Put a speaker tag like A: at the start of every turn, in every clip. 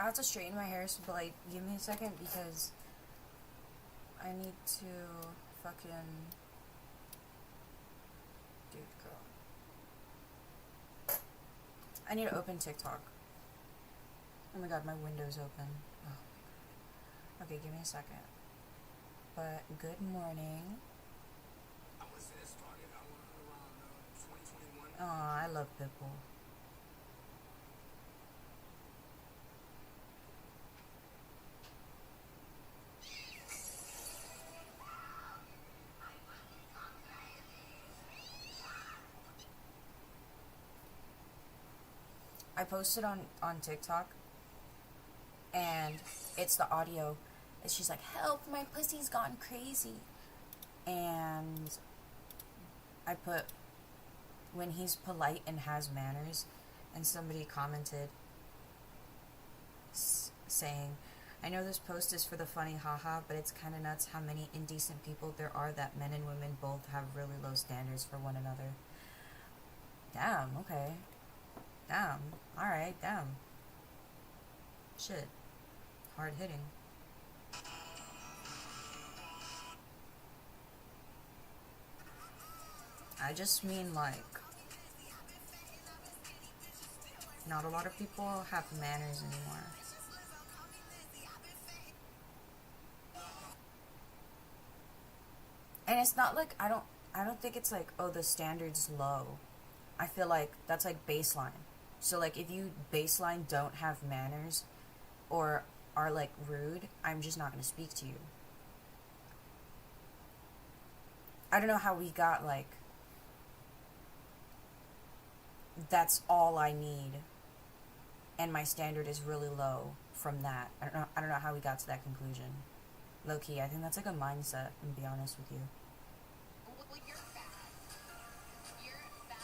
A: have to straighten my hair, so, but, like, give me a second, because I need to fucking... Dude, girl. I need to open TikTok. Oh my god, my window's open. Oh my god. Okay, give me a second. But, good morning. Oh, I love Pitbull. I posted on TikTok, and it's the audio. And she's like, help, my pussy's gone crazy. And I put, when he's polite and has manners, and somebody commented saying, I know this post is for the funny haha, but it's kind of nuts how many indecent people there are that men and women both have really low standards for one another. Damn, okay. Damn. Alright, damn. Shit. Hard hitting. I just mean, like, not a lot of people have manners anymore. And it's not like, I don't think it's like, oh, the standard's low. I feel like that's like baseline. So, like, if you baseline don't have manners or are, like, rude, I'm just not going to speak to you. I don't know how we got, like, that's all I need, and my standard is really low from that. I don't know how we got to that conclusion. Low-key, I think that's, like, a mindset, to be honest with you.
B: Well, you're fat. You're fat.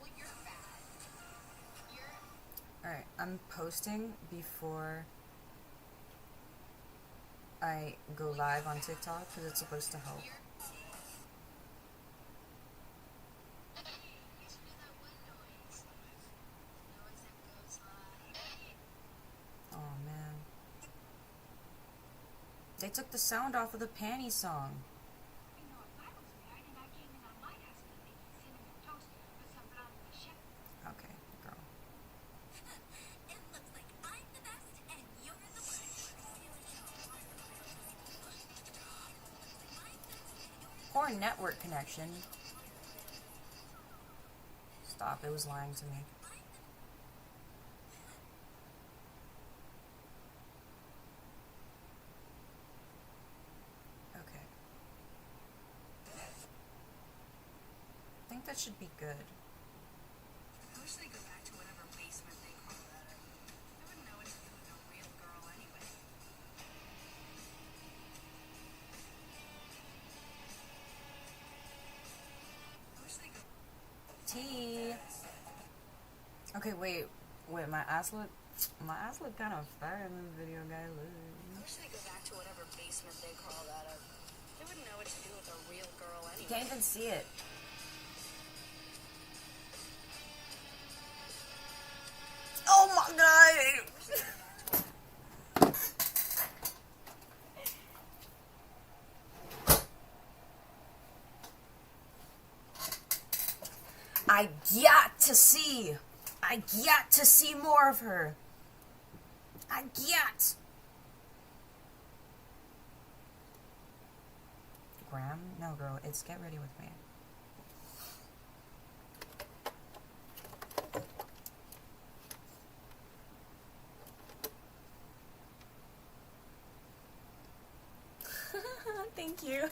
B: Well, you're fat.
A: Alright, I'm posting before I go live on TikTok, because it's supposed to help. Oh man. They took the sound off of the panty song. Okay, girl.
B: It looks like I'm the best and you're the worst.
A: Poor network connection. Stop, it was lying to me. Okay. I think that should be good.
B: I wish they go back to whatever basement they call that. I wouldn't know what to do with a real girl anyway. I wish they go...
A: Tea. Okay, wait, my ass look kind of fat in this video, guys.
B: I wish they go back to whatever basement they call that. They wouldn't know what to do with a real girl anyway.
A: You can't even see it. Oh my god! I got to see more of her. I got. Graham? No, girl, it's Get Ready With Me. Thank you.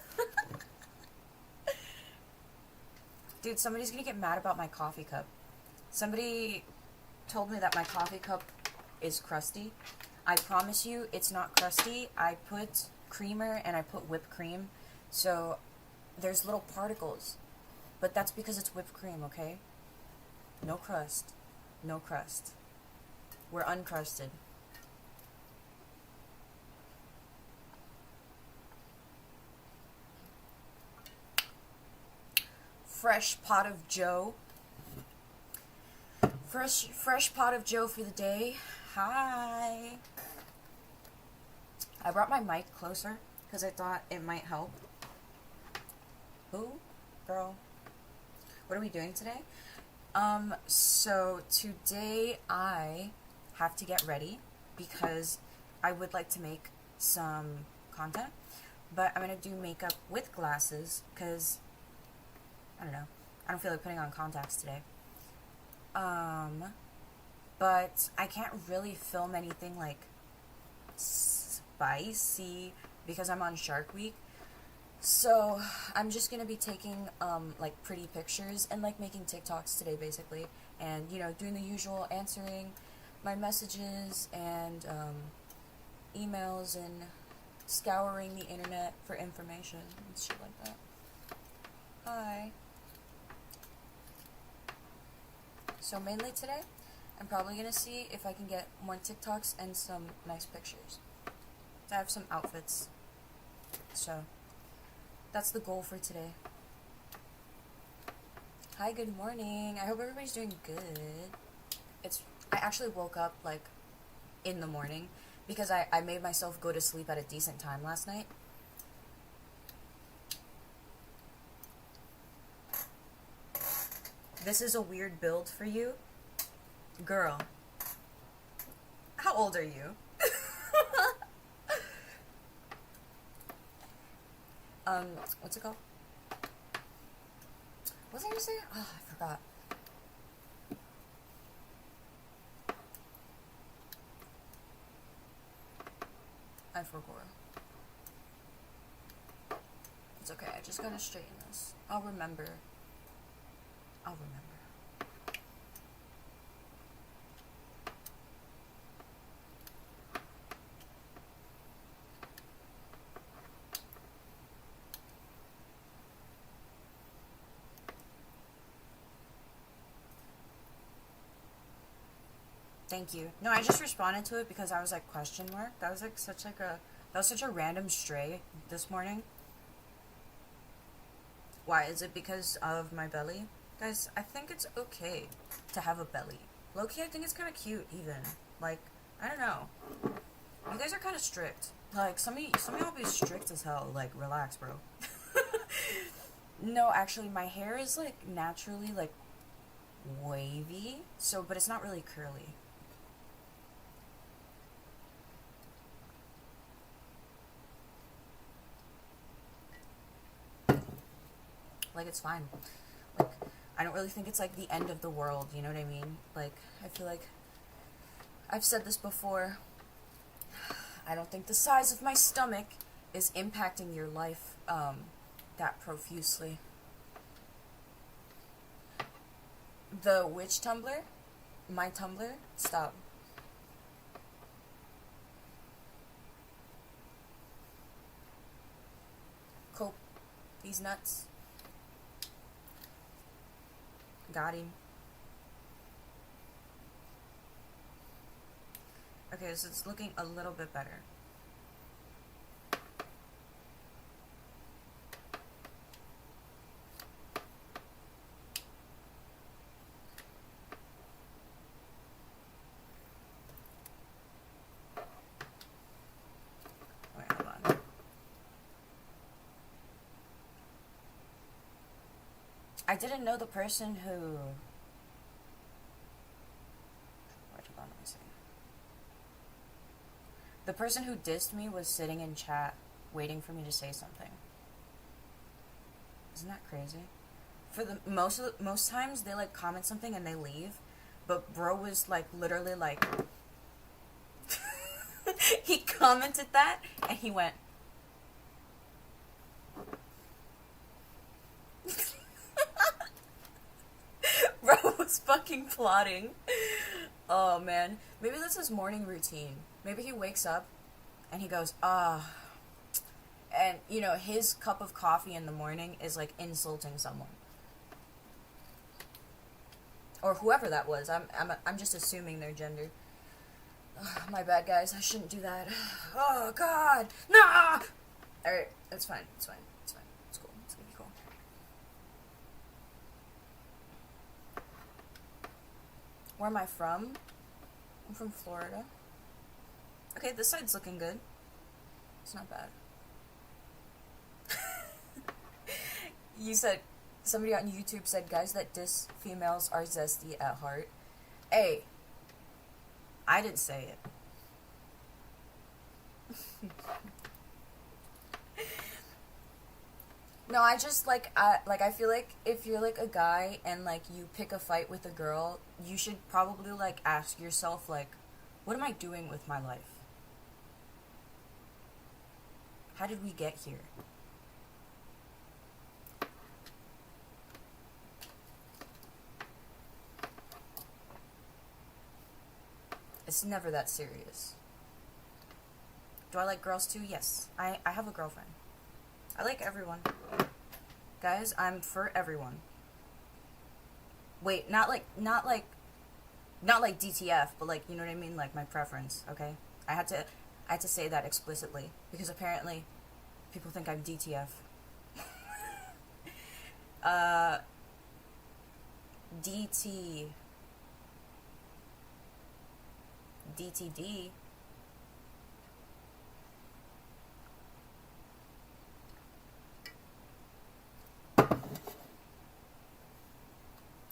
A: Dude, somebody's gonna get mad about my coffee cup. Somebody told me that my coffee cup is crusty. I promise you, it's not crusty. I put creamer and I put whipped cream, so there's little particles. But that's because it's whipped cream, okay? No crust. No crust. We're uncrusted. fresh pot of Joe. Fresh pot of Joe for the day. Hi. I brought my mic closer because I thought it might help. Who? Girl. What are we doing today? So today I have to get ready because I would like to make some content, but I'm going to do makeup with glasses because, I don't know, I don't feel like putting on contacts today. But I can't really film anything like spicy because I'm on Shark Week. So I'm just gonna be taking like pretty pictures and like making TikToks today basically, and you know, doing the usual, answering my messages and emails and scouring the internet for information and shit like that. Hi. So mainly today, I'm probably gonna see if I can get more TikToks and some nice pictures. I have some outfits, so that's the goal for today. Hi, good morning. I hope everybody's doing good. I actually woke up like in the morning because I made myself go to sleep at a decent time last night. This is a weird build for you. Girl. How old are you? What's it called? What was I gonna say? Oh, I forgot. I forgot. It's okay, I just gotta straighten this. I'll remember. Thank you. No, I just responded to it because I was like, question mark? That was such a random stray this morning. Why? Is it because of my belly? Guys, I think it's okay to have a belly. Low-key, I think it's kind of cute, even. Like, I don't know. You guys are kind of strict. Like, some of y'all be strict as hell. Like, relax, bro. No, actually, my hair is, like, naturally, like, wavy. So, but it's not really curly. Like, it's fine. Like, I don't really think it's, like, the end of the world, you know what I mean? Like, I feel like I've said this before. I don't think the size of my stomach is impacting your life, that profusely. The which Tumblr? My Tumblr? Stop. Cope these nuts. Got him. Okay, so it's looking a little bit better. Wait, hold on. I didn't know the person who... Wait, hold on, let me see. The person who dissed me was sitting in chat, waiting for me to say something. Isn't that crazy? For the most times, they like comment something and they leave, but bro was like literally like... he commented that, and he went... Bro was fucking plotting. Oh, man. Maybe that's his morning routine. Maybe he wakes up and he goes, and, you know, his cup of coffee in the morning is, like, insulting someone. Or whoever that was. I'm just assuming their gender. Ugh, my bad, guys. I shouldn't do that. Oh, God. Nah! Alright, it's fine. It's fine. It's fine. It's cool. It's gonna be cool. Where am I from? I'm from Florida. Okay, this side's looking good. It's not bad. You said, somebody on YouTube said, guys that diss females are zesty at heart. Hey, I didn't say it. No, I just I feel like if you're like a guy and like you pick a fight with a girl, you should probably like ask yourself like, what am I doing with my life? How did we get here? It's never that serious. Do I like girls too? Yes. I have a girlfriend. I like everyone. Guys, I'm for everyone. Wait, not like DTF, but like, you know what I mean? Like my preference, okay? I had to say that explicitly because apparently people think I'm DTF. DT DTD.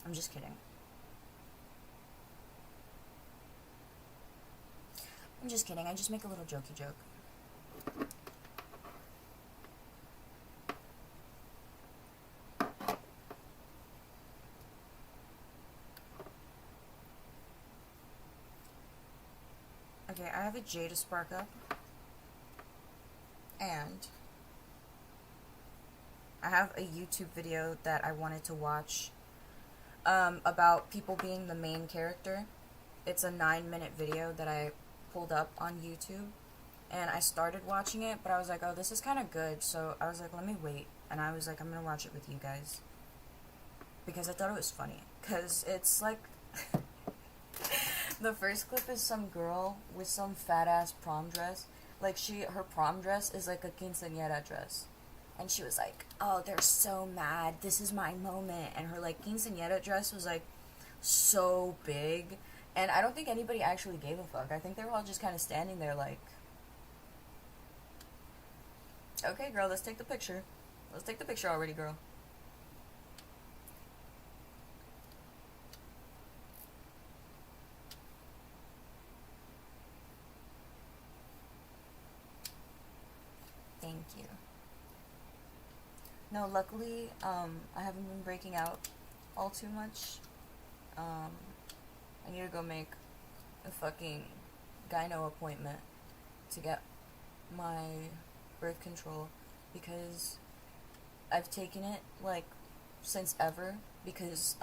A: I'm just kidding. I'm just kidding. I just make a little jokey joke. Okay, I have a J to spark up. And I have a YouTube video that I wanted to watch about people being the main character. It's a 9-minute video that I pulled up on YouTube. And I started watching it, but I was like, oh, this is kind of good. So I was like, let me wait. And I was like, I'm going to watch it with you guys. Because I thought it was funny. Because it's like... The first clip is some girl with some fat-ass prom dress. Like, her prom dress is like a quinceañera dress. And she was like, oh, they're so mad. This is my moment. And her, like, quinceañera dress was, like, so big. And I don't think anybody actually gave a fuck. I think they were all just kind of standing there like... Okay, girl, let's take the picture. Let's take the picture already, girl. Thank you. No, luckily, I haven't been breaking out all too much. I need to go make a fucking gyno appointment to get my birth control because I've taken it, like, since ever because,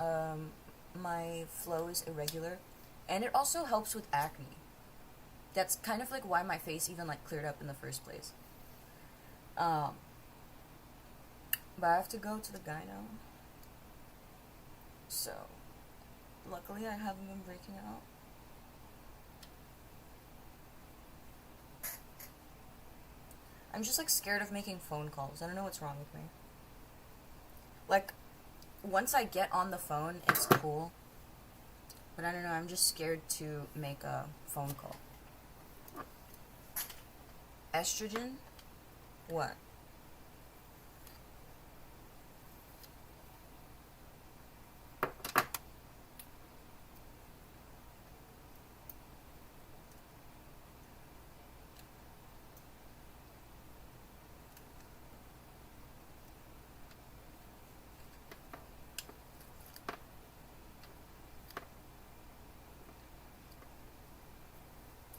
A: my flow is irregular. And it also helps with acne. That's kind of, like, why my face even, like, cleared up in the first place. But I have to go to the gyno. So, luckily I haven't been breaking out. I'm just, like, scared of making phone calls. I don't know what's wrong with me. Like, once I get on the phone, it's cool. But I don't know, I'm just scared to make a phone call. Estrogen? What?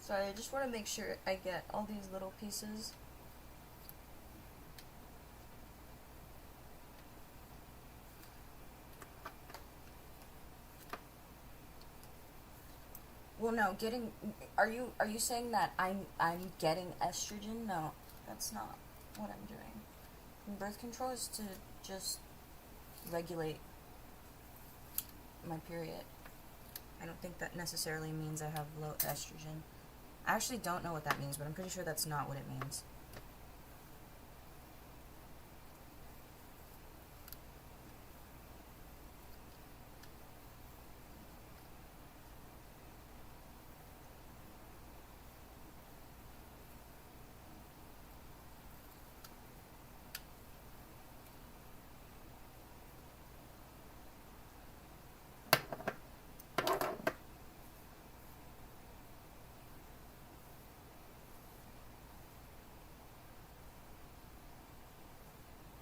A: Sorry, I just want to make sure I get all these little pieces. Well, no, are you saying that I'm getting estrogen? No, that's not what I'm doing. Birth control is to just regulate my period. I don't think that necessarily means I have low estrogen. I actually don't know what that means, but I'm pretty sure that's not what it means.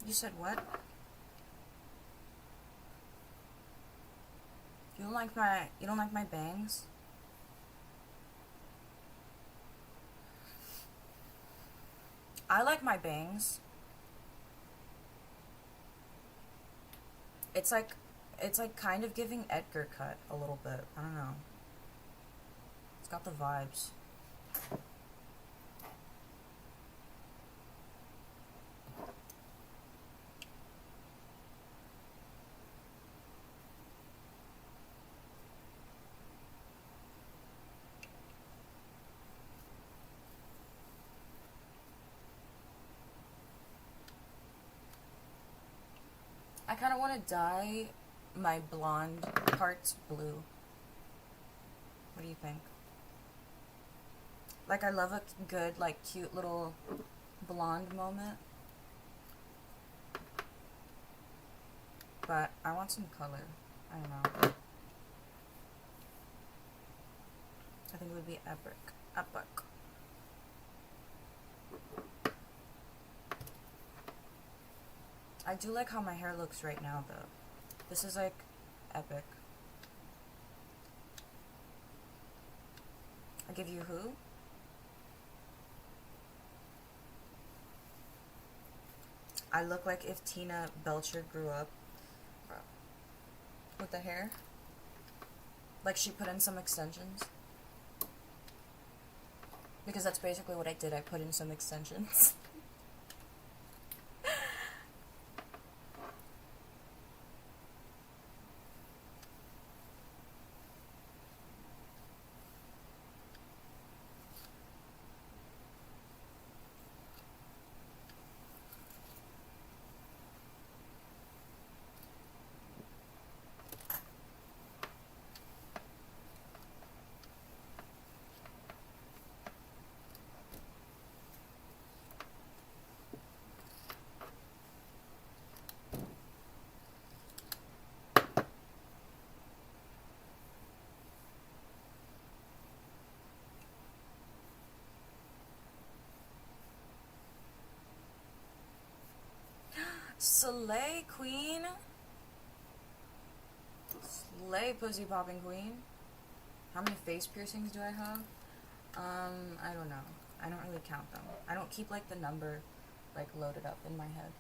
A: You said what? You don't like my bangs? I like my bangs. It's like kind of giving Edgar cut a little bit. I don't know. It's got the vibes. I kind of want to dye my blonde parts blue. What do you think? Like, I love a good, like, cute little blonde moment. But I want some color. I don't know. I think it would be epic. Epic. I do like how my hair looks right now, though. This is, like, epic. I give you who? I look like if Tina Belcher grew up. With the hair. Like she put in some extensions. Because that's basically what I did. I put in some extensions. Slay queen. Slay pussy popping queen. How many face piercings do I have? I don't know. I don't really count them. I don't keep like the number like loaded up in my head.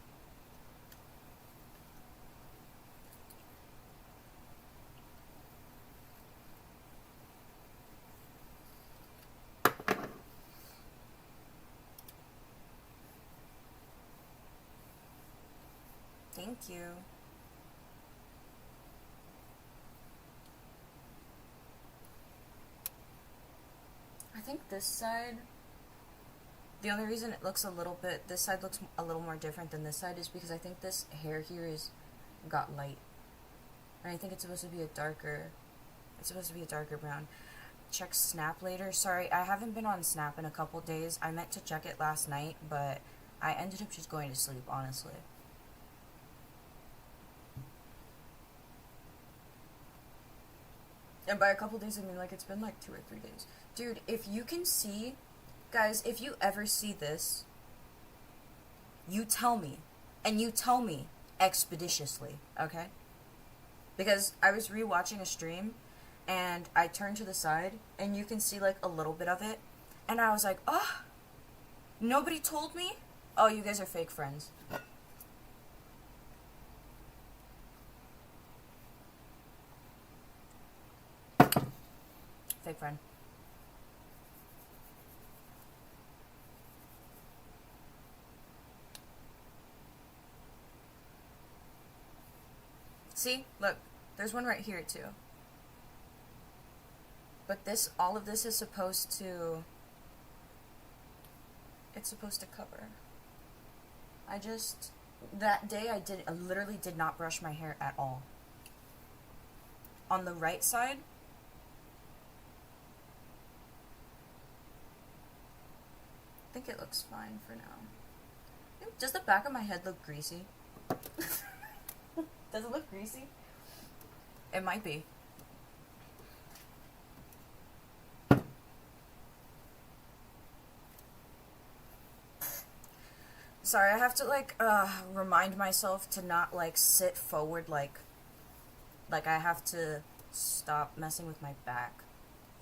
A: Thank you. I think this side, the only reason it looks a little bit, this side looks a little more different than this side is because I think this hair here is got light. And I think it's supposed to be a darker brown. Check Snap later. Sorry, I haven't been on Snap in a couple days. I meant to check it last night, but I ended up just going to sleep, honestly. And by a couple days, I mean, like, it's been, like, 2 or 3 days. Dude, if you can see... Guys, if you ever see this, you tell me. And you tell me expeditiously, okay? Because I was rewatching a stream, and I turned to the side, and you can see, like, a little bit of it. And I was like, oh, nobody told me? Oh, you guys are fake friends. Fake friend. See? Look. There's one right here, too. But this, all of this is supposed to... It's supposed to cover. I just... That day, I literally did not brush my hair at all. On the right side... I think it looks fine for now. Does the back of my head look greasy? Does it look greasy? It might be. Sorry, I have to like remind myself to not like sit forward like I have to stop messing with my back.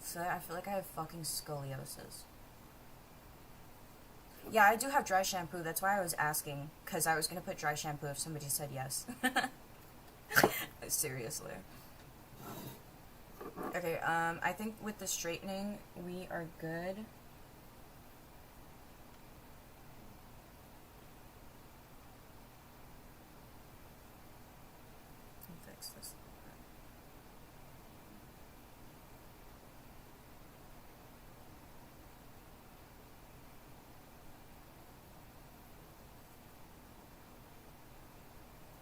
A: So I feel like I have fucking scoliosis. Yeah, I do have dry shampoo. That's why I was asking, because I was gonna put dry shampoo if somebody said yes. Seriously. Okay, I think with the straightening, we are good. Fix this.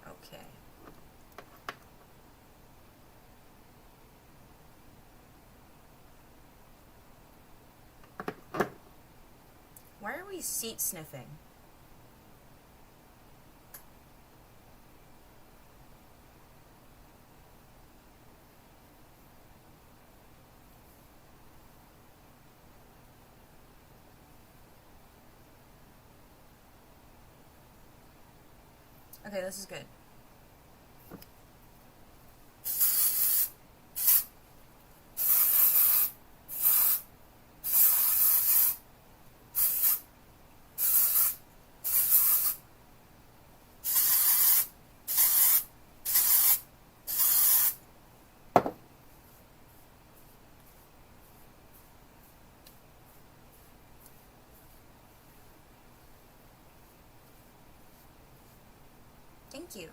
A: Okay. Why are we seat sniffing? Okay, this is good. Thank you.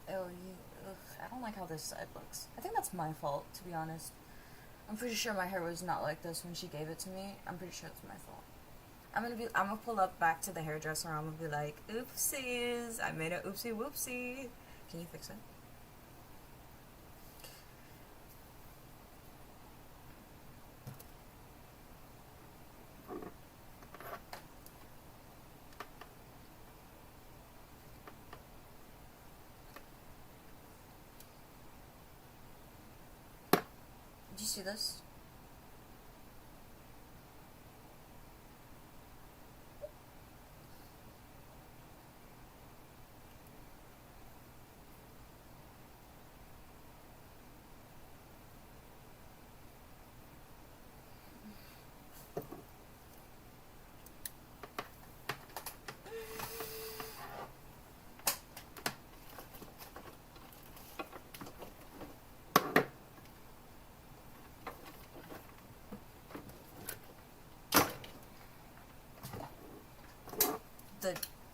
A: Oh, ugh, I don't like how this side looks. I think that's my fault, to be honest. I'm pretty sure my hair was not like this when she gave it to me. I'm pretty sure it's my fault. I'm gonna pull up back to the hairdresser and I'm gonna be like, oopsies, I made a oopsie whoopsie. Can you fix it? Did you see this?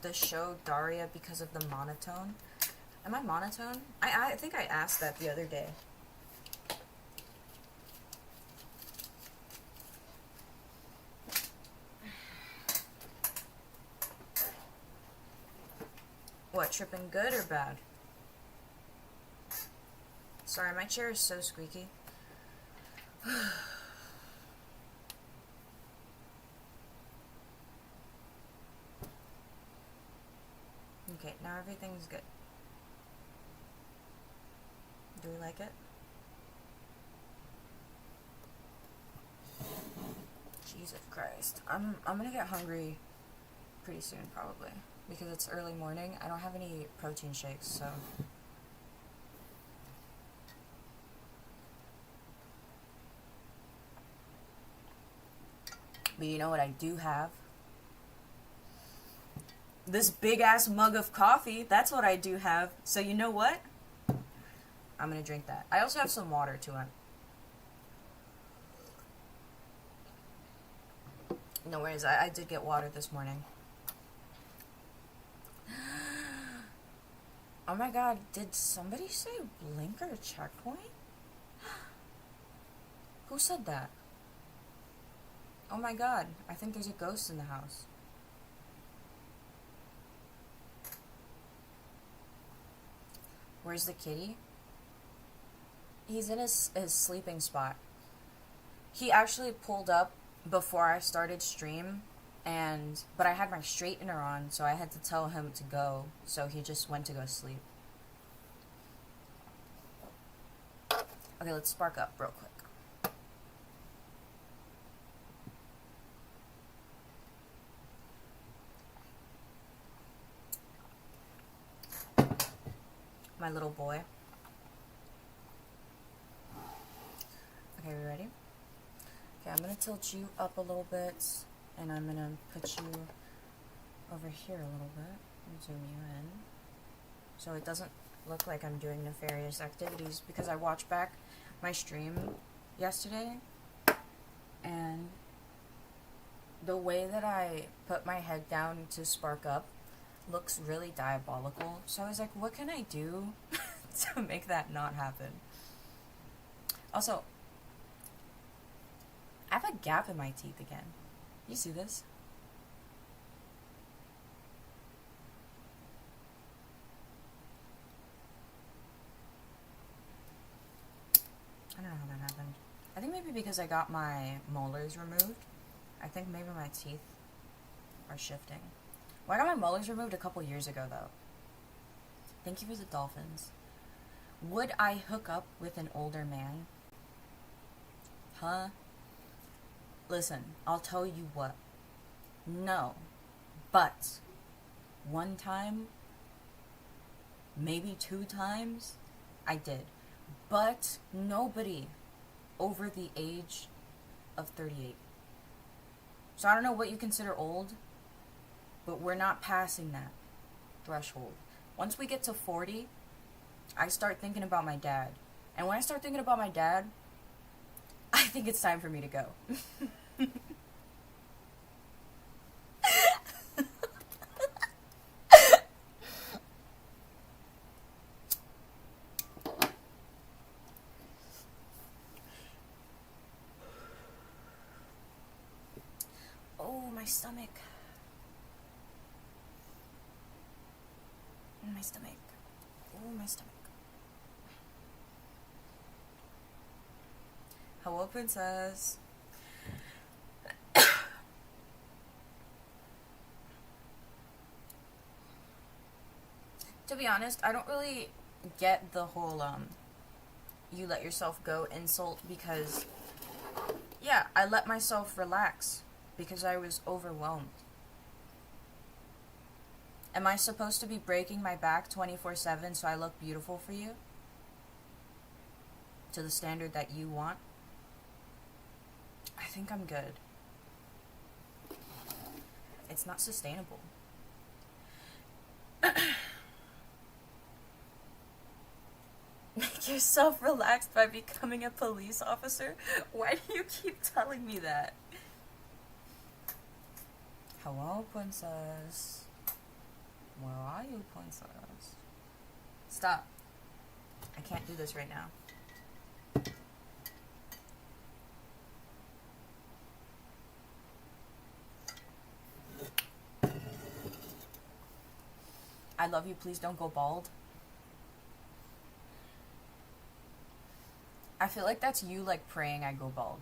A: The show Daria because of the monotone. Am I monotone? I think I asked that the other day. What, tripping good or bad? Sorry, my chair is so squeaky. Okay, now everything's good. Do we like it? Jesus Christ. I'm gonna get hungry pretty soon, probably. Because it's early morning. I don't have any protein shakes, so... But you know what I do have? This big-ass mug of coffee. That's what I do have. So you know what? I'm gonna drink that. I also have some water, too. No worries, I did get water this morning. Oh my god, did somebody say blinker checkpoint? Who said that? Oh my god, I think there's a ghost in the house. Where's the kitty? He's in his sleeping spot. He actually pulled up before I started stream, but I had my straightener on, so I had to tell him to go, so he just went to go sleep. Okay, let's spark up real quick. My little boy. Okay, we ready? Okay, I'm gonna tilt you up a little bit, and I'm gonna put you over here a little bit, and zoom you in, so it doesn't look like I'm doing nefarious activities, because I watched back my stream yesterday, and the way that I put my head down to spark up looks really diabolical, so I was like, what can I do to make that not happen? Also, I have a gap in my teeth again. You see this? I don't know how that happened. I think maybe because I got my molars removed. I think maybe my teeth are shifting. Well, I got my molars removed a couple years ago, though. Thank you for the dolphins. Would I hook up with an older man? Huh? Listen, I'll tell you what. No. But one time, maybe 2 times, I did. But nobody over the age of 38. So I don't know what you consider old, but we're not passing that threshold. Once we get to 40, I start thinking about my dad. And when I start thinking about my dad, I think it's time for me to go. Oh, my stomach. My stomach. Oh, my stomach. Hello, princess. To be honest, I don't really get the whole, you let yourself go insult, because, yeah, I let myself relax because I was overwhelmed. Am I supposed to be breaking my back 24/7 so I look beautiful for you? To the standard that you want? I think I'm good. It's not sustainable. Make yourself relaxed by becoming a police officer? Why do you keep telling me that? Hello, princess. Where are you, princess? Stop. I can't do this right now. I love you, please don't go bald. I feel like that's you, like, praying I go bald.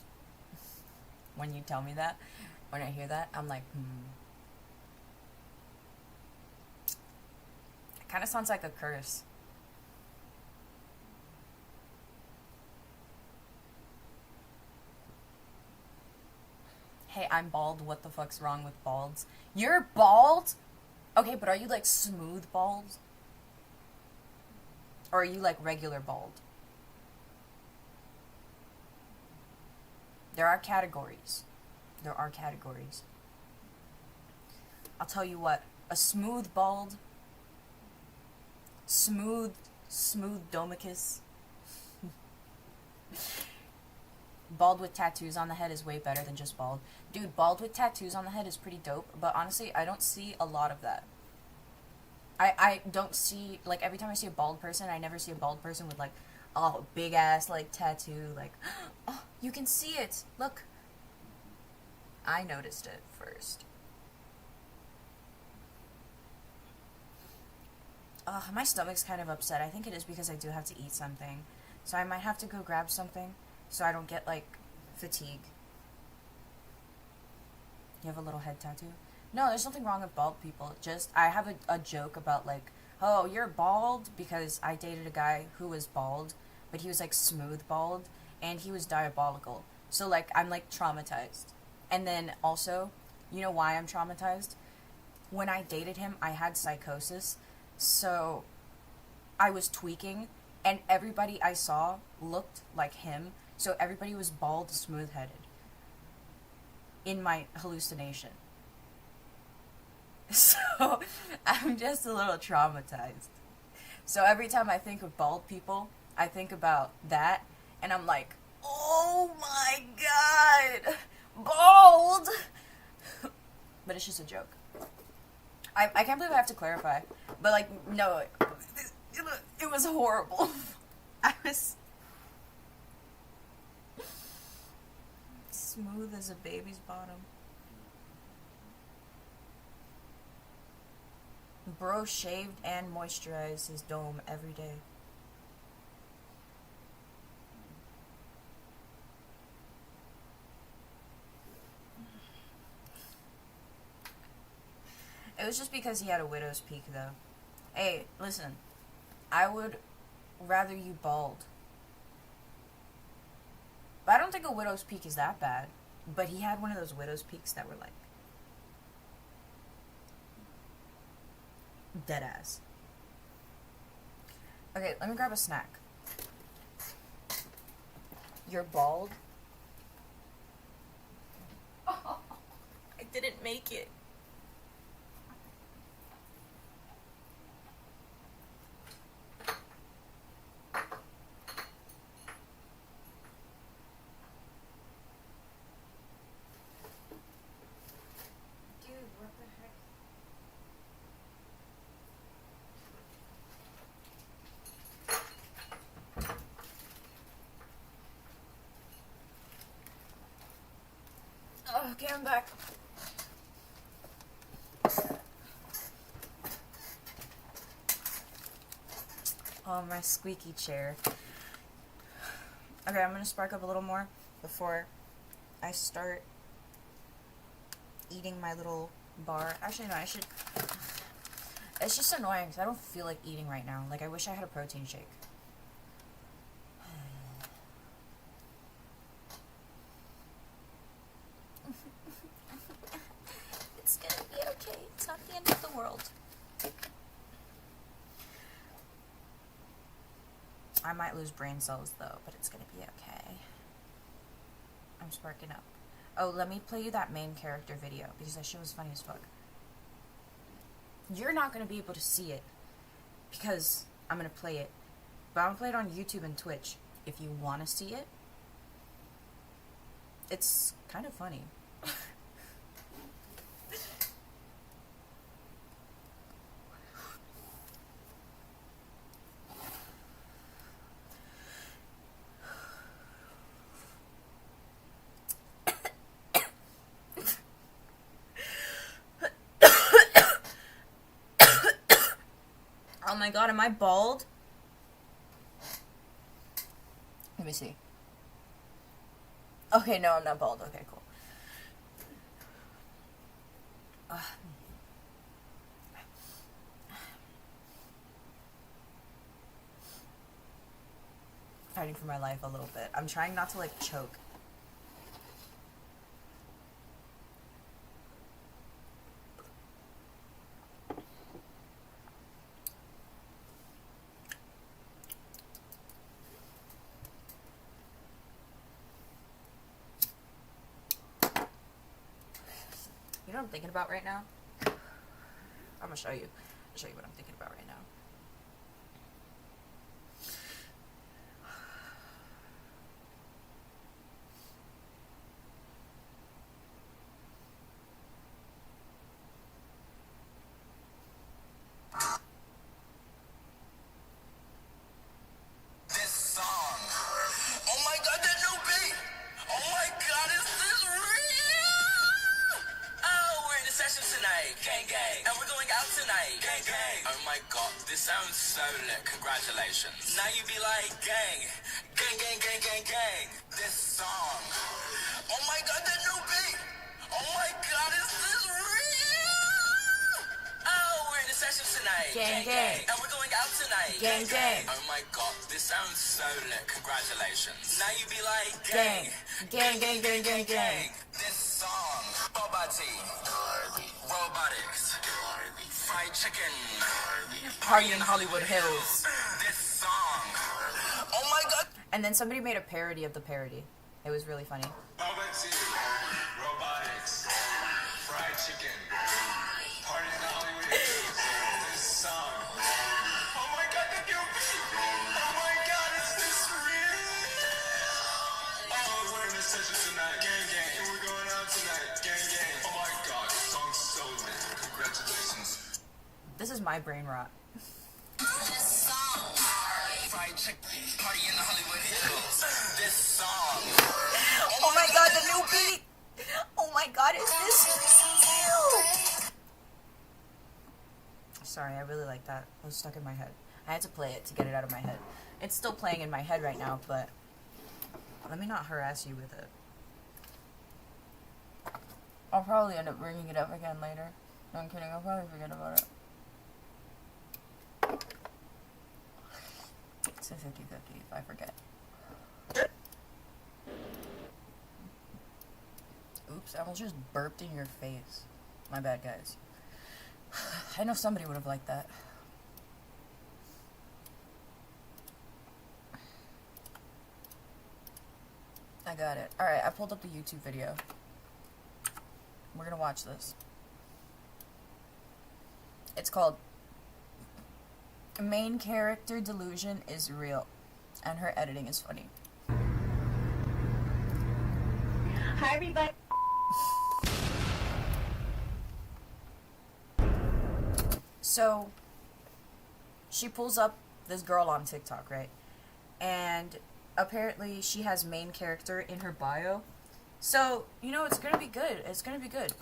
A: When you tell me that, when I hear that, I'm like, It kind of sounds like a curse. Hey, I'm bald. What the fuck's wrong with balds? You're bald? Okay, but are you, like, smooth bald? Or are you, like, regular bald? There are categories. There are categories. I'll tell you what. A smooth bald. Smooth domicus. Bald with tattoos on the head is way better than just bald. Dude, bald with tattoos on the head is pretty dope, but honestly, I don't see a lot of that. I don't see, like, every time I see a bald person, I never see a bald person with, like, oh, big ass, like, tattoo, like, oh, you can see it, look. I noticed it first. My stomach's kind of upset. I think it is because I do have to eat something. So I might have to go grab something so I don't get, like, fatigue. You have a little head tattoo? No, there's nothing wrong with bald people. Just, I have a joke about, like, oh, you're bald? Because I dated a guy who was bald, but he was like smooth bald, and he was diabolical. So like I'm like traumatized. And then also, you know why I'm traumatized? When I dated him, I had psychosis, so I was tweaking, and everybody I saw looked like him, so everybody was bald, smooth-headed in my hallucination. So I'm just a little traumatized. So every time I think of bald people, I think about that, and I'm like, oh my god, bald! But it's just a joke. I can't believe I have to clarify, but like, no, it was horrible. I was smooth as a baby's bottom. Bro shaved and moisturized his dome every day. It was just because he had a widow's peak, though. Hey, listen. I would rather you bald. But I don't think a widow's peak is that bad. But he had one of those widow's peaks that were like dead ass. Okay, let me grab a snack. You're bald? Oh, I didn't make it. Okay, I'm back. Oh, my squeaky chair. Okay, I'm gonna spark up a little more before I start eating my little bar. Actually, no, I should. It's just annoying because I don't feel like eating right now. Like, I wish I had a protein shake. It's gonna be okay. It's not the end of the world. I might lose brain cells though, but it's gonna be okay. I'm sparking up. Oh, let me play you that main character video because that shit was funny as fuck. You're not gonna be able to see it because I'm gonna play it, but I'm gonna play it on YouTube and Twitch if you want to see it. It's kind of funny. Oh my god, am I bald? Let me see. Okay, no, I'm not bald. Okay, cool. Fighting for my life a little bit. I'm trying not to, like, choke. You know what I'm thinking about right now? I'm gonna show you. I'll show you what I'm thinking about right now.
C: This song. Oh my god, that new beat! Oh my god, is this real? Oh, we're in the session tonight. Gang gang. And we're going out tonight. Gang gang. Oh my god, this sounds so lit. Congratulations. Now you be like, gang. Gang gang gang gang gang. This song. Oh my god, that new beat! Oh my god, is this real? Oh, we're in the session tonight.
A: Gang, gang.
C: And we're going out tonight.
A: Gang, gang.
C: Oh my god, this sounds so lit. Congratulations. Now you be like,
A: Gang. Gang, gang, gang, gang, gang.
C: This song, Boba Tea, Robotics, Fried Chicken,
A: Party in Hollywood Hills.
C: this song. Oh my god.
A: And then somebody made a parody of the parody. It was really funny.
D: Boba tea, robotics, fried chicken, party in the Hollywood Hills, this song. Oh my god, the new beat! Oh my god, is this real? Oh, we're in a session tonight, gang gang, and we're going out tonight, gang gang. Oh my god, the song's so lit. Congratulations.
A: This is my brain rot.
C: This song, fried chicken, party in the Hollywood Hills. This song.
A: Oh my god, the new beat! Oh my god, is this real? Sorry, I really like that. It was stuck in my head. I had to play it to get it out of my head. It's still playing in my head right now, but let me not harass you with it. I'll probably end up bringing it up again later. No, I'm kidding. I'll probably forget about it. It's a 50-50 if I forget. Oops, I almost just burped in your face. My bad, guys. I know somebody would have liked that. I got it. Alright, I pulled up the YouTube video. We're gonna watch this. It's called Main Character Delusion is Real. And her editing is funny.
E: Hi, everybody.
A: So, she pulls up this girl on TikTok, right? And apparently she has main character in her bio. So, you know, it's gonna be good. It's gonna be good.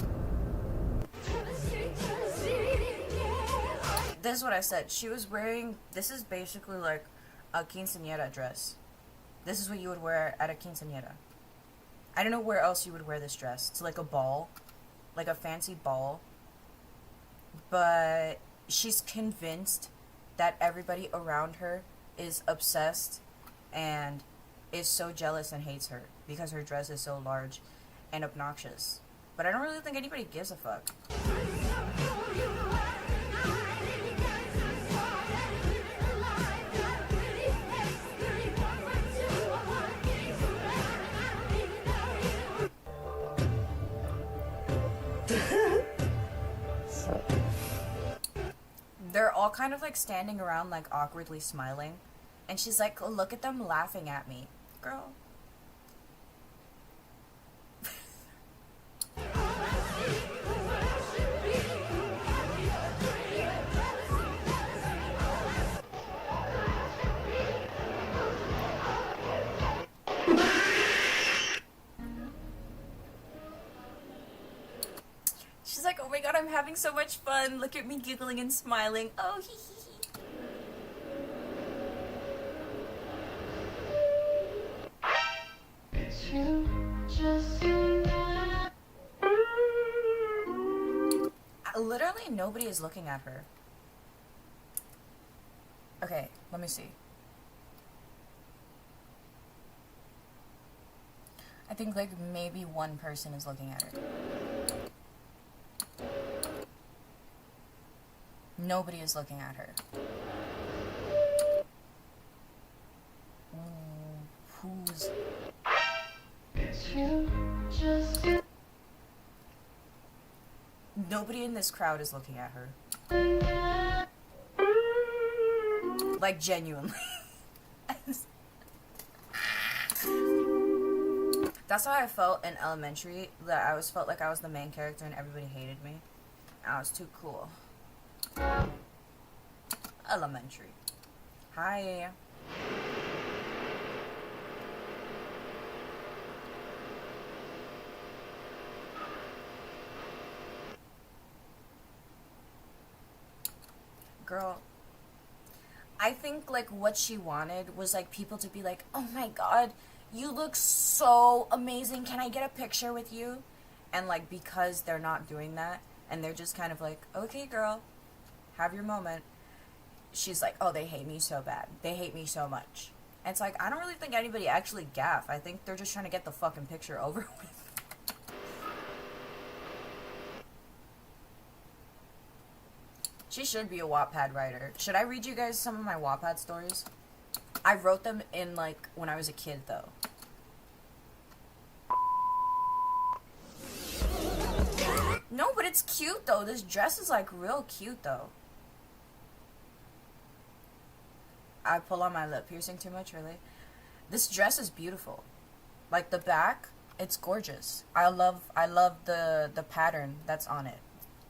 A: This is what I said. She was wearing, this is basically like a quinceañera dress. This is what you would wear at a quinceañera. I don't know where else you would wear this dress. It's like a ball. Like a fancy ball. But she's convinced that everybody around her is obsessed and is so jealous and hates her because her dress is so large and obnoxious. But I don't really think anybody gives a fuck. They're all kind of like standing around like awkwardly smiling. And she's like, oh, look at them laughing at me. Girl. She's like, oh my god, I'm having so much fun. Look at me giggling and smiling. Oh, hee hee hee. Literally nobody is looking at her. Okay, let me see. I think like maybe one person is looking at her. Nobody is looking at her. Who's... Nobody in this crowd is looking at her. Like, genuinely. That's how I felt in elementary, that I always felt like I was the main character and everybody hated me. I was too cool. Elementary. Hi. Girl, I think like what she wanted was like people to be like, oh my god, you look so amazing, can I get a picture with you? And like because they're not doing that and they're just kind of like, okay girl, have your moment. She's like, oh, they hate me so bad. They hate me so much. And it's like, I don't really think anybody actually gaff. I think they're just trying to get the fucking picture over with. She should be a Wattpad writer. Should I read you guys some of my Wattpad stories? I wrote them in, like, when I was a kid, though. No, but it's cute, though. This dress is, like, real cute, though. I pull on my lip piercing too much, really? This dress is beautiful. Like, the back, it's gorgeous. I love the pattern that's on it.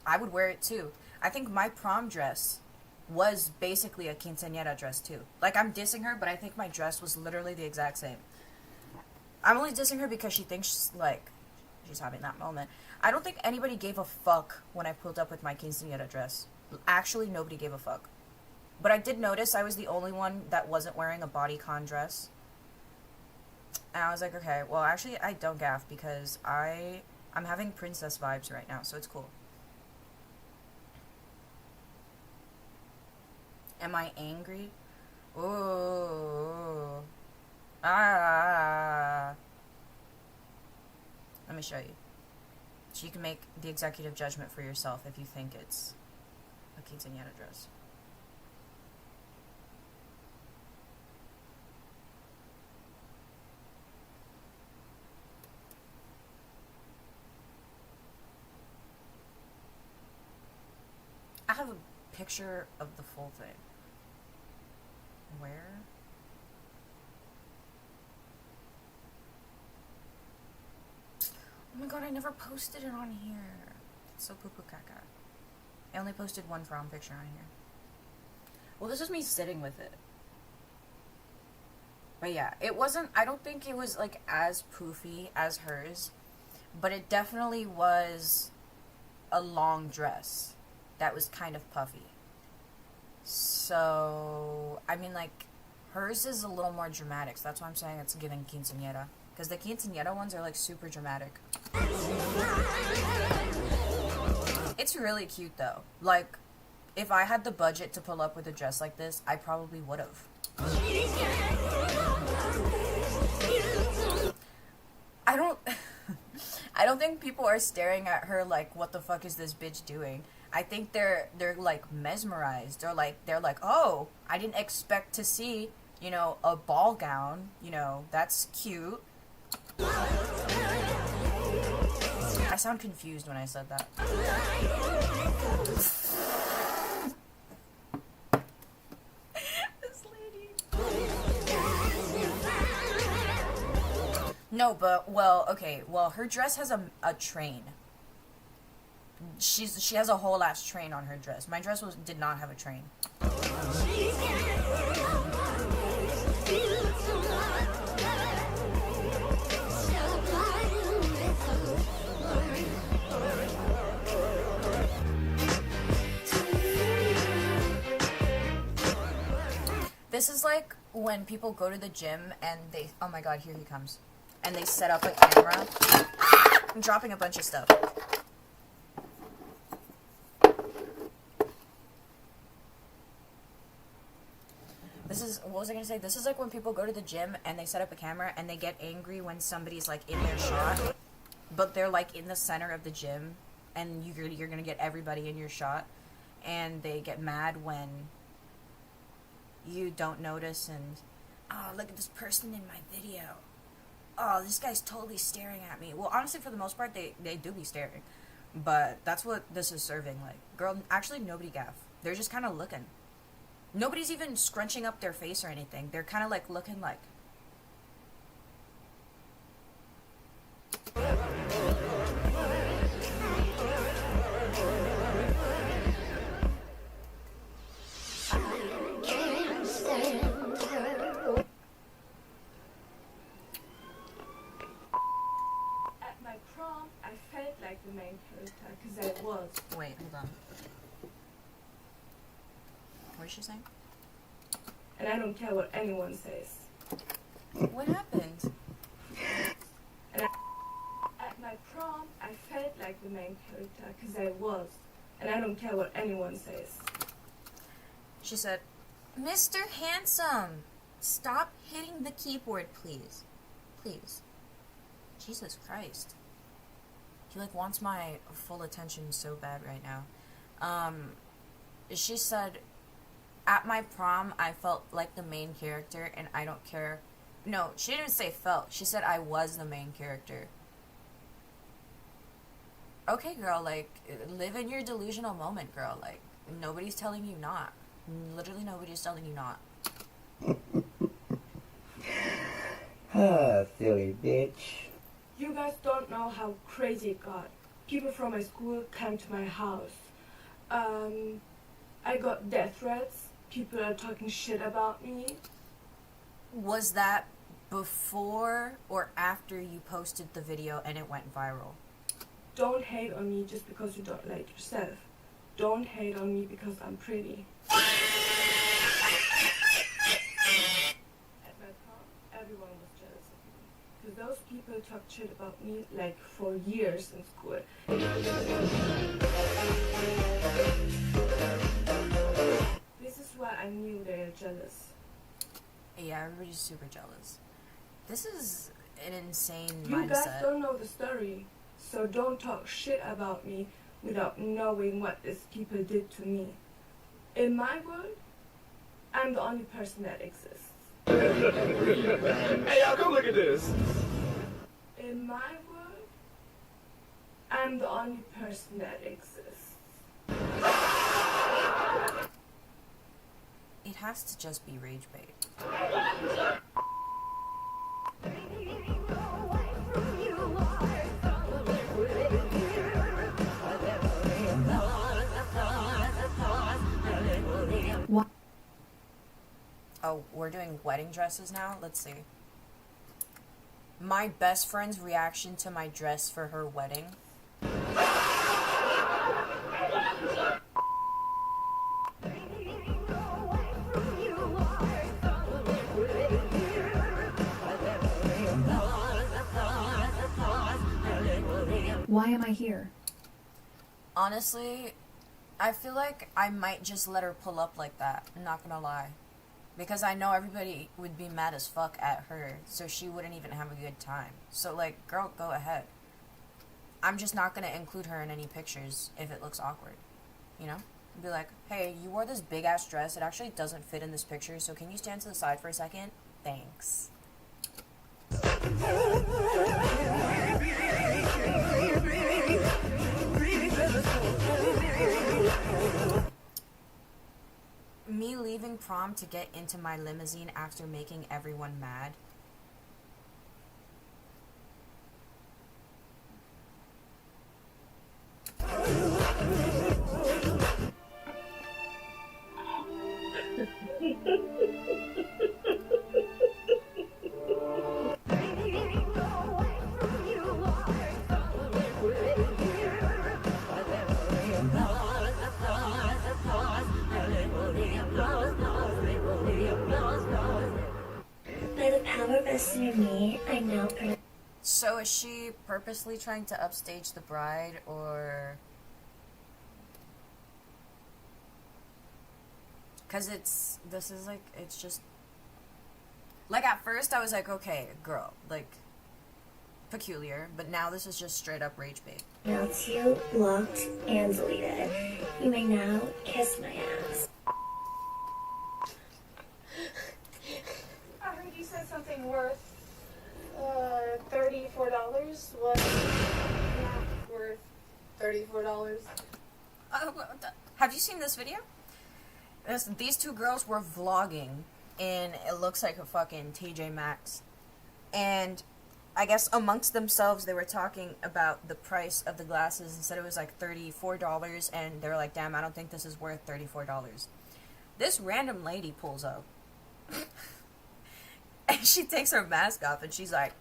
A: I would wear it, too. I think my prom dress was basically a quinceañera dress, too. Like, I'm dissing her, but I think my dress was literally the exact same. I'm only dissing her because she thinks, like, she's having that moment. I don't think anybody gave a fuck when I pulled up with my quinceañera dress. Actually, nobody gave a fuck. But I did notice I was the only one that wasn't wearing a bodycon dress. And I was like, okay, well, actually, I don't gaff because I'm having princess vibes right now, so it's cool. Am I angry? Ooh. Ah. Let me show you. So you can make the executive judgment for yourself if you think it's a quinceañera dress. I have a picture of the full thing. Where? Oh my god, I never posted it on here. It's so poo-poo caca. I only posted one prom picture on here. Well, this is me sitting with it. But yeah, it wasn't, I don't think it was like as poofy as hers, but it definitely was a long dress that was kind of puffy. So, I mean, like, hers is a little more dramatic, so that's why I'm saying it's giving quinceañera. Because the quinceañera ones are, like, super dramatic. It's really cute, though. Like, if I had the budget to pull up with a dress like this, I probably would have. I don't think people are staring at her like, what the fuck is this bitch doing? I think they're like mesmerized. They're like, oh, I didn't expect to see, you know, a ball gown. You know, that's cute. I sound confused when I said that. This lady. No, but, well, okay, well, her dress has a train. She has a whole ass train on her dress. My dress did not have a train. This is like when people go to the gym and they, oh my god, here he comes. And they set up a camera. I'm dropping a bunch of stuff. This is, what was I gonna say? This is like when people go to the gym and they set up a camera and they get angry when somebody's like in their shot, but they're like in the center of the gym and you're gonna get everybody in your shot, and they get mad when you don't notice and, oh, look at this person in my video. Oh, this guy's totally staring at me. Well, honestly, for the most part, they do be staring. But that's what this is serving. Like, girl, actually, nobody gaff. They're just kind of looking. Nobody's even scrunching up their face or anything. They're kind of, like, looking like...
B: I felt like the main character because I was.
A: Wait, hold on. What is she saying?
B: And I don't care what anyone says.
A: What happened?
B: And at my prom, I felt like the main character because I was. And I don't care what anyone says.
A: She said, Mr. Handsome, stop hitting the keyboard, please. Please. Jesus Christ. He, like, wants my full attention so bad right now. She said, at my prom, I felt like the main character, and I don't care. No, she didn't say felt. She said I was the main character. Okay, girl, like, live in your delusional moment, girl. Like, nobody's telling you not. Literally nobody's telling you not.
F: Ah, silly bitch.
G: You guys don't know how crazy it got. People from my school came to my house. I got death threats. People are talking shit about me.
A: Was that before or after you posted the video and it went viral?
G: Don't hate on me just because you don't like yourself. Don't hate on me because I'm pretty. At my prom, everyone was jealous of me. Because those people talked shit about me like for years in school. This is why I knew they are jealous.
A: Yeah, everybody's super jealous. This is an insane
G: You
A: mindset.
G: guys don't know the story, so don't talk shit about me without knowing what these people did to me. In my world, I'm the only person that exists.
D: Hey, y'all, come look at this.
G: In my world, I'm the only person that exists.
A: It has to just be rage bait.
E: What?
A: Oh, we're doing wedding dresses now? Let's see. My best friend's reaction to my dress for her wedding.
E: Why am I here?
A: Honestly, I feel like I might just let her pull up like that. I'm not gonna lie. Because I know everybody would be mad as fuck at her, so she wouldn't even have a good time. So, like, girl, go ahead. I'm just not gonna include her in any pictures if it looks awkward. You know? Be like, hey, you wore this big ass dress. It actually doesn't fit in this picture, so can you stand to the side for a second? Thanks. Me leaving prom to get into my limousine after making everyone mad.
E: By the power vested in me, I now
A: So is she purposely trying to upstage the bride, or... Because this is like, it's just... Like, at first I was like, okay, girl, like, peculiar, but now this is just straight up rage bait.
E: announce you blocked and deleted. You may now kiss my ass.
B: I heard you said something worth $34 was not worth $34.
A: Have you seen this video? These two girls were vlogging, and it looks like a fucking TJ Maxx. And I guess amongst themselves, they were talking about the price of the glasses and said it was like $34, and they were like, damn, I don't think this is worth $34. This random lady pulls up, and she takes her mask off, and she's like,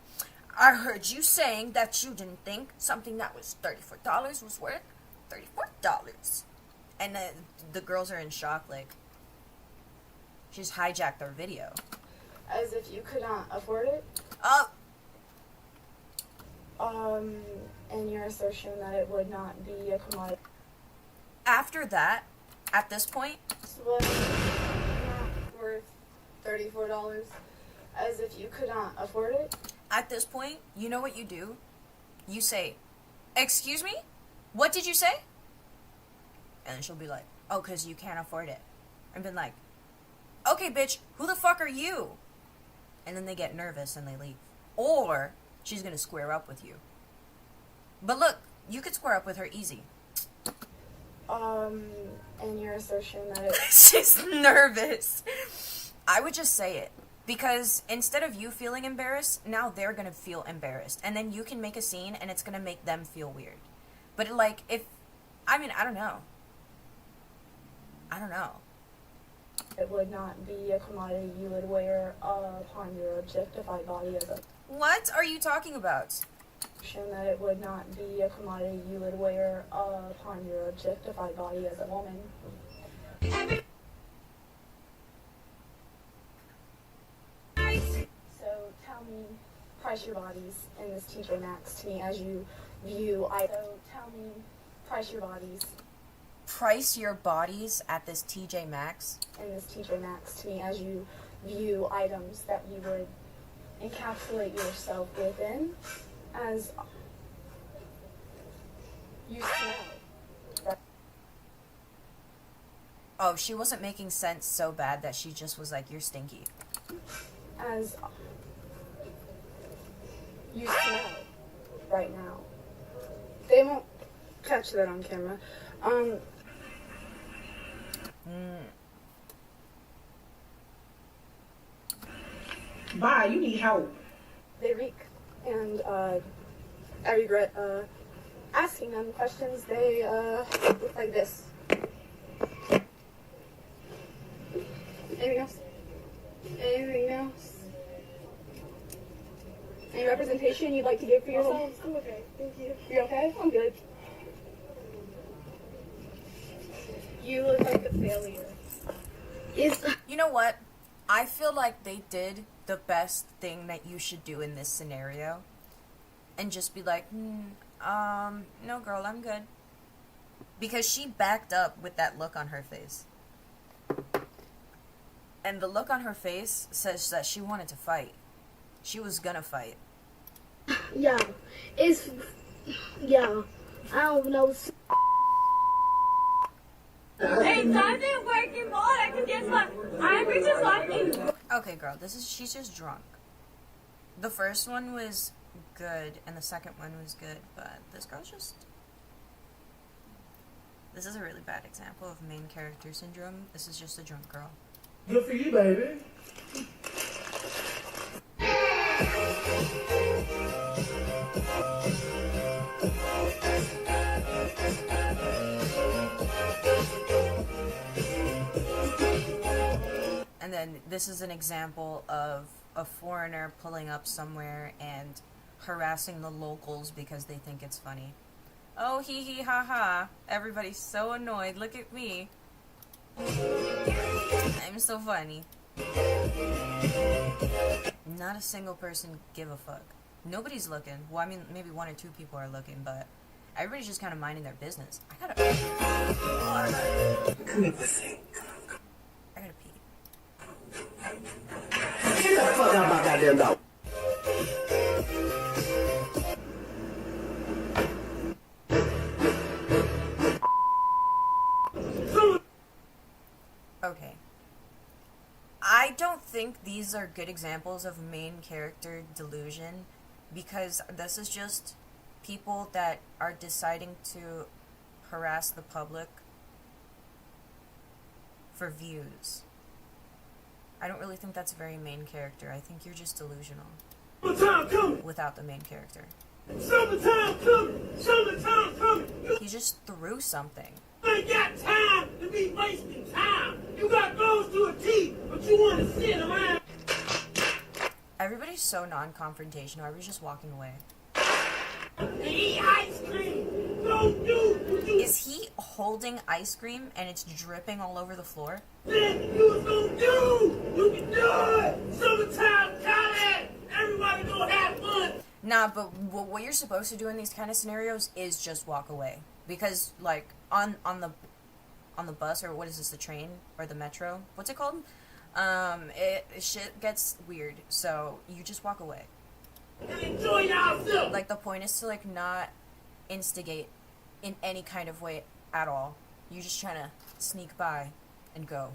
A: I heard you saying that you didn't think something that was $34 was worth $34. And the girls are in shock, like, she just hijacked their video.
B: As if you could not afford it?
A: Oh!
B: And your assertion that it would not be a commodity
A: After that, at this point,
B: was
H: $34 as if you could not afford it.
A: At this point, you know what you do? You say, "Excuse me? What did you say?" And then she'll be like, "Oh, 'cause you can't afford it." And been like, "Okay, bitch, who the fuck are you?" And then they get nervous and they leave. Or she's gonna square up with you. But look, you could square up with her easy.
H: And your assertion that it...
A: She's nervous. I would just say it. Because instead of you feeling embarrassed, now they're gonna feel embarrassed. And then you can make a scene and it's gonna make them feel weird. But like, if... I mean, I don't know.
H: It would not be a commodity you would wear upon your objectified body as a...
A: What are you talking about?
H: That it would not be a commodity you would wear upon your objectified body as a woman. So tell me, price your bodies in this TJ Maxx to me as you view. So tell me, price your bodies
A: Price your bodies at this TJ Maxx.
H: in this TJ Maxx to me as you view items that you would encapsulate yourself within as you smell.
A: Oh, she wasn't making sense so bad that she just was like, "You're stinky."
H: As you smell right now. They won't catch that on camera.
I: Bye, you need help.
H: They reek. And I regret asking them questions. They look like this. Anything else? Anything else? Any representation you'd like to give for yourself? I'm okay. Thank you. You're okay? I'm good. You look like a failure.
A: You know what? I feel like they did the best thing that you should do in this scenario. And just be like, no girl, I'm good. Because she backed up with that look on her face. And the look on her face says that she wanted to fight. She was gonna fight.
J: Yeah. Yeah. I don't know.
B: Hey, I've been working hard. I can guess what? I'm just walking.
A: Okay, girl, she's just drunk. The first one was good, and the second one was good, but this girl's just... This is a really bad example of main character syndrome. This is just a drunk girl.
I: Good for you, baby.
A: And then this is an example of a foreigner pulling up somewhere and harassing the locals because they think it's funny. Oh, hee hee ha ha. Everybody's so annoyed. Look at me. I'm so funny. Not a single person give a fuck. Nobody's looking. Well, I mean, maybe one or two people are looking, but everybody's just kind of minding their business. I gotta pee.
I: Come here, pussy.
A: I gotta pee.
I: Get the fuck out of my goddamn dog.
A: Okay. I don't think these are good examples of main character delusion because this is just people that are deciding to harass the public for views. I don't really think that's very main character. I think you're just delusional. Without the main character.
I: Summertime coming! Summertime coming!
A: He just threw something.
I: You ain't got time to be wasting time. You got goals to achieve, but you want to sit around.
A: Everybody's so non-confrontational. Everybody's just walking away.
I: And eat ice cream. Don't do what you
A: Is he holding ice cream and it's dripping all over the floor?
I: said you was gonna do. You can do it. Summertime college. Everybody gonna have fun.
A: Nah, but what you're supposed to do in these kind of scenarios is just walk away. Because, like, on the bus, or what is this, the train, or the metro, what's it called? Shit gets weird, so you just walk away.
I: Enjoy yourself.
A: Like, the point is to, like, not instigate in any kind of way at all. You just trying to sneak by and go.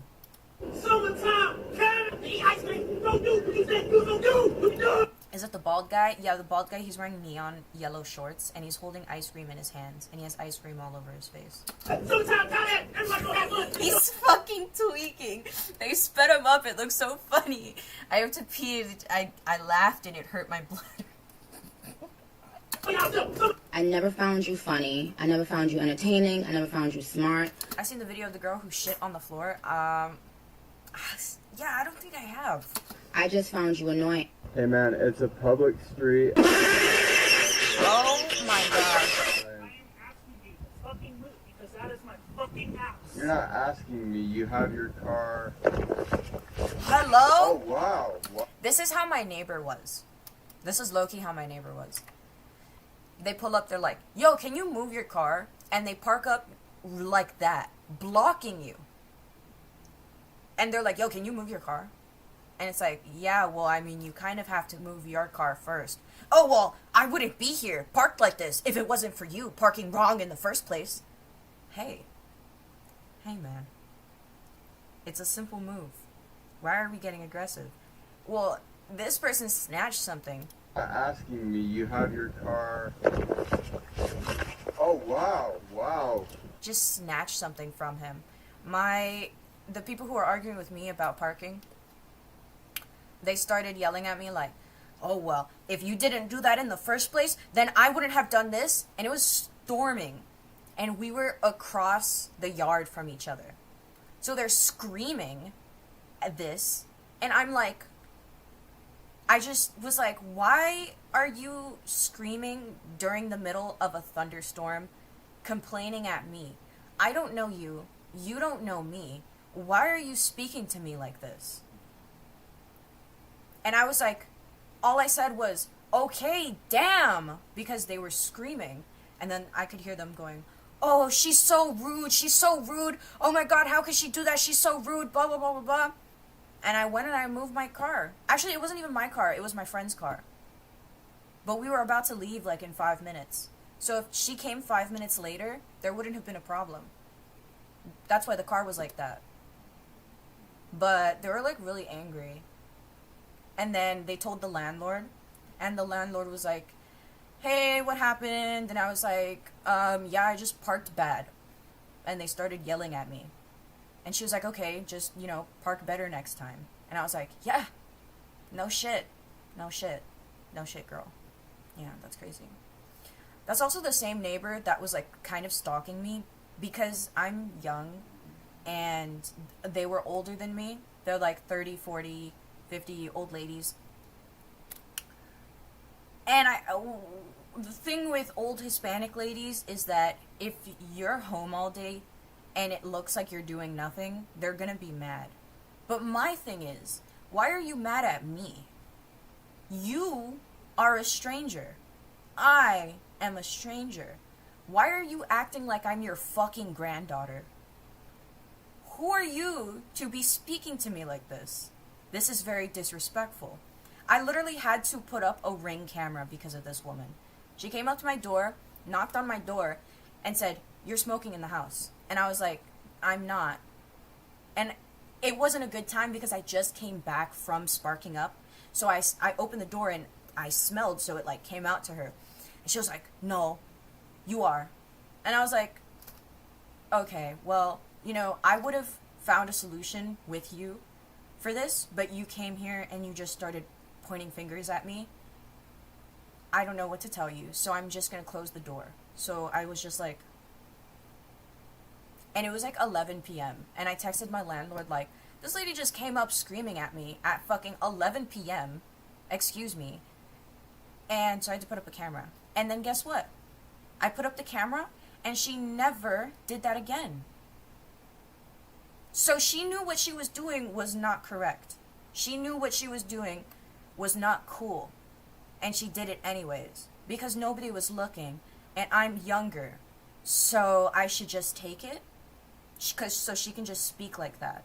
I: Summertime, Canada, eat ice cream. Don't do what you said you don't do.
A: Is it the bald guy? Yeah, the bald guy, he's wearing neon yellow shorts, and he's holding ice cream in his hands, and he has ice cream all over his face.
I: Summertime, Canada, everybody go have fun.
A: He's fucking tweaking. They sped him up, it looks so funny. I have to pee, I laughed and it hurt my blood.
K: I never found you funny. I never found you entertaining. I never found you smart.
A: I seen the video of the girl who shit on the floor. Yeah, I don't think I have.
K: I just found you annoying.
L: Hey man, it's a public street.
A: Oh my god.
I: I am asking you to fucking move because that is my fucking house.
L: You're not asking me. You have your car.
A: Hello?
L: Oh wow.
A: This is how my neighbor was. This is low-key how my neighbor was. They pull up, they're like, yo, can you move your car? And they park up like that, blocking you. And they're like, yo, can you move your car? And it's like, yeah, well, I mean, you kind of have to move your car first. Oh, well, I wouldn't be here parked like this if it wasn't for you parking wrong in the first place. Hey. Hey, man. It's a simple move. Why are we getting aggressive? Well, this person snatched something.
L: Asking me, you have your car. Oh wow, wow.
A: Just snatched something from him. The people who are arguing with me about parking, they started yelling at me like, oh well, if you didn't do that in the first place, then I wouldn't have done this. And it was storming. And we were across the yard from each other. So they're screaming at this. And I'm like, I just was like, why are you screaming during the middle of a thunderstorm, complaining at me? I don't know you. You don't know me. Why are you speaking to me like this? And I was like, all I said was, okay, damn, because they were screaming. And then I could hear them going, oh, she's so rude. She's so rude. Oh my God, how could she do that? She's so rude, blah, blah, blah, blah, blah. And I went and I moved my car. Actually, it wasn't even my car. It was my friend's car. But we were about to leave like in 5 minutes. So if she came 5 minutes later, there wouldn't have been a problem. That's why the car was like that. But they were like really angry. And then they told the landlord. And the landlord was like, hey, what happened? And I was like, yeah, I just parked bad. And they started yelling at me. And she was like, okay, just, park better next time. And I was like, yeah, no shit. No shit. No shit, girl. Yeah, that's crazy. That's also the same neighbor that was, like, kind of stalking me because I'm young and they were older than me. They're, like, 30, 40, 50 old ladies. And the thing with old Hispanic ladies is that if you're home all day and it looks like you're doing nothing, they're gonna be mad. But my thing is, why are you mad at me? You are a stranger. I am a stranger. Why are you acting like I'm your fucking granddaughter? Who are you to be speaking to me like this? This is very disrespectful. I literally had to put up a Ring camera because of this woman. She came up to my door, knocked on my door, and said, "You're smoking in the house." And I was like, "I'm not." And it wasn't a good time because I just came back from sparking up. So I opened the door and I smelled, so it like came out to her. And she was like, "No, you are." And I was like, okay, well, I would have found a solution with you for this, but you came here and you just started pointing fingers at me. I don't know what to tell you, so I'm just gonna close the door. So I was just like, and it was like 11 p.m. and I texted my landlord like, this lady just came up screaming at me at fucking 11 p.m. Excuse me. And so I had to put up a camera. And then guess what? I put up the camera and she never did that again. So she knew what she was doing was not correct. She knew what she was doing was not cool. And she did it anyways. Because nobody was looking. And I'm younger. So I should just take it? So she can just speak like that.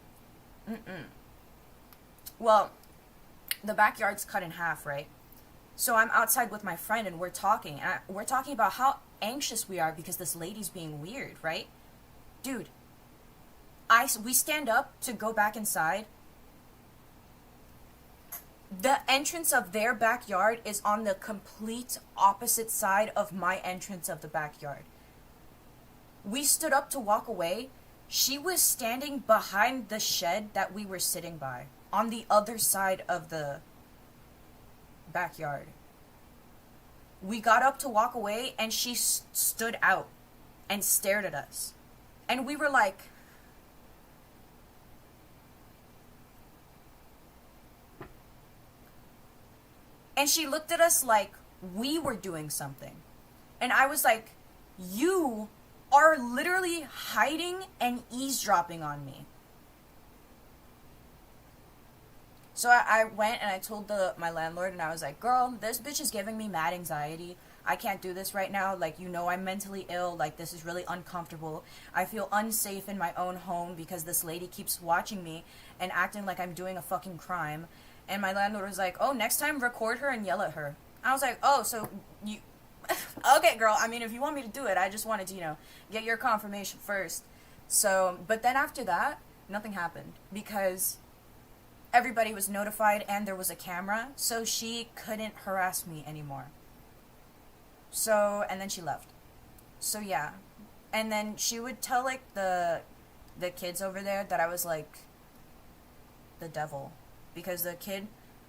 A: Well, the backyard's cut in half, right? So I'm outside with my friend and we're talking. And we're talking about how anxious we are because this lady's being weird, right? Dude, we stand up to go back inside. The entrance of their backyard is on the complete opposite side of my entrance of the backyard. We stood up to walk away. She was standing behind the shed that we were sitting by, on the other side of the backyard. We got up to walk away, and she stood out and stared at us. And we were like... And she looked at us like we were doing something. And I was like, you are literally hiding and eavesdropping on me. So I went and I told my landlord, and I was like, girl, this bitch is giving me mad anxiety. I can't do this right now. Like, you know, I'm mentally ill. Like, this is really uncomfortable. I feel unsafe in my own home because this lady keeps watching me and acting like I'm doing a fucking crime. And my landlord was like, oh, next time record her and yell at her. I was like, oh, so you... Okay, girl, I mean, if you want me to do it, I just wanted to, you know, get your confirmation first. So, but then after that, nothing happened. Because everybody was notified and there was a camera, so she couldn't harass me anymore. So, and then she left. So, yeah. And then she would tell, like, the kids over there that I was, like, the devil. Because the kid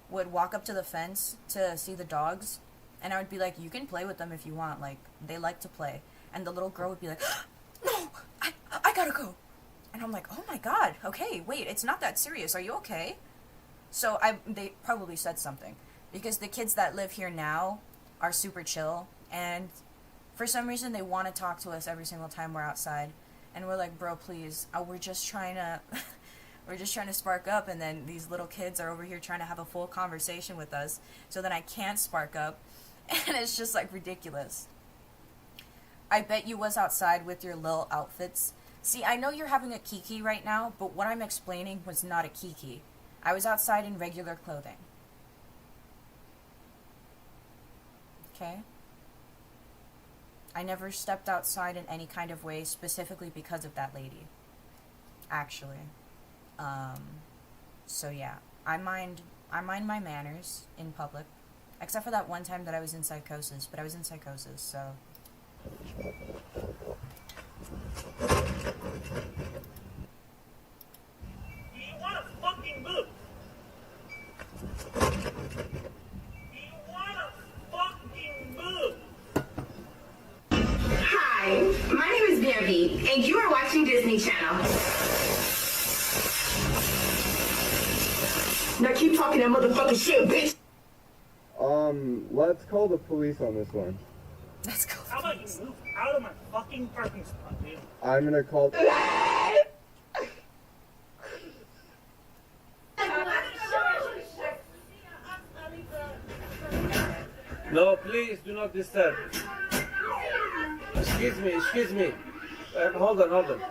A: would walk up to the fence to see the dogs, and I would be like, you can play with them if you want, like, they like to play. And the little girl would be like, no, I gotta go. And I'm like, oh my god, okay, wait, it's not that serious, are you okay? So they probably said something. Because the kids that live here now are super chill, and for some reason they want to talk to us every single time we're outside. And we're like, bro, please, we're just trying to... We're just trying to spark up, and then these little kids are over here trying to have a full conversation with us, so then I can't spark up, and it's just, like, ridiculous. I bet you was outside with your little outfits. See, I know you're having a kiki right now, but what I'm explaining was not a kiki. I was outside in regular clothing. Okay? I never stepped outside in any kind of way specifically because of that lady. Actually. So yeah, I mind my manners in public, except for that one time that I was in psychosis, but I was in psychosis, so.
I: You wanna fucking move? You wanna fucking move?
M: Hi, my name is Bambi, and you are watching Disney Channel. Now keep talking that motherfucking shit, bitch.
L: Let's call the police on this one.
A: Let's go.
I: How about you move out of my fucking parking spot, dude?
L: I'm gonna call...
N: No, please do not disturb. Excuse me. Hold on.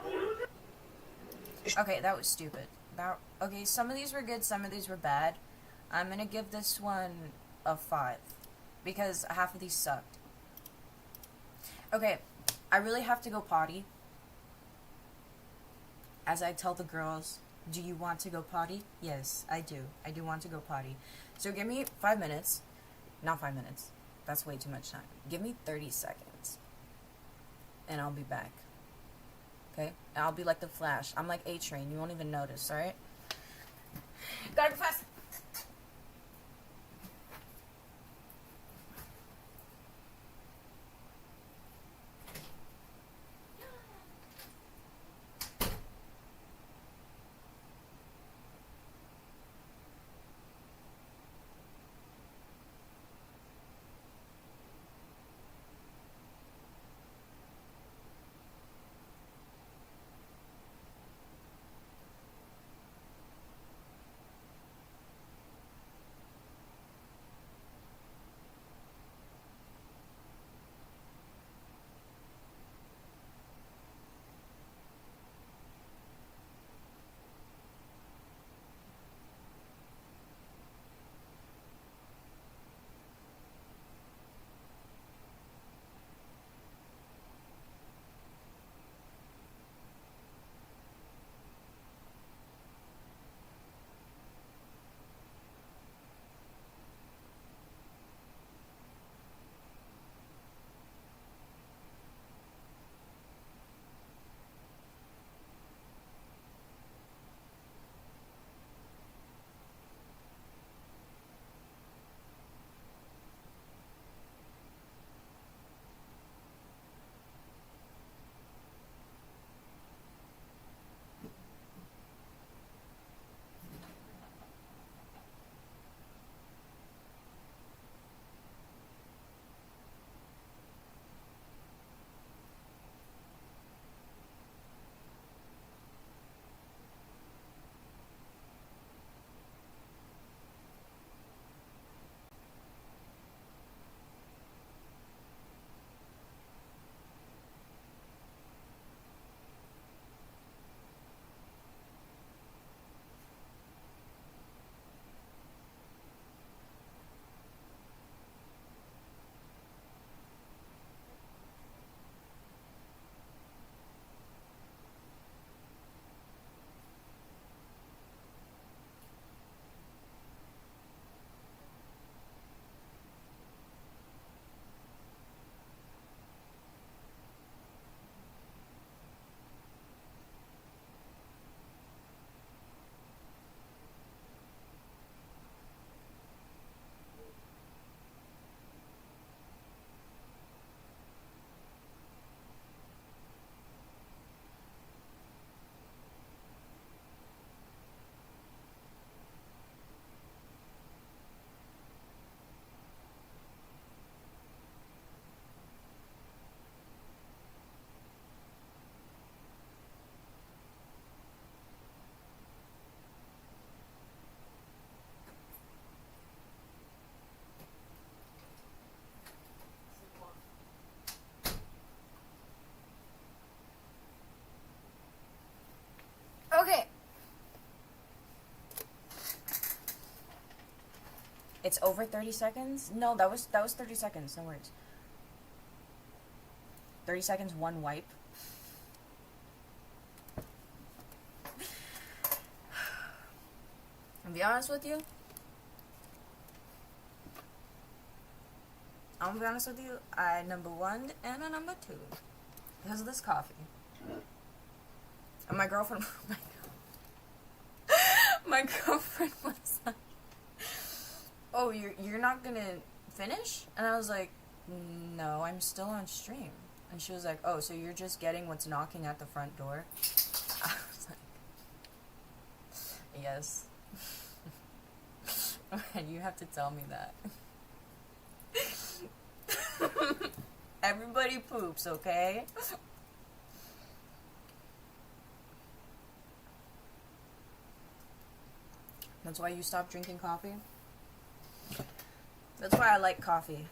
A: Okay, that was stupid. Okay, some of these were good, some of these were bad. I'm gonna give this one a 5. Because half of these sucked. Okay, I really have to go potty. As I tell the girls, do you want to go potty? Yes, I do. I do want to go potty. So give me 5 minutes. Not 5 minutes. That's way too much time. Give me 30 seconds. And I'll be back. Okay? And I'll be like the Flash. I'm like A-Train. You won't even notice, alright? Gotta go fast! It's over 30 seconds? No, that was 30 seconds, no worries. 30 seconds, one wipe. To be honest with you, I'm gonna be honest with you, I number 1 and a number 2 because of this coffee. And my girlfriend, my girlfriend was like, "Oh, you're not gonna finish?" And I was like, "No, I'm still on stream." And she was like, "Oh, so you're just getting what's knocking at the front door?" I was like, "Yes." And you have to tell me that. Everybody poops, okay? That's why you stopped drinking coffee? That's why I like coffee.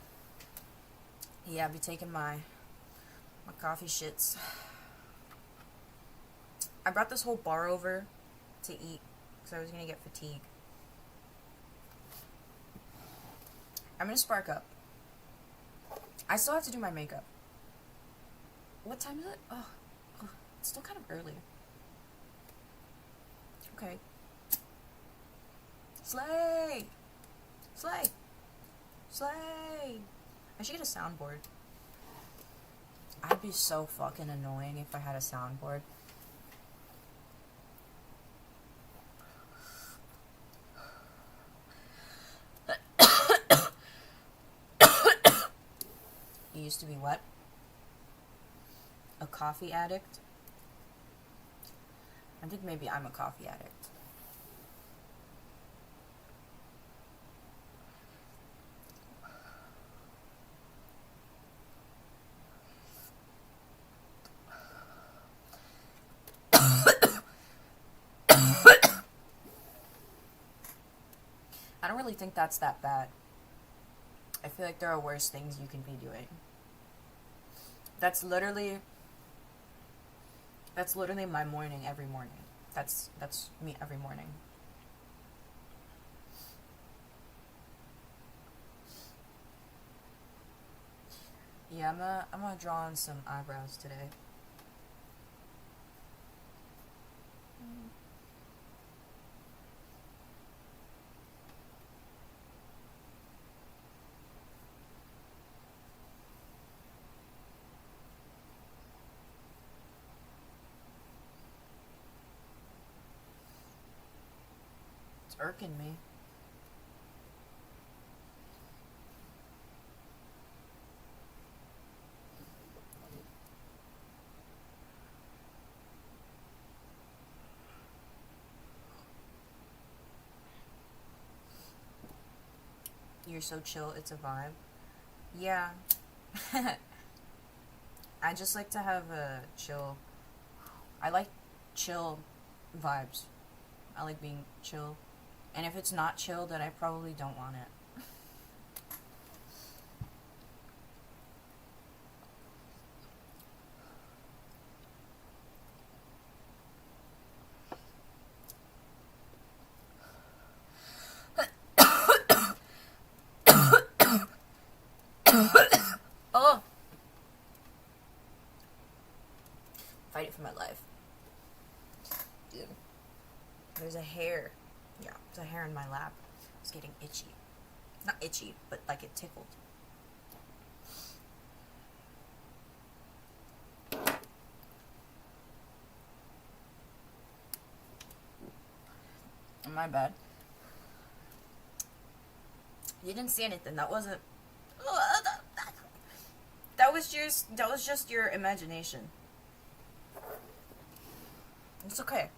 A: Yeah, I'll be taking my coffee shits. I brought this whole bar over to eat because I was gonna get fatigue. I'm gonna spark up. I still have to do my makeup. What time is it? Oh, it's still kind of early. Okay. Slay! Slay! Slay! I should get a soundboard. I'd be so fucking annoying if I had a soundboard. You used to be what? A coffee addict? I think maybe I'm a coffee addict. I don't really think that's that bad. I feel like there are worse things you can be doing. That's literally my morning every morning. That's me every morning. Yeah, I'm gonna draw on some eyebrows today. It's irking me. You're so chill, it's a vibe. Yeah. I just like to have a chill. I like chill vibes. I like being chill. And if it's not chill, then I probably don't want it. Oh! Fighting for my life. Dude. There's a hair. Yeah, there's a hair in my lap. It's getting itchy. Not itchy, but like it tickled. My bad. You didn't see anything. That wasn't. That was just your imagination. It's okay.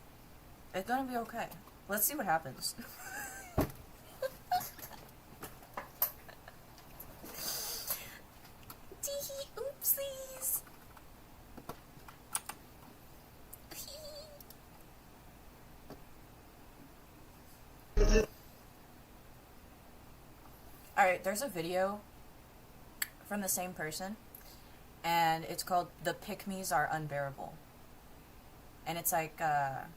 A: It's gonna be okay. Let's see what happens. Oopsies. Alright, there's a video from the same person, and it's called "The Pick-Me's Are Unbearable." And it's like, there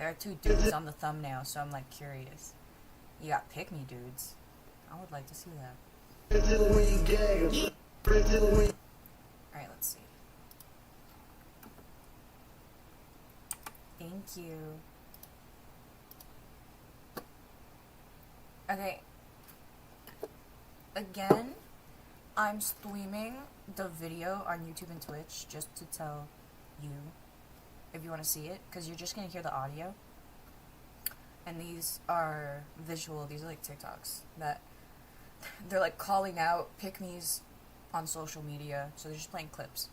A: are two dudes on the thumbnail, so I'm like curious. You got pick-me dudes. I would like to see that. Alright, let's see. Thank you. Okay. Again, I'm streaming the video on YouTube and Twitch just to tell you if you want to see it, because you're just going to hear the audio. And these are visual, these are like TikToks that they're like calling out pick-me's on social media, so they're just playing clips.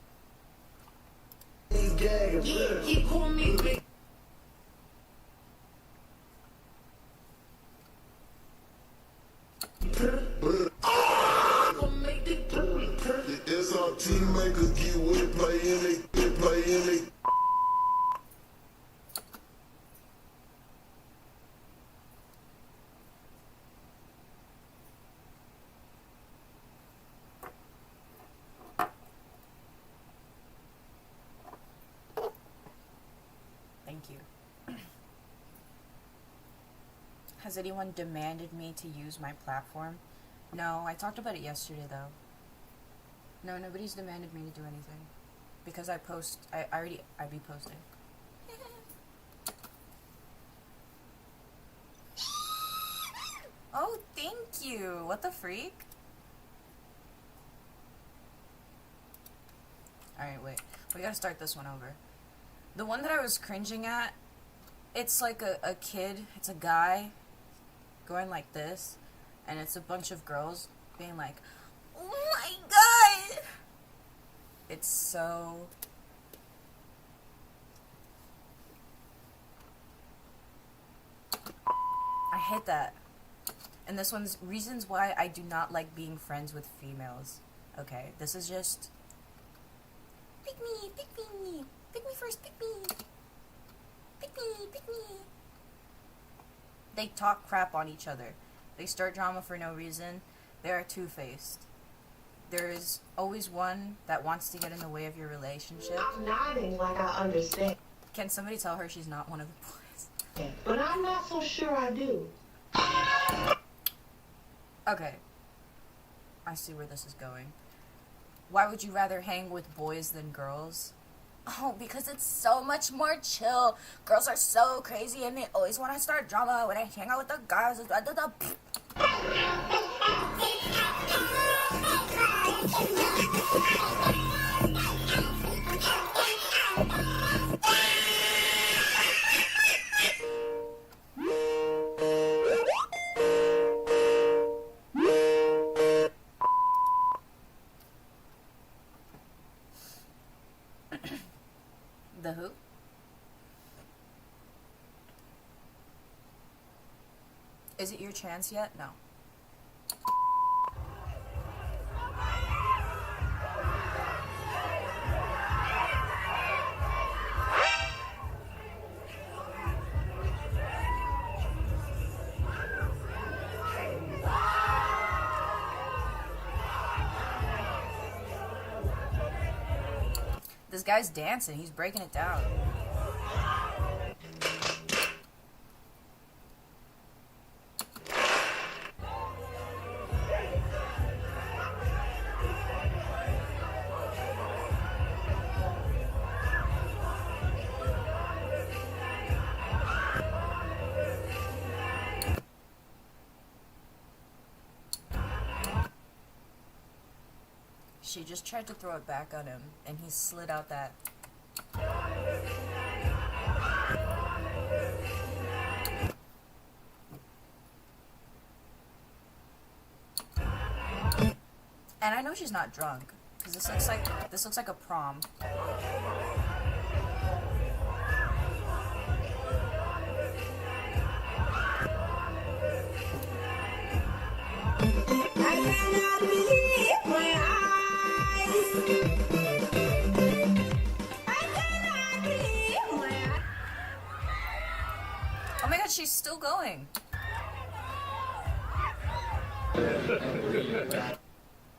O: SRT makers get with playing it.
A: Thank you. Has anyone demanded me to use my platform? No, I talked about it yesterday though. No, nobody's demanded me to do anything. Because I post, I be posting. Oh, thank you! What the freak? Alright, wait. We gotta start this one over. The one that I was cringing at, it's like a kid, it's a guy going like this, and it's a bunch of girls being like, oh my god! It's so... I hate that. And this one's reasons why I do not like being friends with females. Okay, this is just... Pick me, pick me. Pick me first, pick me. Pick me, pick me. They talk crap on each other. They start drama for no reason. They are two-faced. There is always one that wants to get in the way of your relationship.
P: I'm nodding like I understand.
A: Can somebody tell her she's not one of the boys?
P: But I'm not so sure I do.
A: Okay. I see where this is going. Why would you rather hang with boys than girls? Oh, because it's so much more chill. Girls are so crazy and they always want to start drama when I hang out with the guys. The who? Is it your chance yet? No. This guy's dancing. He's breaking it down. She just tried to throw it back on him, and he slid out that. And I know she's not drunk, because this looks like a prom. Oh my god, she's still going.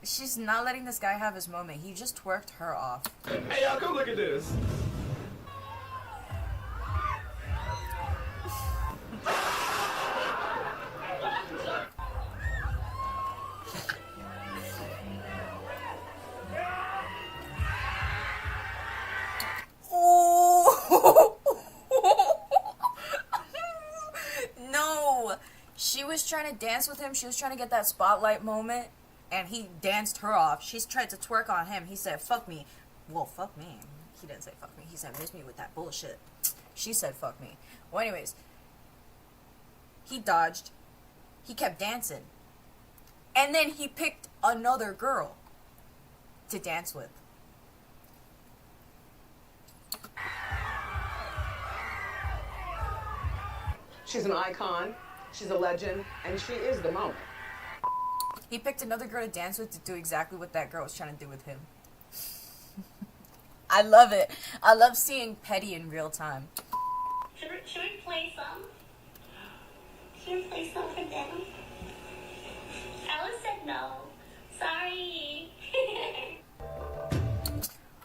A: She's not letting this guy have his moment. He just twerked her off.
I: Hey y'all, come look at this.
A: No! She was trying to dance with him. She was trying to get that spotlight moment. And he danced her off. She's tried to twerk on him. He said, fuck me. Well, fuck me. He didn't say fuck me. He said, miss me with that bullshit. She said, fuck me. Well, anyways. He dodged. He kept dancing. And then he picked another girl to dance with.
Q: She's an icon, she's a legend, and she is the moment.
A: He picked another girl to dance with to do exactly what that girl was trying to do with him. I love it. I love seeing petty in real time.
R: Should we play some? Should we play some for them? Alice said no. Sorry.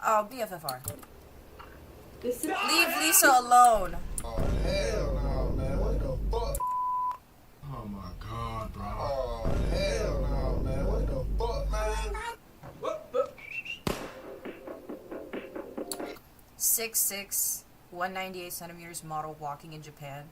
A: Oh, BFFR. Leave Lisa alone.
O: Oh, hell no, man. What the fuck?
I: Oh my god, bro.
O: Oh, hell no, man. What the fuck, man?
A: 6'6", 198 centimeters model walking in Japan.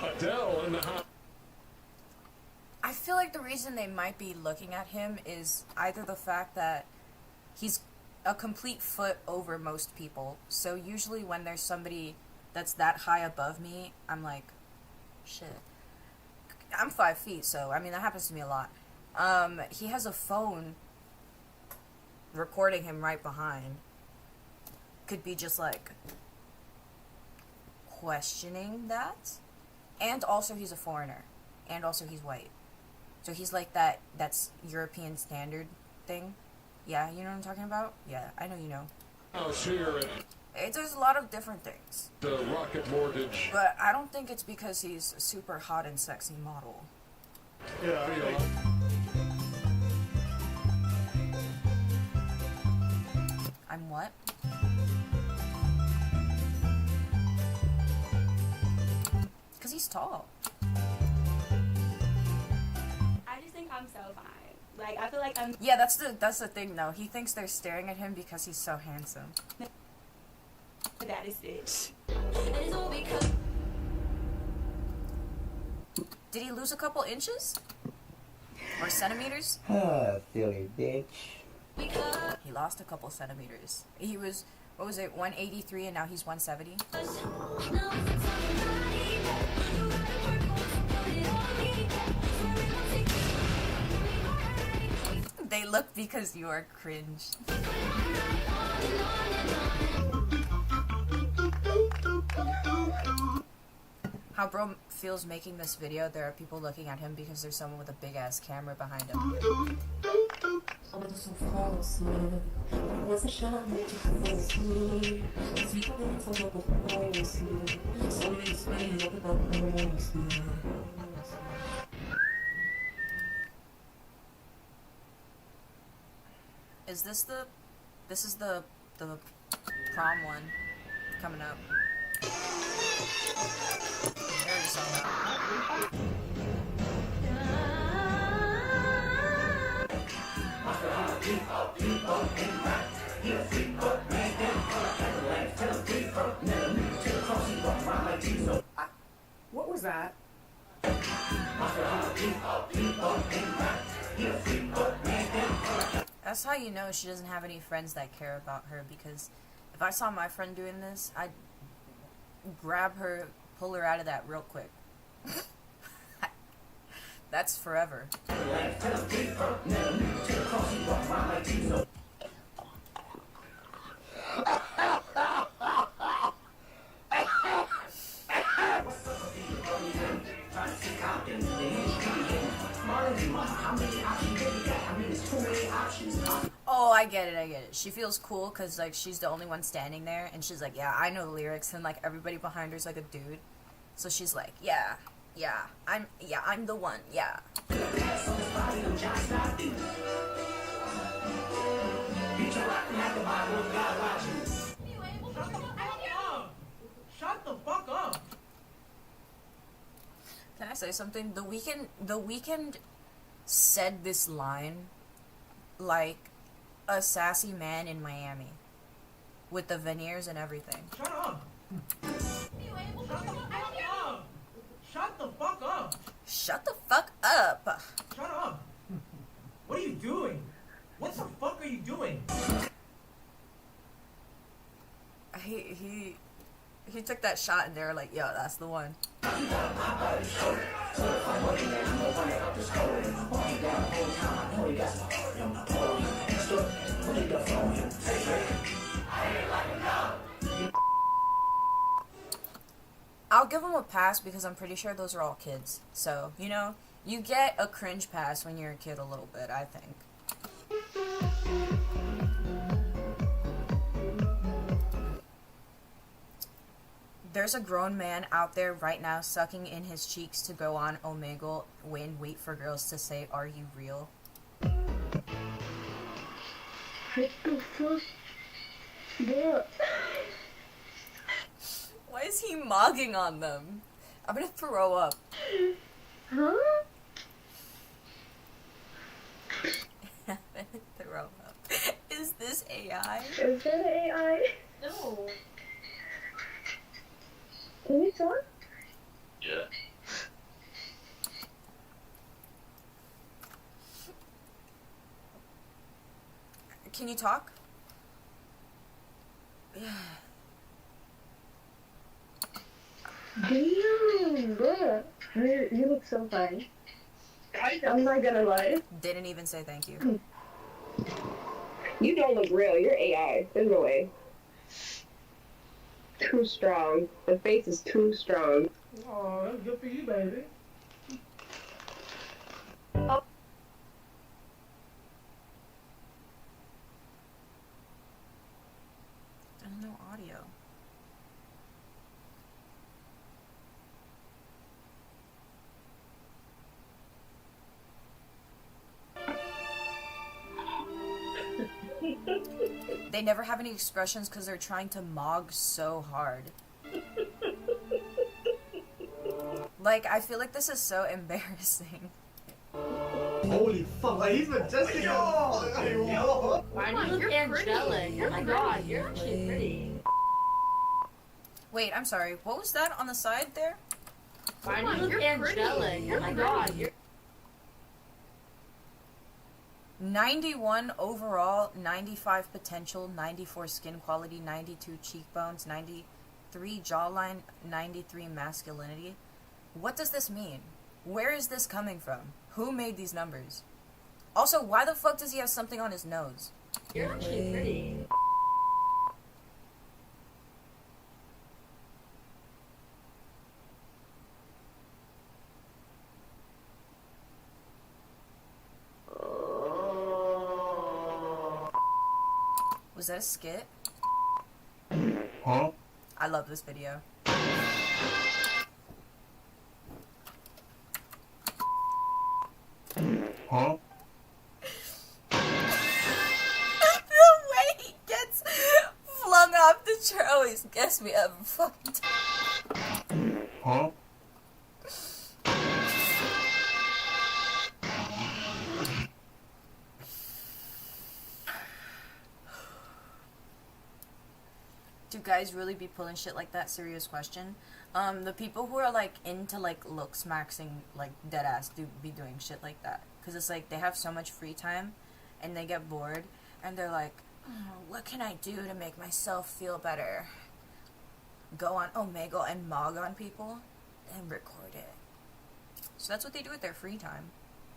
I: Adele in the house.
A: I feel like the reason they might be looking at him is either the fact that he's a complete foot over most people. So usually when there's somebody that's that high above me, I'm like, shit. I'm 5 feet, so, I mean, that happens to me a lot. He has a phone recording him right behind. Could be just, like, questioning that. And also he's a foreigner. And also he's white. So he's like that's European standard thing. Yeah, you know what I'm talking about? Yeah, I know you know.
I: House here
A: There's a lot of different things.
I: The Rocket Mortgage.
A: But I don't think it's because he's a super hot and sexy model.
I: Yeah,
A: I'm what? Because he's tall.
S: I just think I'm so fine. Like, I feel like I'm...
A: Yeah, that's the thing, though. He thinks they're staring at him because he's so handsome.
S: That is it.
A: Did he lose a couple inches? Or centimeters?
F: Ah, silly bitch.
A: He lost a couple centimeters. He was, what was it, 183 and now he's 170? They look because you are cringe. How bro feels making this video, there are people looking at him because there's someone with a big ass camera behind him. This is the prom one coming up. I already saw that.
Q: What was that?
A: That's how you know she doesn't have any friends that care about her, because if I saw my friend doing this, I'd grab her, pull her out of that real quick. That's forever. Oh, I get it. She feels cool because, like, she's the only one standing there, and she's like, yeah, I know the lyrics, and, like, everybody behind her's like a dude. So she's like, yeah, I'm the one, yeah. say something? The Weeknd said this line like a sassy man in Miami with the veneers and everything.
I: Shut up. Shut the fuck up.
A: Shut the fuck up.
I: Shut up. What are you doing? What the fuck are you doing?
A: He took that shot and they were like, yo, that's the one. I'll give him a pass because I'm pretty sure those are all kids. So, you know, you get a cringe pass when you're a kid a little bit, I think. There's a grown man out there right now sucking in his cheeks to go on Omegle and wait for girls to say, are you real?
J: What the fuck? Yeah.
A: Why is he mogging on them? I'm gonna throw up.
J: Huh?
A: I'm gonna throw up. Is this AI?
J: Is that AI?
R: No.
J: Can you talk?
D: Yeah.
A: Can you talk? Yeah.
J: Damn, bro. You look so fine. I'm not gonna lie.
A: Didn't even say thank you.
Q: You don't look real. You're AI. There's no way. Too strong. The face is too strong.
I: Oh, that's good for you, baby.
A: There's no audio. They never have any expressions because they're trying to mog so hard. Like, I feel like this is so embarrassing.
I: Holy fuck, he's majestic. Yo!
R: Why do you look angelic? Oh my god, you're actually pretty.
A: Wait, I'm sorry. What was that on the side there?
R: Why do you look angelic? Oh my god, you're
A: 91 overall, 95 potential, 94 skin quality, 92 cheekbones, 93 jawline, 93 masculinity. What does this mean? Where is this coming from? Who made these numbers? Also, why the fuck does he have something on his nose?
R: You're actually pretty.
A: Was that a skit?
F: Huh?
A: I love this video.
F: Huh?
A: The way he gets flung off the chair always gets me every fucking time.
F: Huh?
A: Do guys really be pulling shit like that? Serious question. The people who are like into like looks maxing, like dead ass, do be doing shit like that. Cause it's like they have so much free time, and they get bored, and they're like, what can I do to make myself feel better? Go on Omegle and mog on people, and record it. So that's what they do with their free time,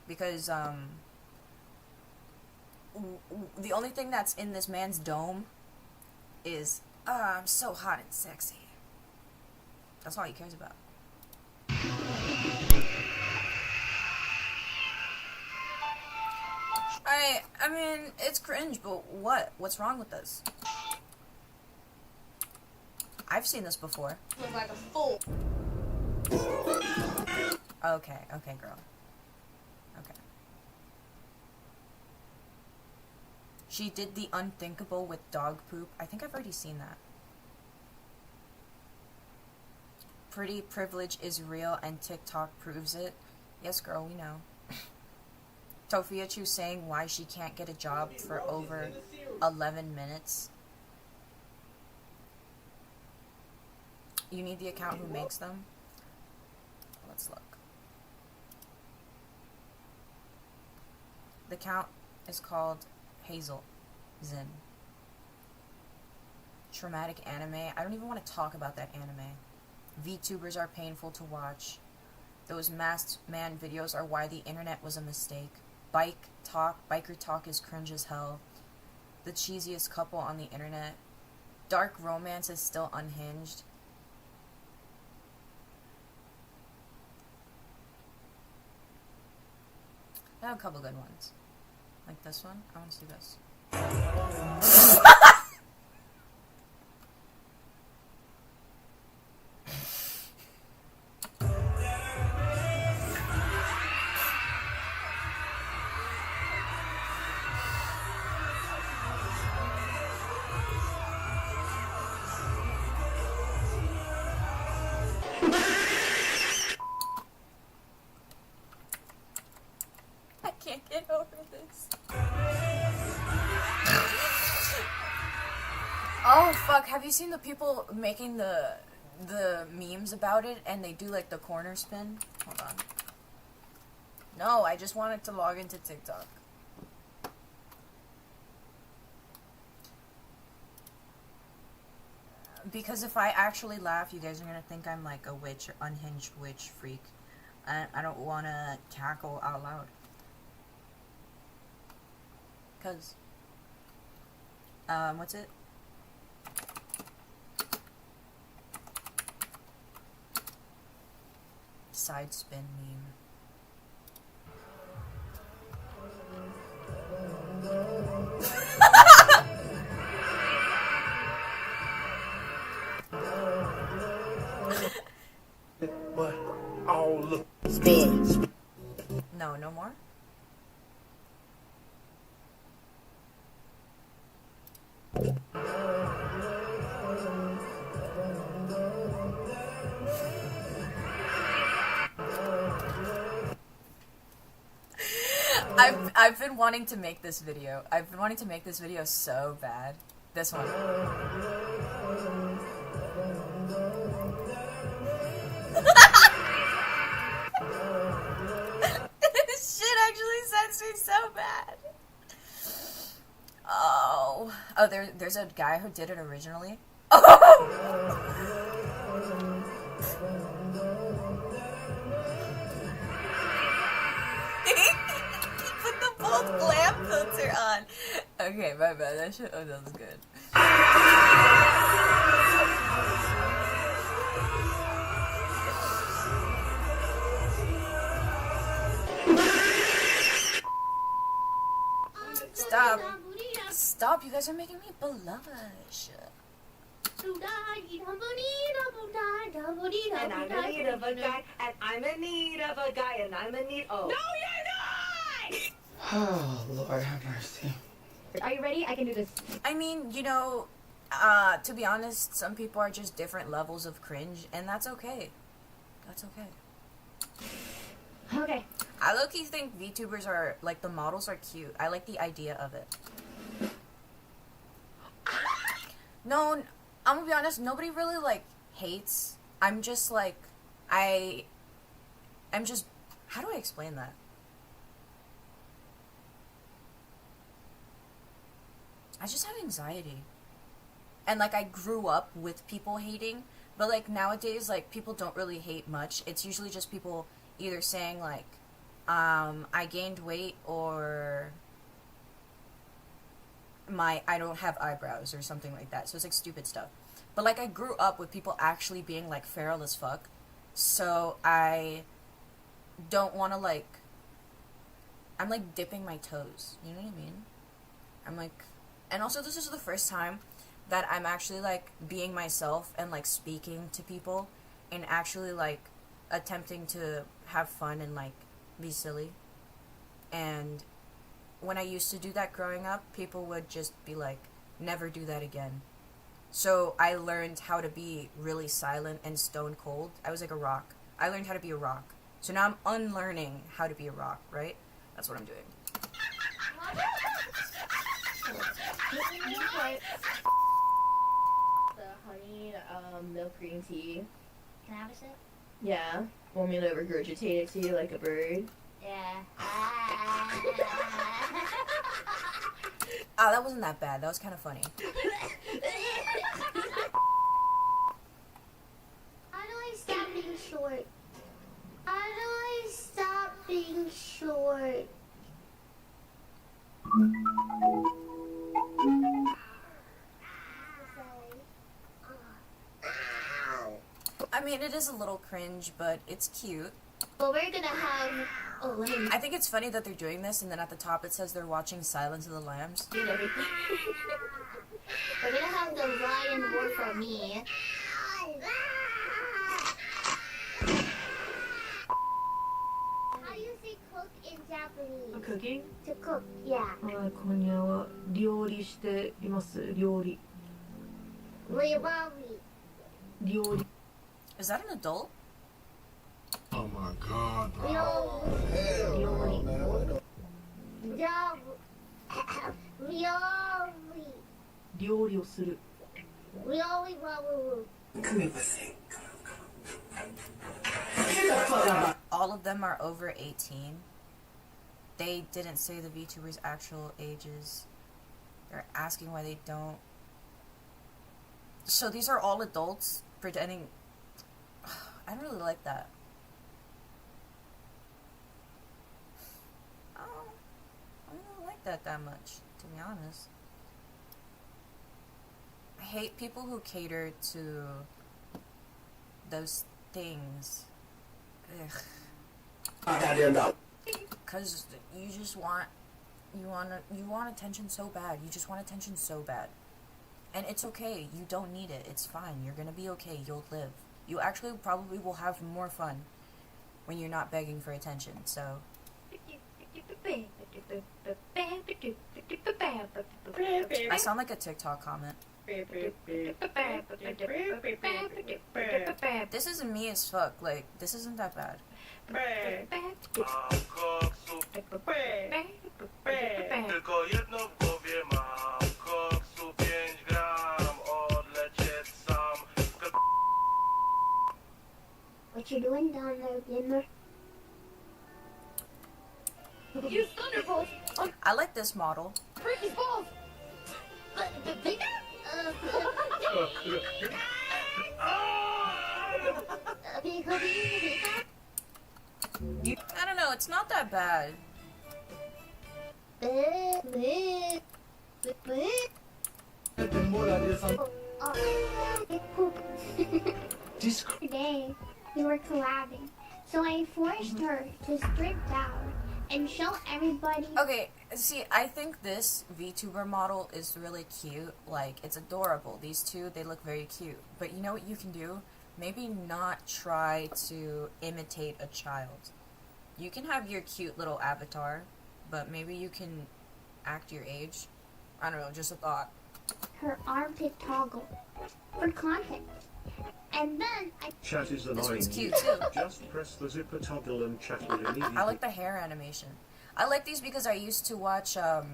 A: because the only thing that's in this man's dome is, I'm so hot and sexy. That's all he cares about. I mean, it's cringe, but what? What's wrong with this? I've seen this before.
R: Look like a fool.
A: Okay, girl. Okay. She did the unthinkable with dog poop. I think I've already seen that. Pretty privilege is real and TikTok proves it. Yes, girl, we know. Tofia Chu saying why she can't get a job for over 11 minutes. You need the account who makes them? Let's look. The account is called Hazel Zin. Traumatic anime. I don't even want to talk about that anime. VTubers are painful to watch. Those masked man videos are why the internet was a mistake. Biker talk is cringe as hell. The cheesiest couple on the internet. Dark romance is still unhinged. I have a couple good ones. Like this one. I want to see this. I can't get over this. Oh fuck, have you seen the people making the memes about it and they do like the corner spin? Hold on. No, I just wanted to log into TikTok. Because if I actually laugh, you guys are gonna think I'm like a witch or unhinged witch freak. I don't wanna cackle out loud. Cause what's it? Side spin meme.
I: But all look
K: Spin.
A: No, no more? I've been wanting to make this video. I've been wanting to make this video so bad. This one. This shit actually sends me so bad. Oh, there's a guy who did it originally. Put the bold glam filter on. Okay, my bad. That shit. Oh, that was good. Stop. Stop. You guys are making me blush.
Q: And I'm in need of a guy, and I'm in need of a guy, and I'm in need. Oh. No, you're not!
F: Oh, Lord have mercy.
S: Are you ready? I can do this.
A: I mean, you know, to be honest, some people are just different levels of cringe, and that's okay. That's okay.
S: Okay.
A: I low-key think VTubers are, like, the models are cute. I like the idea of it. No, I'm gonna be honest, nobody really, like, hates. I'm just, like, I'm just, how do I explain that? I just have anxiety. And, like, I grew up with people hating, but, like, nowadays, like, people don't really hate much. It's usually just people either saying, like, I gained weight, or I don't have eyebrows, or something like that. So it's like stupid stuff. But like I grew up with people actually being like feral as fuck. So I don't want to like, I'm like dipping my toes. You know what I mean? I'm like, and also this is the first time that I'm actually like being myself and like speaking to people and actually like attempting to have fun and like be silly. And when I used to do that growing up, people would just be like, never do that again. So I learned how to be really silent and stone cold. I was like a rock. I learned how to be a rock. So now I'm unlearning how to be a rock, right? That's what I'm doing.
T: The honey milk green tea.
U: Can I have a sip?
T: Yeah. Want me to regurgitate it to you like a bird?
U: Yeah.
A: Ah, that wasn't that bad. That was kind of funny.
U: How do I stop being short? How do I stop being short?
A: I mean, it is a little cringe, but it's cute.
U: Well, we're gonna have. Oh, let me.
A: I think it's funny that they're doing this, and then at the top it says they're watching Silence of the Lambs.
U: We're gonna have the lion roar for me. How do you say cook in Japanese?
G: Cooking?
U: To cook, yeah.
G: 今夜は料理しています。料理。
U: Riwawi.
A: Is that an adult?
O: Oh my god, bro.
U: Riwawi. Riwawi.
G: 料理をする。
U: Riwawi wawu.
O: Come here, pussy.
A: All of them are over 18. They didn't say the VTubers' actual ages. They're asking why they don't. So these are all adults pretending. I don't really like that. I don't really like that much, to be honest. I hate people who cater to those things. Because you just want attention so bad. You just want attention so bad. And it's okay. You don't need it. It's fine. You're gonna be okay. You'll live. You actually probably will have more fun when you're not begging for attention. So I sound like a TikTok comment. This isn't me as fuck. Like, this isn't that bad.
I: Tylko jedno w głowie mam. Koksu 5 gram, odlecieć sam.
U: What you doing down there, gamer?
T: Use thunderbolt on
A: I like this model.
T: Freaky's balls!
A: I don't know. It's not that bad.
U: Today, we were collabing, so I forced her to strip down and show everybody.
A: Okay, see, I think this VTuber model is really cute. Like, it's adorable. These two, they look very cute. But you know what you can do? Maybe not try to imitate a child. You can have your cute little avatar, but maybe you can act your age. I don't know, just a thought.
U: Her armpit toggle for context. And then I.
V: Chat is
A: This
V: annoying.
A: one's cute too.
V: Just press the zipper toggle and chat will immediately.
A: I like the hair animation. I like these because I used to watch Hatsune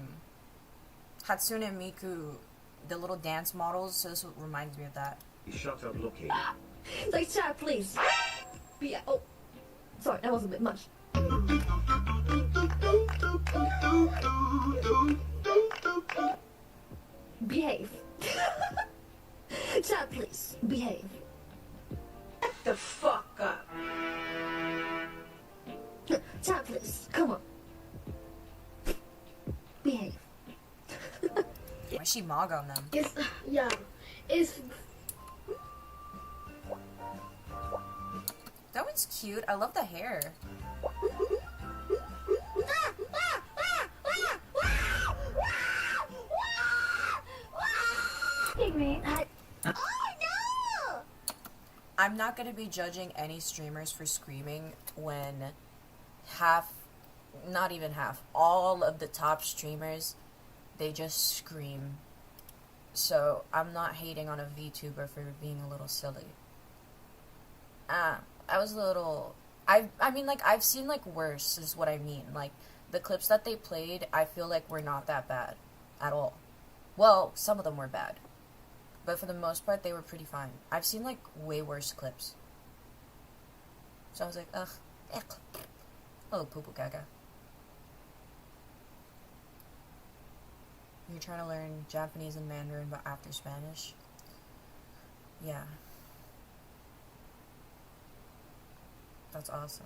A: Miku, the little dance models, so this reminds me of that.
V: Shut up, looking.
T: Like, chat, please. Yeah. Oh, sorry, that was a bit much. Behave. Chat, please. Behave.
Q: Shut the fuck up.
T: Chat, please. Come on. Behave.
A: Why she mog on them?
U: It's
A: That one's cute. I love the hair. I'm not going to be judging any streamers for screaming when not even half, all of the top streamers, they just scream So I'm not hating on a VTuber for being a little silly. I was a little... I mean, like, I've seen, like, worse is what I mean. Like, the clips that they played, I feel like were not that bad at all. Well, some of them were bad. But for the most part, they were pretty fine. I've seen, like, way worse clips. So I was like, ugh. Oh, poo-poo gaga. You're trying to learn Japanese and Mandarin, but after Spanish? Yeah. That's awesome.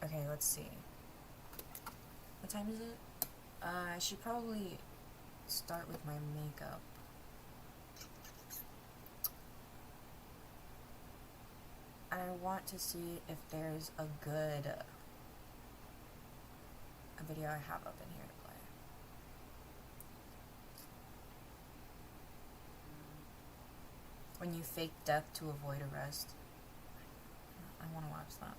A: Okay, let's see. What time is it? I should probably start with my makeup. I want to see if there's a good video I have up in here to play. When you fake death to avoid arrest. I want to watch that.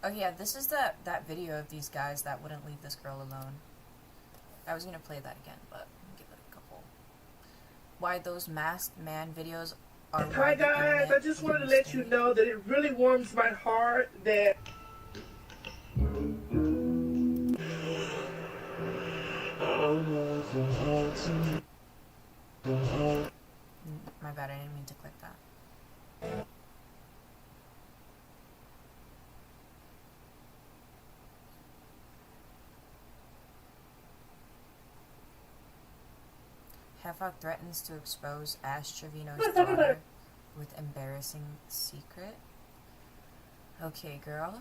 A: Oh yeah, this is that video of these guys that wouldn't leave this girl alone. I was gonna play that again, but I'll give it a couple. Why those masked man videos are...
I: Hi guys, I just wanted to let you know that it really warms my heart that...
A: My bad, I didn't mean to click that. Heffa threatens to expose Ash Trevino's daughter with embarrassing secret. Okay, girl.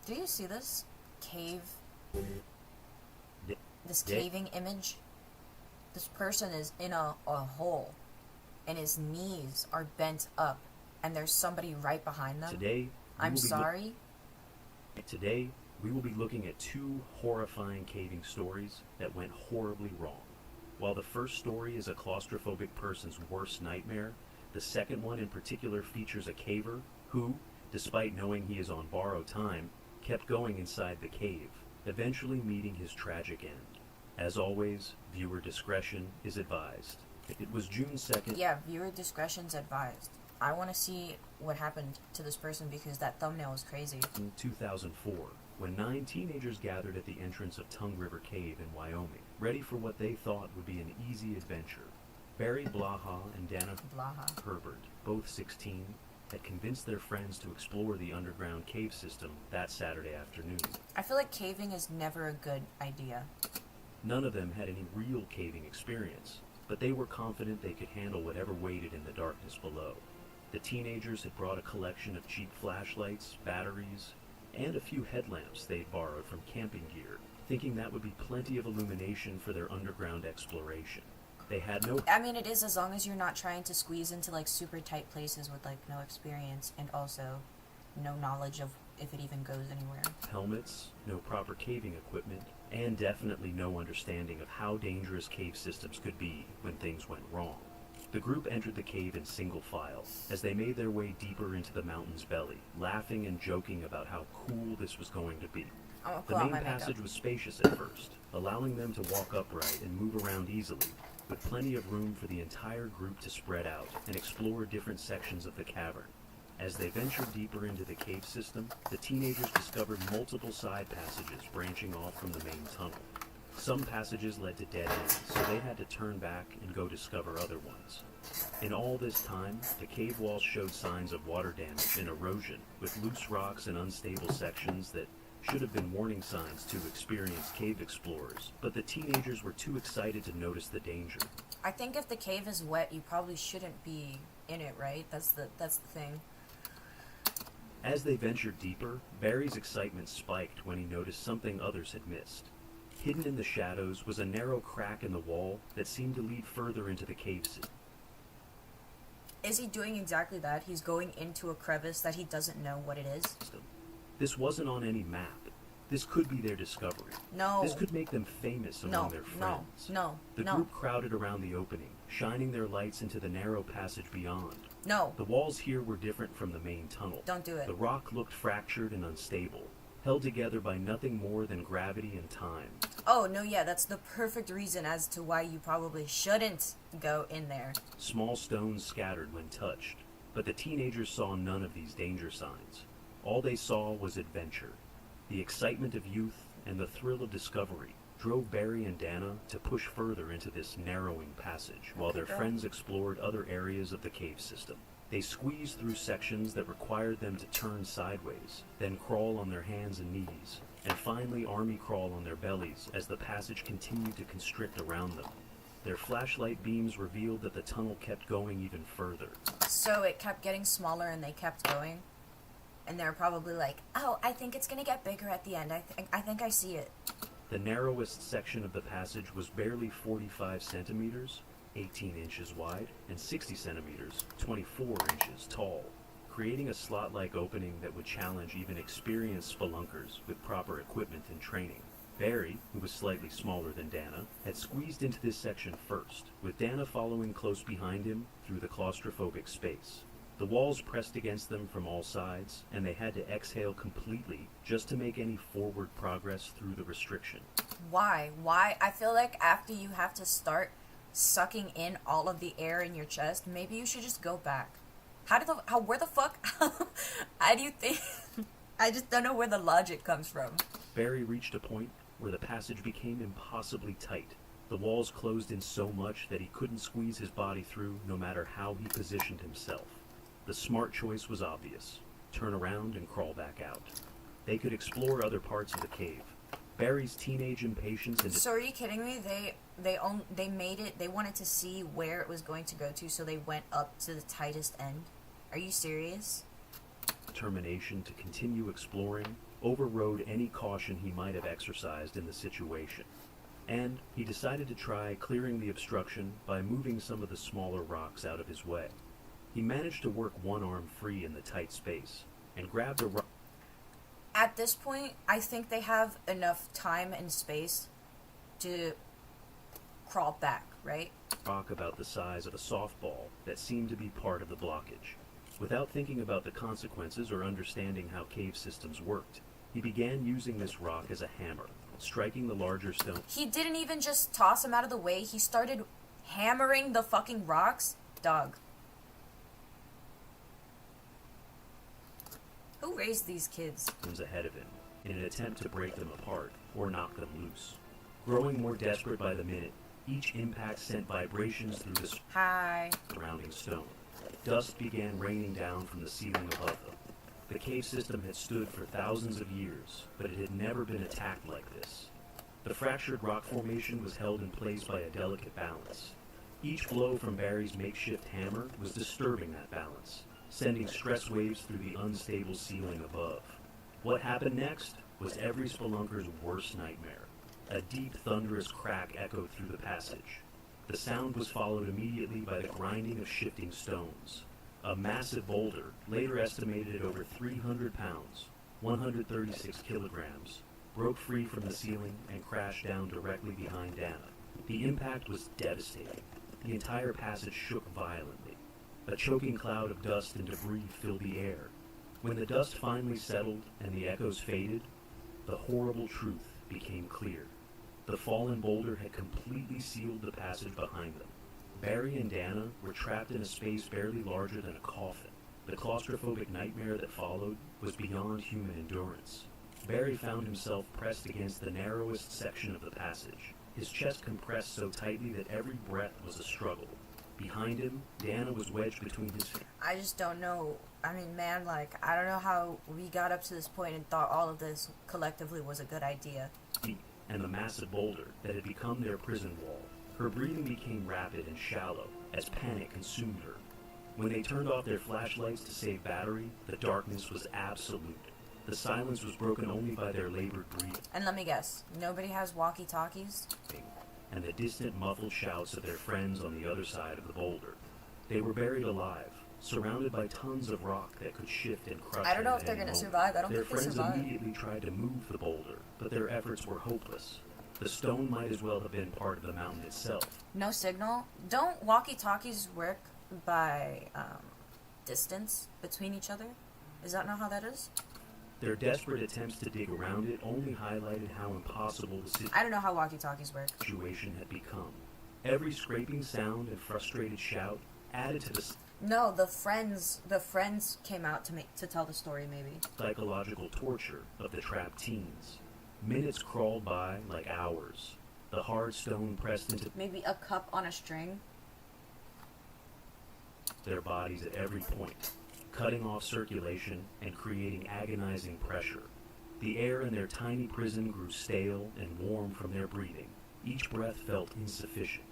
A: Do you see this cave? This caving image? This person is in a hole, and his knees are bent up, and there's somebody right behind them.
C: Today,
A: I'm sorry?
C: Today, we will be looking at two horrifying caving stories that went horribly wrong. While the first story is a claustrophobic person's worst nightmare, the second one in particular features a caver who, despite knowing he is on borrowed time, kept going inside the cave, eventually meeting his tragic end. As always, viewer discretion is advised. It was June 2nd.
A: Yeah, viewer discretion's advised. I want to see what happened to this person because that thumbnail was crazy.
C: In 2004, when 9 teenagers gathered at the entrance of Tongue River Cave in Wyoming, ready for what they thought would be an easy adventure. Barry Blaha and Dana Herbert, both 16, had convinced their friends to explore the underground cave system that Saturday afternoon.
A: I feel like caving is never a good idea.
C: None of them had any real caving experience, but they were confident they could handle whatever waited in the darkness below. The teenagers had brought a collection of cheap flashlights, batteries, and a few headlamps they'd borrowed from camping gear, thinking that would be plenty of illumination for their underground exploration. They had no...
A: I mean, it is as long as you're not trying to squeeze into, like, super tight places with, like, no experience and also no knowledge of if it even goes anywhere.
C: Helmets, no proper caving equipment, and definitely no understanding of how dangerous cave systems could be when things went wrong. The group entered the cave in single file as they made their way deeper into the mountain's belly, laughing and joking about how cool this was going to be. The main passage was spacious at first, allowing them to walk upright and move around easily, with plenty of room for the entire group to spread out and explore different sections of the cavern. As they ventured deeper into the cave system, the teenagers discovered multiple side passages branching off from the main tunnel. Some passages led to dead ends, so they had to turn back and go discover other ones. In all this time, the cave walls showed signs of water damage and erosion, with loose rocks and unstable sections that should have been warning signs to experienced cave explorers, but the teenagers were too excited to notice the danger.
A: I think if the cave is wet, you probably shouldn't be in it, right? That's the thing.
C: As they ventured deeper, Barry's excitement spiked when he noticed something others had missed. Hidden in the shadows was a narrow crack in the wall that seemed to lead further into the cave system.
A: Is he doing exactly that? He's going into a crevice that he doesn't know what it is?
C: This wasn't on any map. This could be their discovery.
A: No.
C: This could make them famous among their friends.
A: No.
C: The group crowded around the opening, shining their lights into the narrow passage beyond.
A: No.
C: The walls here were different from the main tunnel.
A: Don't do it.
C: The rock looked fractured and unstable, held together by nothing more than gravity and time.
A: Oh, no, yeah, that's the perfect reason as to why you probably shouldn't go in there.
C: Small stones scattered when touched, but the teenagers saw none of these danger signs. All they saw was adventure. The excitement of youth and the thrill of discovery drove Barry and Dana to push further into this narrowing passage while their friends explored other areas of the cave system. They squeezed through sections that required them to turn sideways, then crawl on their hands and knees, and finally army crawl on their bellies as the passage continued to constrict around them. Their flashlight beams revealed that the tunnel kept going even further.
A: So it kept getting smaller and they kept going? And they're probably like, oh, I think it's gonna get bigger at the end. I think I see it.
C: The narrowest section of the passage was barely 45 centimeters, 18 inches wide, and 60 centimeters, 24 inches tall, creating a slot-like opening that would challenge even experienced spelunkers with proper equipment and training. Barry, who was slightly smaller than Dana, had squeezed into this section first, with Dana following close behind him through the claustrophobic space. The walls pressed against them from all sides, and they had to exhale completely just to make any forward progress through the restriction.
A: Why? I feel like after you have to start sucking in all of the air in your chest, maybe you should just go back. Where the fuck? How do you think? I just don't know where the logic comes from.
C: Barry reached a point where the passage became impossibly tight. The walls closed in so much that he couldn't squeeze his body through no matter how he positioned himself. The smart choice was obvious. Turn around and crawl back out. They could explore other parts of the cave. Barry's teenage impatience and...
A: So are you kidding me? They made it, they wanted to see where it was going to go to, so they went up to the tightest end. Are you serious?
C: Determination to continue exploring overrode any caution he might have exercised in the situation. And he decided to try clearing the obstruction by moving some of the smaller rocks out of his way. He managed to work one arm free in the tight space, and grabbed a rock.
A: At this point, I think they have enough time and space to crawl back, right?
C: Rock about the size of a softball that seemed to be part of the blockage. Without thinking about the consequences or understanding how cave systems worked, he began using this rock as a hammer, striking the larger stone.
A: He didn't even just toss him out of the way, he started hammering the fucking rocks? Dog. Who raised these kids?
C: Ahead of him, in an attempt to break them apart or knock them loose. Growing more desperate by the minute, each impact sent vibrations through the surrounding stone. Dust began raining down from the ceiling above them. The cave system had stood for thousands of years, but it had never been attacked like this. The fractured rock formation was held in place by a delicate balance. Each blow from Barry's makeshift hammer was disturbing that balance, sending stress waves through the unstable ceiling above. What happened next was every spelunker's worst nightmare. A deep, thunderous crack echoed through the passage. The sound was followed immediately by the grinding of shifting stones. A massive boulder, later estimated at over 300 pounds, 136 kilograms, broke free from the ceiling and crashed down directly behind Dana. The impact was devastating. The entire passage shook violently. A choking cloud of dust and debris filled the air. When the dust finally settled and the echoes faded, the horrible truth became clear. The fallen boulder had completely sealed the passage behind them. Barry and Dana were trapped in a space barely larger than a coffin. The claustrophobic nightmare that followed was beyond human endurance. Barry found himself pressed against the narrowest section of the passage, his chest compressed so tightly that every breath was a struggle. Behind him, Dana was wedged between his feet.
A: I just don't know. I mean, man, like, I don't know how we got up to this point and thought all of this collectively was a good idea.
C: And the massive boulder that had become their prison wall. Her breathing became rapid and shallow as panic consumed her. When they turned off their flashlights to save battery, the darkness was absolute. The silence was broken only by their labored breathing.
A: And let me guess, nobody has walkie-talkies?
C: And the distant muffled shouts of their friends on the other side of the boulder. They were buried alive, surrounded by tons of rock that could shift and crush.
A: I don't know
C: them
A: if they're
C: at any
A: gonna
C: moment.
A: survive. I don't
C: Their
A: think they
C: friends
A: survive.
C: immediately tried to move the boulder, but their efforts were hopeless. The stone might as well have been part of the mountain itself.
A: No signal. Don't walkie-talkies work by distance between each other? Is that not how that is?
C: Their desperate attempts to dig around it only highlighted how impossible the
A: I don't know how walkie-talkies work.
C: situation had become. Every scraping sound and frustrated shout added to the
A: No, the friends came out to tell the story, maybe.
C: psychological torture of the trapped teens. Minutes crawled by like hours. The hard stone pressed into
A: Maybe a cup on a string.
C: their bodies at every point, cutting off circulation and creating agonizing pressure. The air in their tiny prison grew stale and warm from their breathing. Each breath felt insufficient.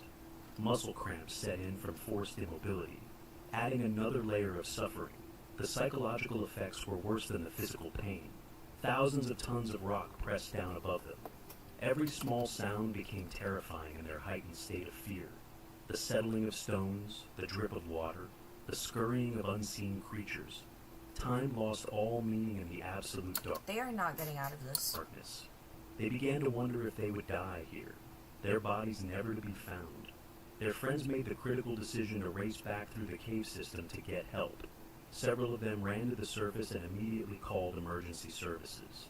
C: Muscle cramps set in from forced immobility, adding another layer of suffering. The psychological effects were worse than the physical pain. Thousands of tons of rock pressed down above them. Every small sound became terrifying in their heightened state of fear. The settling of stones, the drip of water, the scurrying of unseen creatures. Time lost all meaning in the absolute
A: They are not getting out of this.
C: darkness. They began to wonder if they would die here, their bodies never to be found. Their friends made the critical decision to race back through the cave system to get help. Several of them ran to the surface and immediately called emergency services.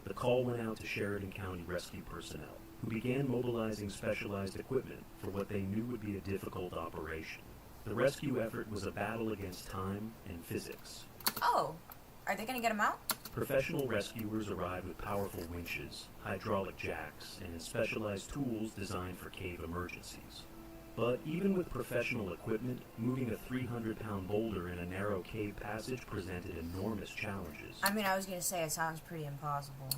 C: The call went out to Sheridan County rescue personnel, who began mobilizing specialized equipment for what they knew would be a difficult operation. The rescue effort was a battle against time and physics.
A: Oh, are they gonna get him out?
C: Professional rescuers arrived with powerful winches, hydraulic jacks, and specialized tools designed for cave emergencies. But even with professional equipment, moving a 300-pound boulder in a narrow cave passage presented enormous challenges.
A: I mean, I was gonna say it sounds pretty impossible.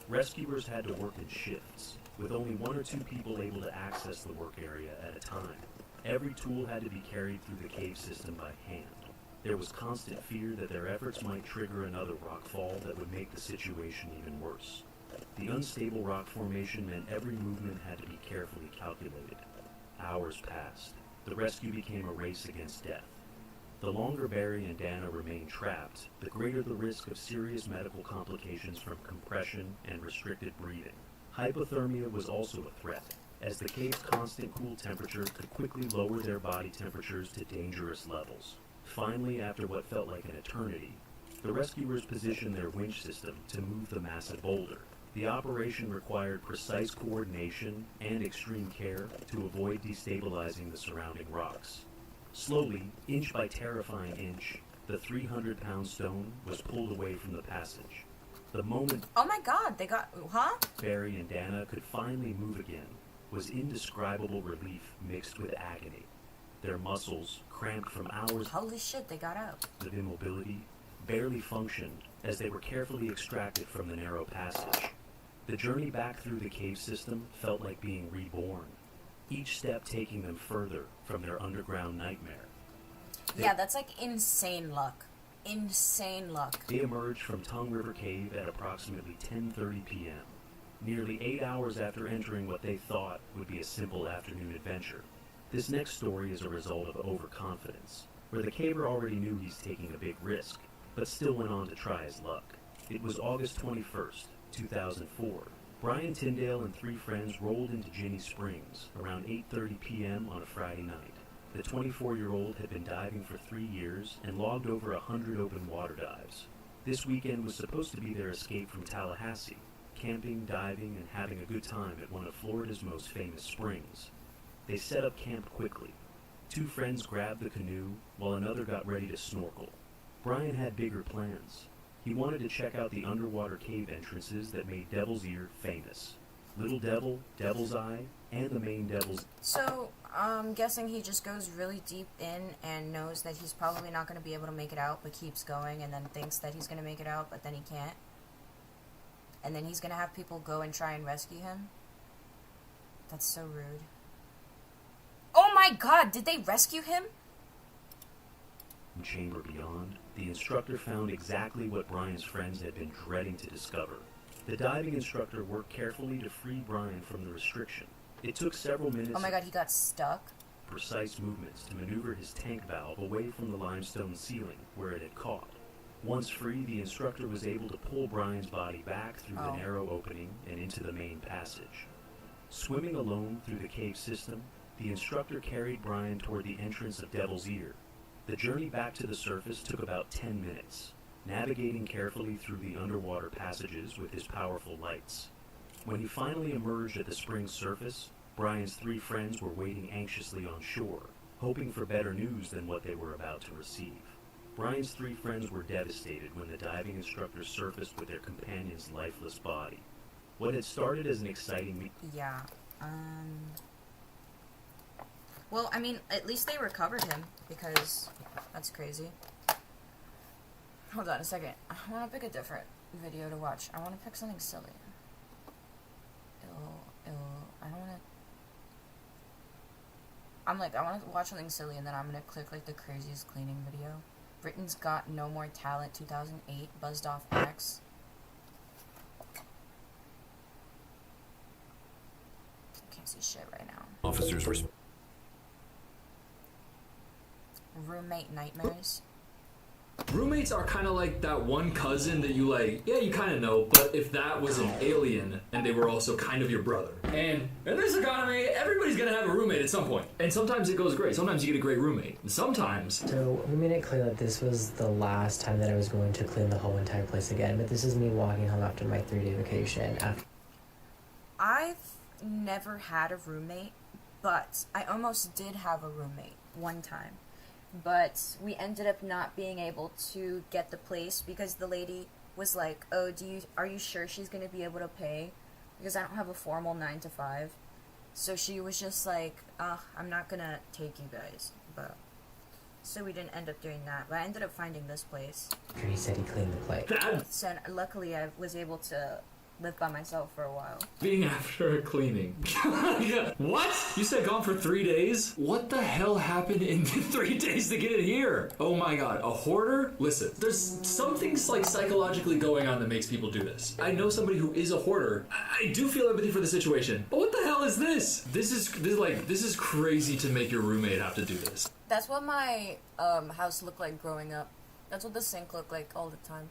C: Rescuers had to work in shifts, with only one or two people able to access the work area at a time. Every tool had to be carried through the cave system by hand. There was constant fear that their efforts might trigger another rockfall that would make the situation even worse. The unstable rock formation meant every movement had to be carefully calculated. Hours passed. The rescue became a race against death. The longer Barry and Dana remained trapped, the greater the risk of serious medical complications from compression and restricted breathing. Hypothermia was also a threat, as the cave's constant cool temperature could quickly lower their body temperatures to dangerous levels. Finally, after what felt like an eternity, the rescuers positioned their winch system to move the massive boulder. The operation required precise coordination and extreme care to avoid destabilizing the surrounding rocks. Slowly, inch by terrifying inch, the 300-pound stone was pulled away from the passage. The moment
A: Oh my god, they got... Huh?
C: Barry and Dana could finally move again was indescribable relief mixed with agony. Their muscles, cramped from hours
A: Holy shit, they got out.
C: of immobility, barely functioned as they were carefully extracted from the narrow passage. The journey back through the cave system felt like being reborn, each step taking them further from their underground nightmare.
A: Yeah, that's like insane luck. Insane luck.
C: They emerged from Tongue River Cave at approximately 10:30 p.m., nearly 8 hours after entering what they thought would be a simple afternoon adventure. This next story is a result of overconfidence, where the caver already knew he's taking a big risk, but still went on to try his luck. It was August 21st, 2004. Brian Tyndale and three friends rolled into Ginny Springs around 8:30 p.m. on a Friday night. The 24-year-old had been diving for 3 years and logged over 100 open water dives. This weekend was supposed to be their escape from Tallahassee, camping, diving, and having a good time at one of Florida's most famous springs. They set up camp quickly. Two friends grabbed the canoe, while another got ready to snorkel. Brian had bigger plans. He wanted to check out the underwater cave entrances that made Devil's Ear famous. Little Devil, Devil's Eye, and the main Devil's...
A: So, I'm guessing he just goes really deep in and knows that he's probably not going to be able to make it out, but keeps going, and then thinks that he's going to make it out, but then he can't. And then he's going to have people go and try and rescue him. That's so rude. Oh my god, did they rescue him?
C: chamber beyond, the instructor found exactly what Brian's friends had been dreading to discover. The diving instructor worked carefully to free Brian from the restriction. It took several minutes.
A: Oh my god, he got stuck?
C: precise movements to maneuver his tank valve away from the limestone ceiling where it had caught. Once free, the instructor was able to pull Brian's body back through the narrow opening and into the main passage. Swimming alone through the cave system, the instructor carried Brian toward the entrance of Devil's Ear. The journey back to the surface took about 10 minutes, navigating carefully through the underwater passages with his powerful lights. When he finally emerged at the spring's surface, Brian's 3 friends were waiting anxiously on shore, hoping for better news than what they were about to receive. Brian's 3 friends were devastated when the diving instructor surfaced with their companion's lifeless body. What had started as an exciting
A: Yeah, well, I mean, at least they recovered him, because that's crazy. Hold on a second. I want to pick a different video to watch. I want to pick something silly. I don't want to... I want to watch something silly, and then I'm going to click, like, the craziest cleaning video. Britain's Got No More Talent 2008, Buzzed Off X. Can't see shit right now.
E: Officers were...
A: Roommate nightmares.
E: Roommates are kind of like that one cousin that you like, yeah, you kind of know, but if that was an alien and they were also kind of your brother. And in this economy, everybody's gonna have a roommate at some point. And sometimes it goes great. Sometimes you get a great roommate. And sometimes...
H: So we made it clear that this was the last time that I was going to clean the whole entire place again, but this is me walking home after my 3-day vacation.
A: I've never had a roommate, but I almost did have a roommate one time. But we ended up not being able to get the place because the lady was like, oh, are you sure she's going to be able to pay? Because I don't have a formal 9 to 5. So she was just like, I'm not going to take you guys. But so we didn't end up doing that. But I ended up finding this place.
H: He said he cleaned the place.
A: So luckily I was able to live by myself for a while.
E: Being after a cleaning. What? You said gone for 3 days? What the hell happened in 3 days to get it here? Oh my god, a hoarder? Listen, there's something like psychologically going on that makes people do this. I know somebody who is a hoarder. I do feel empathy for the situation. But what the hell is this? This is crazy to make your roommate have to do this.
A: That's what my house looked like growing up. That's what the sink looked like all the time.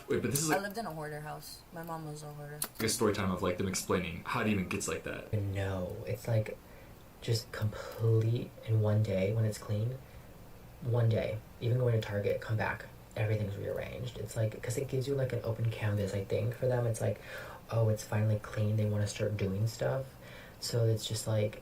E: Wait, but this is like...
A: I lived in a hoarder house. My mom was a hoarder.
E: Like a story time of like them explaining how it even gets like that.
H: No, it's like just complete in one day when it's clean. One day, even going to Target, come back, everything's rearranged. It's like, because it gives you like an open canvas, I think, for them. It's like, oh, it's finally clean. They want to start doing stuff. So it's just like,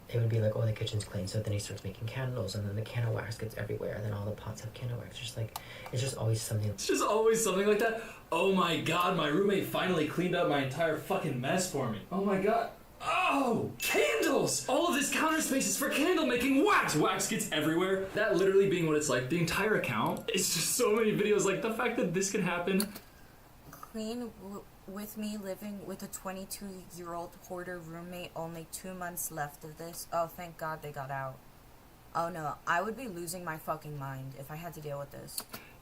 H: it would be like, oh, the kitchen's clean. So then he starts making candles, and then the can of wax gets everywhere, and then all the pots have can of wax. Just like, it's just always something.
E: It's just always something like that. Oh my god, my roommate finally cleaned up my entire fucking mess for me. Oh my god. Oh, candles! All of this counter space is for candle making. Wax! Wax gets everywhere. That literally being what it's like. The entire account is just so many videos. Like, the fact that this can happen.
A: Clean with me living with a 22-year-old hoarder roommate, only 2 months left of this. Oh, thank God they got out. Oh no, I would be losing my fucking mind if I had to deal with this.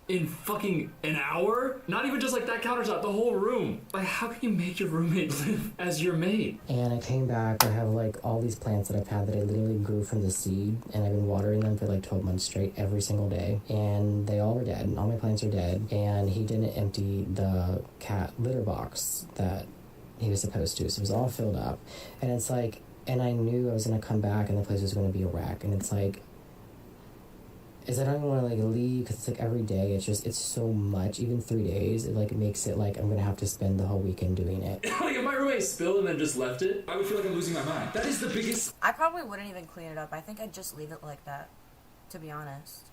E: In fucking an hour? Not even just like that countertop, the whole room. Like, how can you make your roommate live as your mate?
H: And I came back, I have like all these plants that I've had that I literally grew from the seed, and I've been watering them for like 12 months straight every single day, and they all were dead. All my plants are dead, and he didn't empty the cat litter box that he was supposed to, so it was all filled up. And it's like, and I knew I was gonna come back and the place was gonna be a wreck, and it's like, is I don't even want to like leave because it's like every day it's so much. Even 3 days, it like makes it like I'm gonna have to spend the whole weekend doing it.
E: Like if my roommate spilled and then just left it, I would feel like I'm losing my mind. That is the biggest.
A: I probably wouldn't even clean it up. I think I'd just leave it like that, to be honest.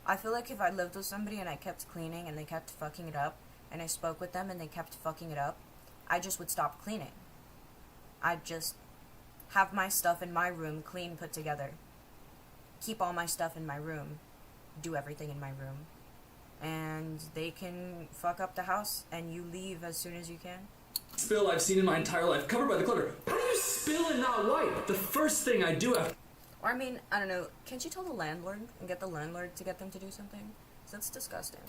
A: I feel like if I lived with somebody and I kept cleaning and they kept fucking it up, and I spoke with them and they kept fucking it up, I just would stop cleaning. I'd just have my stuff in my room clean, put together. Keep all my stuff in my room. Do everything in my room, and they can fuck up the house, and you leave as soon as you can.
E: Spill I've seen in my entire life, covered by the clutter. How do you spill and not wipe? The first thing I do after...
A: Or, I mean, I don't know, can't you tell the landlord and get the landlord to get them to do something? That's disgusting.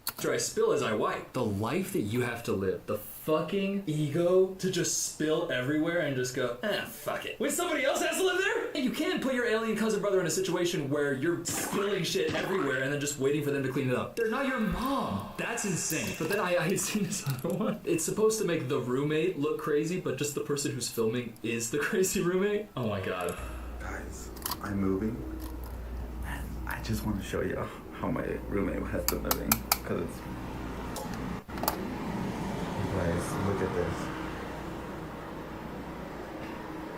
E: After I spill as I wipe. The life that you have to live, the fucking ego to just spill everywhere and just go, fuck it. When somebody else has to live there? And you can't put your alien cousin brother in a situation where you're spilling shit everywhere and then just waiting for them to clean it up. They're not your mom. That's insane. But then I had seen this other one. It's supposed to make the roommate look crazy, but just the person who's filming is the crazy roommate. Oh my god.
B: Guys, I'm moving, and I just want to show you how my roommate has been living, because it's... Guys, look at this.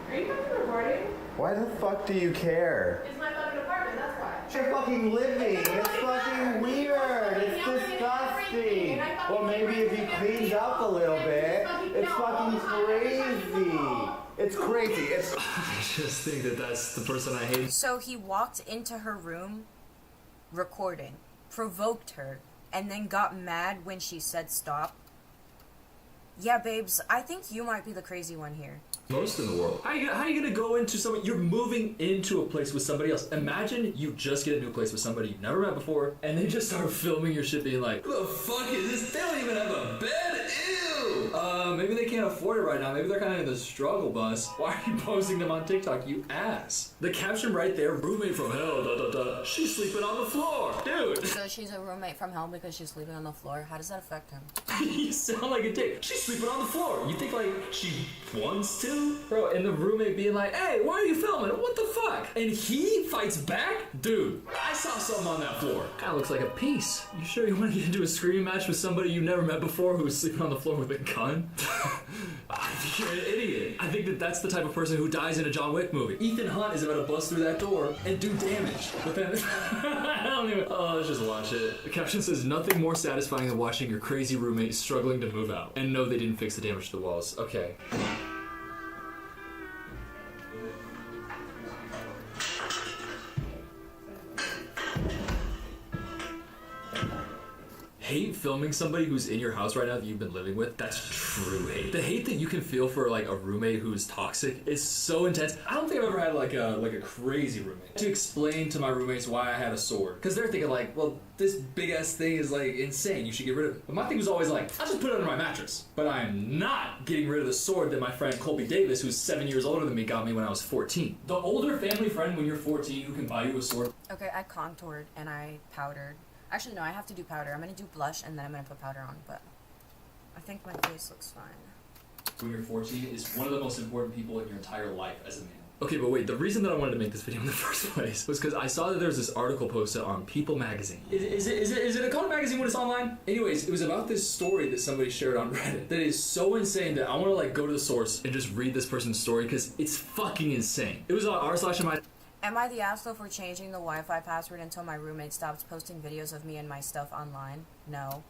M: Are you fucking recording?
B: Why the fuck do you care?
M: It's my fucking apartment, that's why.
B: It's your fucking living. It's fucking weird. It's disgusting. Well, maybe if you cleaned up a little bit, it's fucking crazy. It's crazy. It's...
E: I just think that that's the person I hate.
A: So he walked into her room, recording, provoked her, and then got mad when she said stop. Yeah, babes, I think you might be the crazy one here.
E: Most in the world. How are you gonna go into someone? You're moving into a place with somebody else. Imagine you just get a new place with somebody you've never met before, and they just start filming your shit, being like, "Who the fuck is this? They don't even have a bed. Ew." Maybe they can't afford it right now. Maybe they're kind of in the struggle bus. Why are you posting them on TikTok, you ass? The caption right there: "Roommate from hell. Da da da. She's sleeping on the floor, dude."
A: So she's a roommate from hell because she's sleeping on the floor. How does that affect him?
E: You sound like a dick. She's sleeping on the floor. You think like she wants to? Bro, and the roommate being like, "Hey, why are you filming? What the fuck?" And he fights back? Dude, I saw something on that floor. Kinda looks like a piece. You sure you want to get into a screaming match with somebody you never met before who's sleeping on the floor with a gun? I think you're an idiot. I think that that's the type of person who dies in a John Wick movie. Ethan Hunt is about to bust through that door and do damage. But then, I don't even, oh, let's just watch it. The caption says, "Nothing more satisfying than watching your crazy roommate struggling to move out." And no, they didn't fix the damage to the walls. Okay. Hate filming somebody who's in your house right now that you've been living with, that's true hate. The hate that you can feel for like a roommate who's toxic is so intense. I don't think I've ever had like a crazy roommate. To explain to my roommates why I had a sword, because they're thinking like, well, this big ass thing is like insane, you should get rid of it. But my thing was always like, I'll just put it under my mattress. But I'm not getting rid of the sword that my friend Colby Davis, who's 7 years older than me, got me when I was 14. The older family friend when you're 14 who can buy you a sword.
A: Okay, I contoured and I powdered. Actually, no, I have to do powder. I'm gonna do blush and then I'm gonna put powder on, but I think my face looks fine.
E: When you're 14 is one of the most important people in your entire life as a man. Okay, but wait, the reason that I wanted to make this video in the first place was because I saw that there's this article posted on People magazine. Is it a colored magazine when it's online? Anyways, it was about this story that somebody shared on Reddit that is so insane that I want to like go to the source and just read this person's story because it's fucking insane. It was on r/mi.
A: Am I the asshole for changing the Wi-Fi password until my roommate stops posting videos of me and my stuff online? No.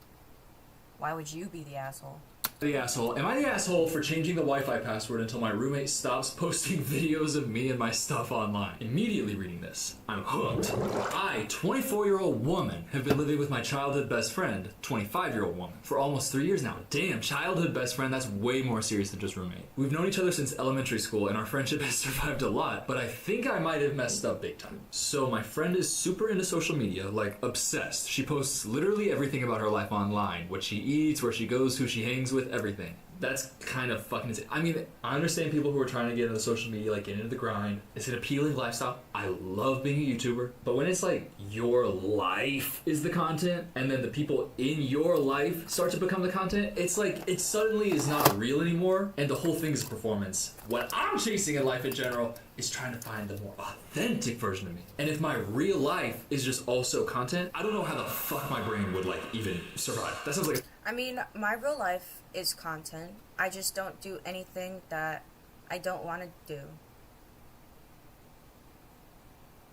A: Why would you be the asshole?
E: The asshole. Am I the asshole for changing the Wi-Fi password until my roommate stops posting videos of me and my stuff online? Immediately reading this, I'm hooked. I, 24-year-old woman, have been living with my childhood best friend, 25-year-old woman, for almost 3 years now. Damn, childhood best friend, that's way more serious than just roommate. We've known each other since elementary school and our friendship has survived a lot, but I think I might have messed up big time. So my friend is super into social media, like obsessed. She posts literally everything about her life online, what she eats, where she goes, who she hangs with, everything. That's kind of fucking insane. I mean, I understand people who are trying to get into social media, like get into the grind. It's an appealing lifestyle. I love being a YouTuber. But when it's like your life is the content and then the people in your life start to become the content, it's like it suddenly is not real anymore and the whole thing is a performance. What I'm chasing in life in general is trying to find the more authentic version of me. And if my real life is just also content, I don't know how the fuck my brain would like even survive. That sounds like
A: I mean, my real life is content. I just don't do anything that I don't want to do.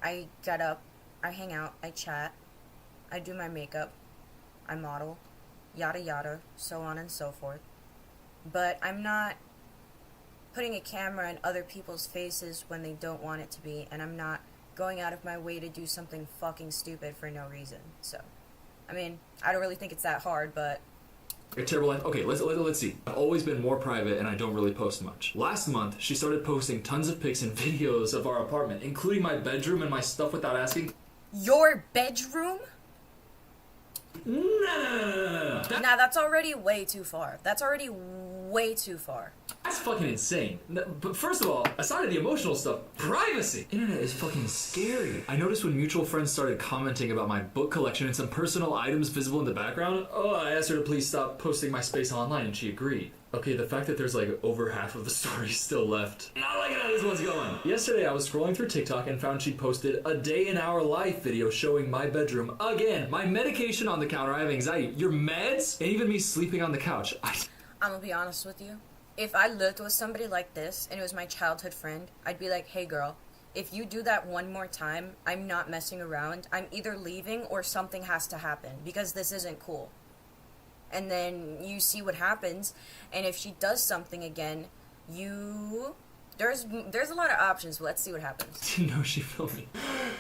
A: I get up, I hang out, I chat, I do my makeup, I model, yada yada, so on and so forth. But I'm not putting a camera in other people's faces when they don't want it to be, and I'm not going out of my way to do something fucking stupid for no reason. So, I mean, I don't really think it's that hard, but
E: a terrible life. Okay, let's see. I've always been more private and I don't really post much. Last month, she started posting tons of pics and videos of our apartment, including my bedroom and my stuff without asking.
A: Your bedroom?
E: No.
A: Now that's already way too far. That's already way too far.
E: That's fucking insane. But first of all, aside of the emotional stuff, privacy! Internet is fucking scary. I noticed when mutual friends started commenting about my book collection and some personal items visible in the background, I asked her to please stop posting my space online and she agreed. Okay, the fact that there's like over half of the story still left. Not liking how this one's going. Yesterday I was scrolling through TikTok and found she posted a day in our life video showing my bedroom. Again, my medication on the counter, I have anxiety. Your meds? And even me sleeping on the couch. I'm
A: gonna be honest with you. If I lived with somebody like this and it was my childhood friend, I'd be like, hey girl, if you do that one more time, I'm not messing around. I'm either leaving or something has to happen because this isn't cool. And then you see what happens, and if she does something again, there's a lot of options, but let's see what happens.
E: No, she filmed me.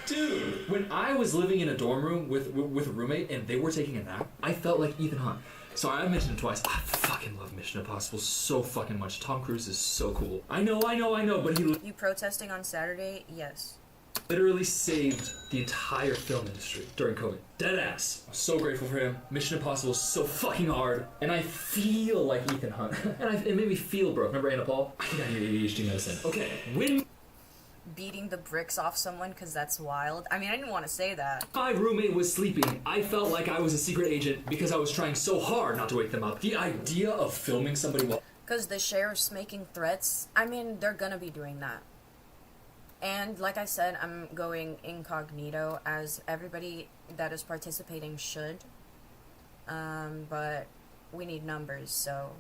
E: Dude, when I was living in a dorm room with a roommate and they were taking a nap, I felt like Ethan Hunt. So I mentioned it twice. I fucking love Mission Impossible so fucking much. Tom Cruise is so cool. I know, but he...
A: You protesting on Saturday? Yes.
E: Literally saved the entire film industry during COVID. Deadass. I'm so grateful for him. Mission Impossible is so fucking hard. And I feel like Ethan Hunt. And it made me feel broke. Remember Anna Paul? I think I need ADHD medicine. Okay, when...
A: Beating the bricks off someone because that's wild. I mean, I didn't want to say that.
E: My roommate was sleeping. I felt like I was a secret agent because I was trying so hard not to wake them up. The idea of filming somebody while...
A: Because the sheriff's making threats, I mean, they're gonna be doing that. And like I said, I'm going incognito as everybody that is participating should. But we need numbers, so...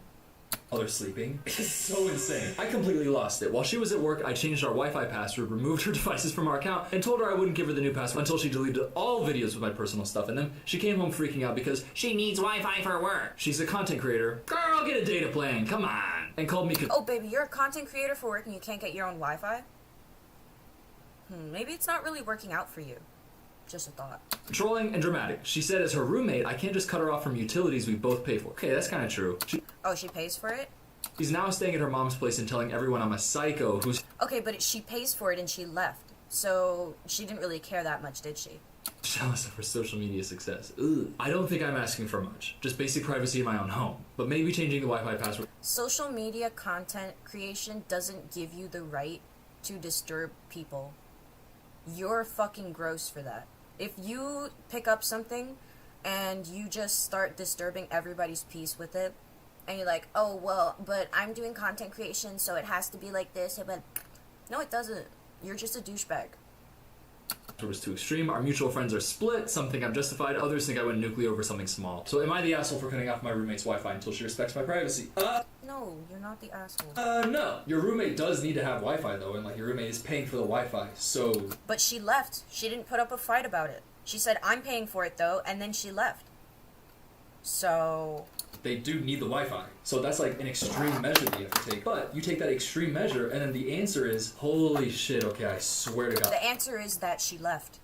E: While they're sleeping. It's so insane. I completely lost it. While she was at work, I changed our Wi-Fi password, removed her devices from our account, and told her I wouldn't give her the new password until she deleted all videos with my personal stuff. And then she came home freaking out because she needs Wi-Fi for work. She's a content creator. Girl, get a data plan, come on. And called me...
A: Oh, baby, you're a content creator for work and you can't get your own Wi-Fi? Maybe it's not really working out for you. Just a thought.
E: Controlling and dramatic. She said as her roommate, I can't just cut her off from utilities we both pay for. Okay, that's kind of true.
A: She pays for it?
E: She's now staying at her mom's place and telling everyone I'm a psycho who's...
A: Okay, but she pays for it and she left. So she didn't really care that much, did she?
E: Jealous of her social media success. Ugh. I don't think I'm asking for much. Just basic privacy in my own home. But maybe changing the Wi-Fi password.
A: Social media content creation doesn't give you the right to disturb people. You're fucking gross for that. If you pick up something and you just start disturbing everybody's peace with it, and you're like, oh, well, but I'm doing content creation, so it has to be like this, but no, it doesn't. You're just a douchebag.
E: It was too extreme. Our mutual friends are split. Some think I'm justified. Others think I went nuclear over something small. So am I the asshole for cutting off my roommate's Wi-Fi until she respects my privacy?
A: No, you're not the asshole.
E: No. Your roommate does need to have Wi-Fi, though, and, your roommate is paying for the Wi-Fi, so...
A: But she left. She didn't put up a fight about it. She said, I'm paying for it, though, and then she left. So...
E: They do need the Wi-Fi. So that's like an extreme measure that you have to take. But you take that extreme measure, and then the answer is, holy shit, okay, I swear to God.
A: The answer is that she left.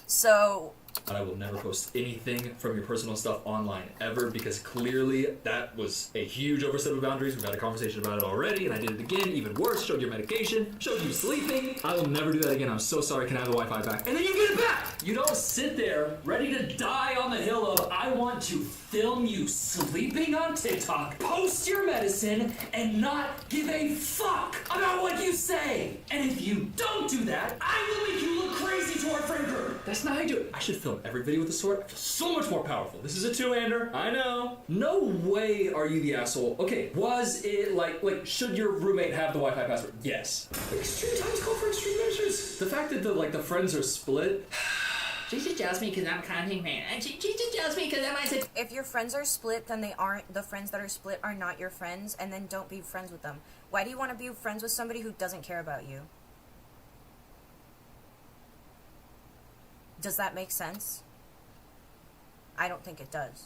A: So...
E: I will never post anything from your personal stuff online ever, because clearly that was a huge overstep of boundaries. We've had a conversation about it already, and I did it again, even worse, showed your medication, showed you sleeping. I will never do that again. I'm so sorry. Can I have the Wi-Fi back? And then you get it back! You don't sit there ready to die on the hill of, I want to film you sleeping on TikTok, post your medicine, and not give a fuck about what you say. And if you don't do that, I will make you look crazy to our friend group. That's not how you do it. I should film every video with a sword. I feel so much more powerful. This is a two-hander. I know. No way are you the asshole. Okay, was it like should your roommate have the Wi-Fi password? Yes. Extreme times call for extreme measures. The fact that the friends are split. She just judged me because I'm content man. She just judged me because I said.
A: If your friends are split, then they aren't. The friends that are split are not your friends, and then don't be friends with them. Why do you want to be friends with somebody who doesn't care about you? Does that make sense? I don't think it does.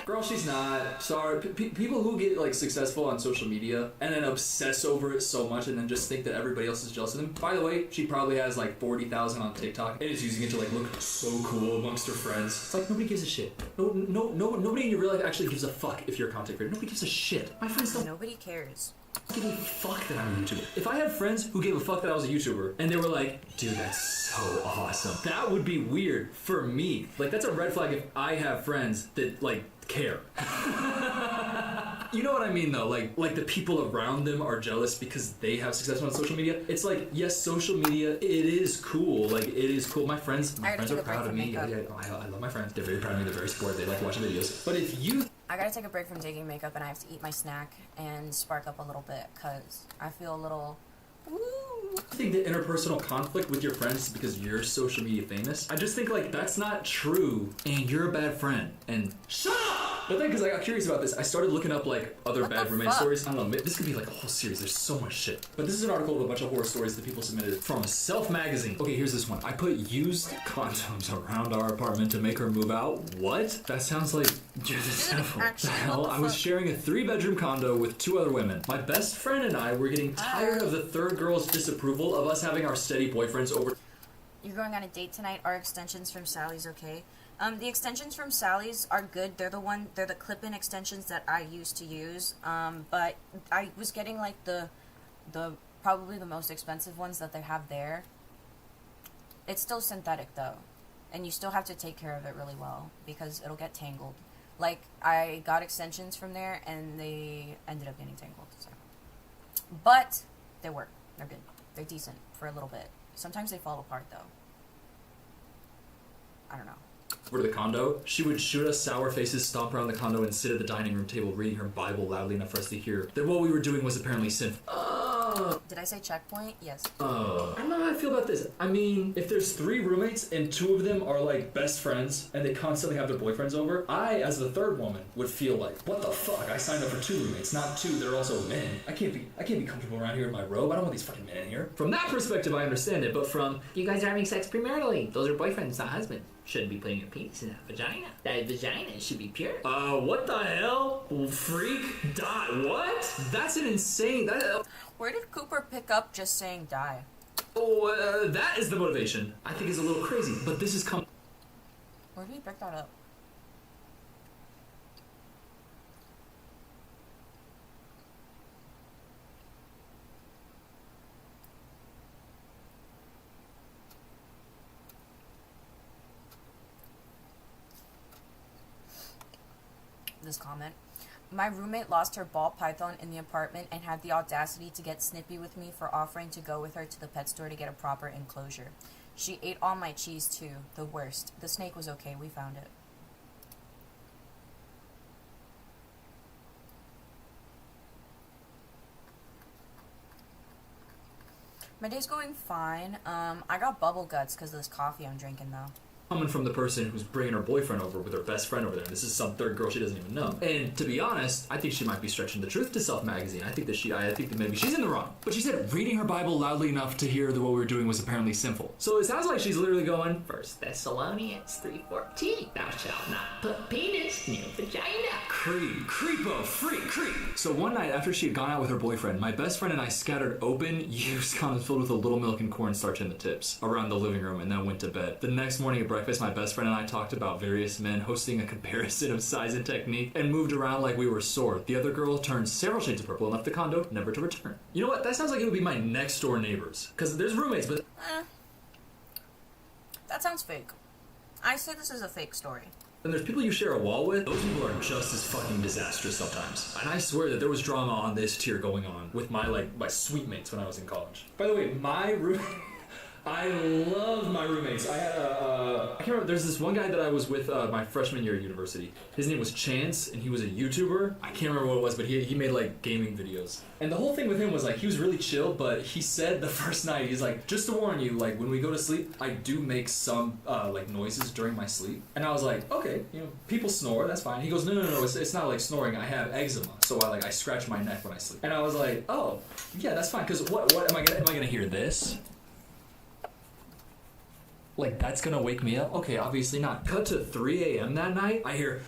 E: Girl, she's not. Sorry. People who get successful on social media and then obsess over it so much and then just think that everybody else is jealous of them. By the way, she probably has 40,000 on TikTok and is using it to look so cool amongst her friends. It's like nobody gives a shit. Nobody in your real life actually gives a fuck if you're a content creator. Nobody gives a shit. My friends don't.
A: Nobody cares.
E: Give a fuck that I'm a YouTuber. If I had friends who gave a fuck that I was a YouTuber and they were like, dude, that's so awesome, that would be weird for me. That's a red flag if I have friends that care. You know what I mean though, like the people around them are jealous because they have success on social media. It's like, yes, social media, it is cool. Like, it is cool. My friends are proud of me. I love my friends. They're very proud of me. They're very supportive. They like watching videos. But if you...
A: I gotta take a break from taking makeup and I have to eat my snack and spark up a little bit because I feel a little...
E: I think the interpersonal conflict with your friends is because you're social media famous. I just think like that's not true and you're a bad friend. And shut up! But then because I got curious about this, I started looking up like other bad roommate stories. I don't know, this could be like a whole series. There's so much shit. But this is an article with a bunch of horror stories that people submitted from Self Magazine. Okay, here's this one. I put used condoms around our apartment to make her move out. What? That sounds like you're the devil. The hell? I was sharing a 3-bedroom condo with 2 other women. My best friend and I were getting tired of the third girl's disapproval of us having our steady boyfriends over.
A: You're going on a date tonight. Are extensions from Sally's okay? The extensions from Sally's are good. They're the clip-in extensions that I used to use. But I was getting like the probably the most expensive ones that they have there. It's still synthetic though, and you still have to take care of it really well because it'll get tangled. Like I got extensions from there and they ended up getting tangled. So. But they work. They're good. They're decent for a little bit. Sometimes they fall apart though. I don't know.
E: Over to the condo, she would shoot us sour faces, stomp around the condo, and sit at the dining room table reading her Bible loudly enough for us to hear that what we were doing was apparently sinful.
A: Did I say checkpoint? Yes.
E: I don't know how I feel about this. I mean, if there's 3 roommates and 2 of them are like best friends and they constantly have their boyfriends over, I, as the third woman, would feel like, what the fuck? I signed up for 2 roommates, not 2 that are also men. I can't be comfortable around here in my robe. I don't want these fucking men in here. From that perspective, I understand it, but from
L: you guys are having sex premaritally. Those are boyfriends, not husbands. Shouldn't be putting your penis in that vagina. That vagina should be pure.
E: What the hell? Freak? Die? What? That's an insane...
A: Where did Cooper pick up just saying die?
E: Oh, that is the motivation. I think it's a little crazy, but this is
A: Where did he pick that up? This comment. My roommate lost her ball python in the apartment and had the audacity to get snippy with me for offering to go with her to the pet store to get a proper enclosure. She ate all my cheese too. The worst. The snake was okay. We found it. My day's going fine. I got bubble guts because of this coffee I'm drinking though.
E: Coming from the person who's bringing her boyfriend over with her best friend over there. This is some third girl she doesn't even know. And to be honest, I think she might be stretching the truth to Self Magazine. I think that maybe she's in the wrong. But she said reading her Bible loudly enough to hear that what we were doing was apparently sinful. So it sounds like she's literally going,
L: 1 Thessalonians 3:14. Thou shalt not put penis near vagina.
E: Creepo, creep. So one night after she had gone out with her boyfriend, my best friend and I scattered open, used condoms filled with a little milk and cornstarch in the tips around the living room and then went to bed. The next morning at breakfast, my best friend and I talked about various men hosting a comparison of size and technique and moved around like we were sore. The other girl turned several shades of purple and left the condo, never to return. You know what? That sounds like it would be my next door neighbors. Because there's roommates, but...
A: That sounds fake. I say this is a fake story.
E: And there's people you share a wall with, those people are just as fucking disastrous sometimes. And I swear that there was drama on this tier going on with my suite mates when I was in college. By the way, my roommate... I love my roommates. I had I can't remember, there's this one guy that I was with my freshman year at university. His name was Chance, and he was a YouTuber. I can't remember what it was, but he made like gaming videos. And the whole thing with him was like, he was really chill, but he said the first night, he's like, just to warn you, like when we go to sleep, I do make some like noises during my sleep. And I was like, okay, you know, people snore, that's fine. He goes, no, it's not like snoring, I have eczema, so I scratch my neck when I sleep. And I was like, oh, yeah, that's fine, because what am I gonna hear this? Like, that's gonna wake me up? Okay, obviously not. Cut to 3 a.m. that night, I hear...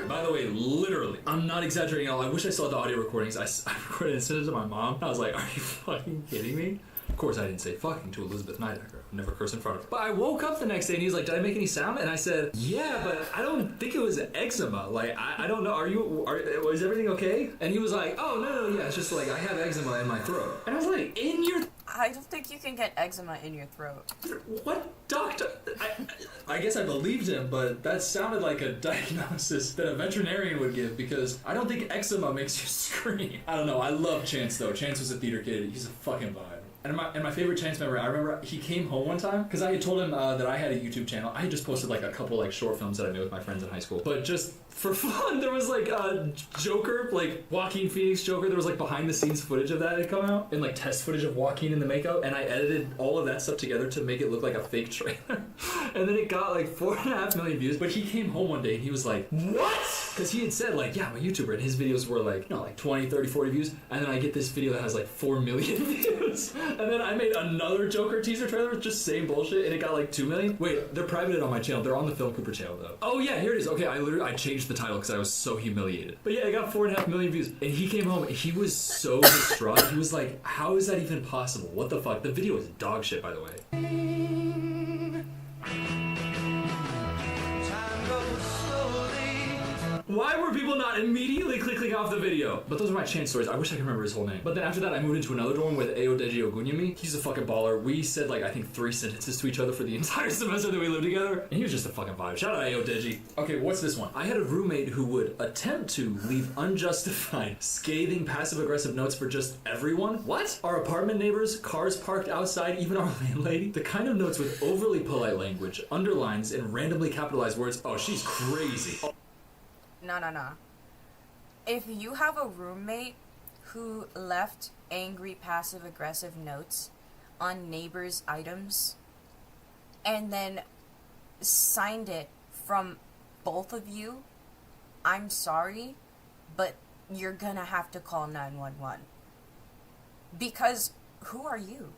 E: By the way, literally, I'm not exaggerating at all. I wish I saw the audio recordings. I recorded it and sent it to my mom. I was like, are you fucking kidding me? Of course, I didn't say fucking to Elizabeth Nydecker. never curse in front of her. But I woke up the next day and he was like, did I make any sound? And I said, yeah, but I don't think it was eczema. Like, I don't know. Was everything okay? And he was like, oh, no, yeah, it's just like I have eczema in my throat. And I was like, in your...
A: I don't think you can get eczema in your throat.
E: What doctor? I guess I believed him, but that sounded like a diagnosis that a veterinarian would give because I don't think eczema makes you scream. I don't know. I love Chance though. Chance was a theater kid. He's a fucking vibe. And my favorite Chance memory, I remember he came home one time because I had told him that I had a YouTube channel. I had just posted like a couple like short films that I made with my friends in high school. But just for fun, there was like a Joker, like Joaquin Phoenix Joker. There was like behind the scenes footage of that had come out and like test footage of Joaquin in the makeup. And I edited all of that stuff together to make it look like a fake trailer. And then it got like 4.5 million views. But he came home one day and he was like, what? Because he had said like, yeah, I'm a YouTuber. And his videos were like, you know, like 20, 30, 40 views. And then I get this video that has like 4 million views. And then I made another Joker teaser trailer, just same bullshit, and it got like 2 million. Wait, they're privated on my channel. They're on the Film Cooper channel though. Oh yeah, here it is. Okay, I changed the title because I was so humiliated. But yeah, it got 4.5 million views. And he came home and he was so distraught. He was like, how is that even possible? What the fuck? The video is dog shit, by the way. Why were people not immediately clicking off the video? But those are my Chance stories. I wish I could remember his whole name. But then after that, I moved into another dorm with Ayodeji Ogunyemi. He's a fucking baller. We said like, I think 3 sentences to each other for the entire semester that we lived together. And he was just a fucking vibe. Shout out Ayodeji. Okay, what's this one? I had a roommate who would attempt to leave unjustified, scathing, passive-aggressive notes for just everyone. What? Our apartment neighbors, cars parked outside, even our landlady. The kind of notes with overly polite language, underlines, and randomly capitalized words. Oh, she's crazy.
A: No. If you have a roommate who left angry, passive-aggressive notes on neighbors' items and then signed it from both of you, I'm sorry, but you're gonna have to call 911. Because who are you?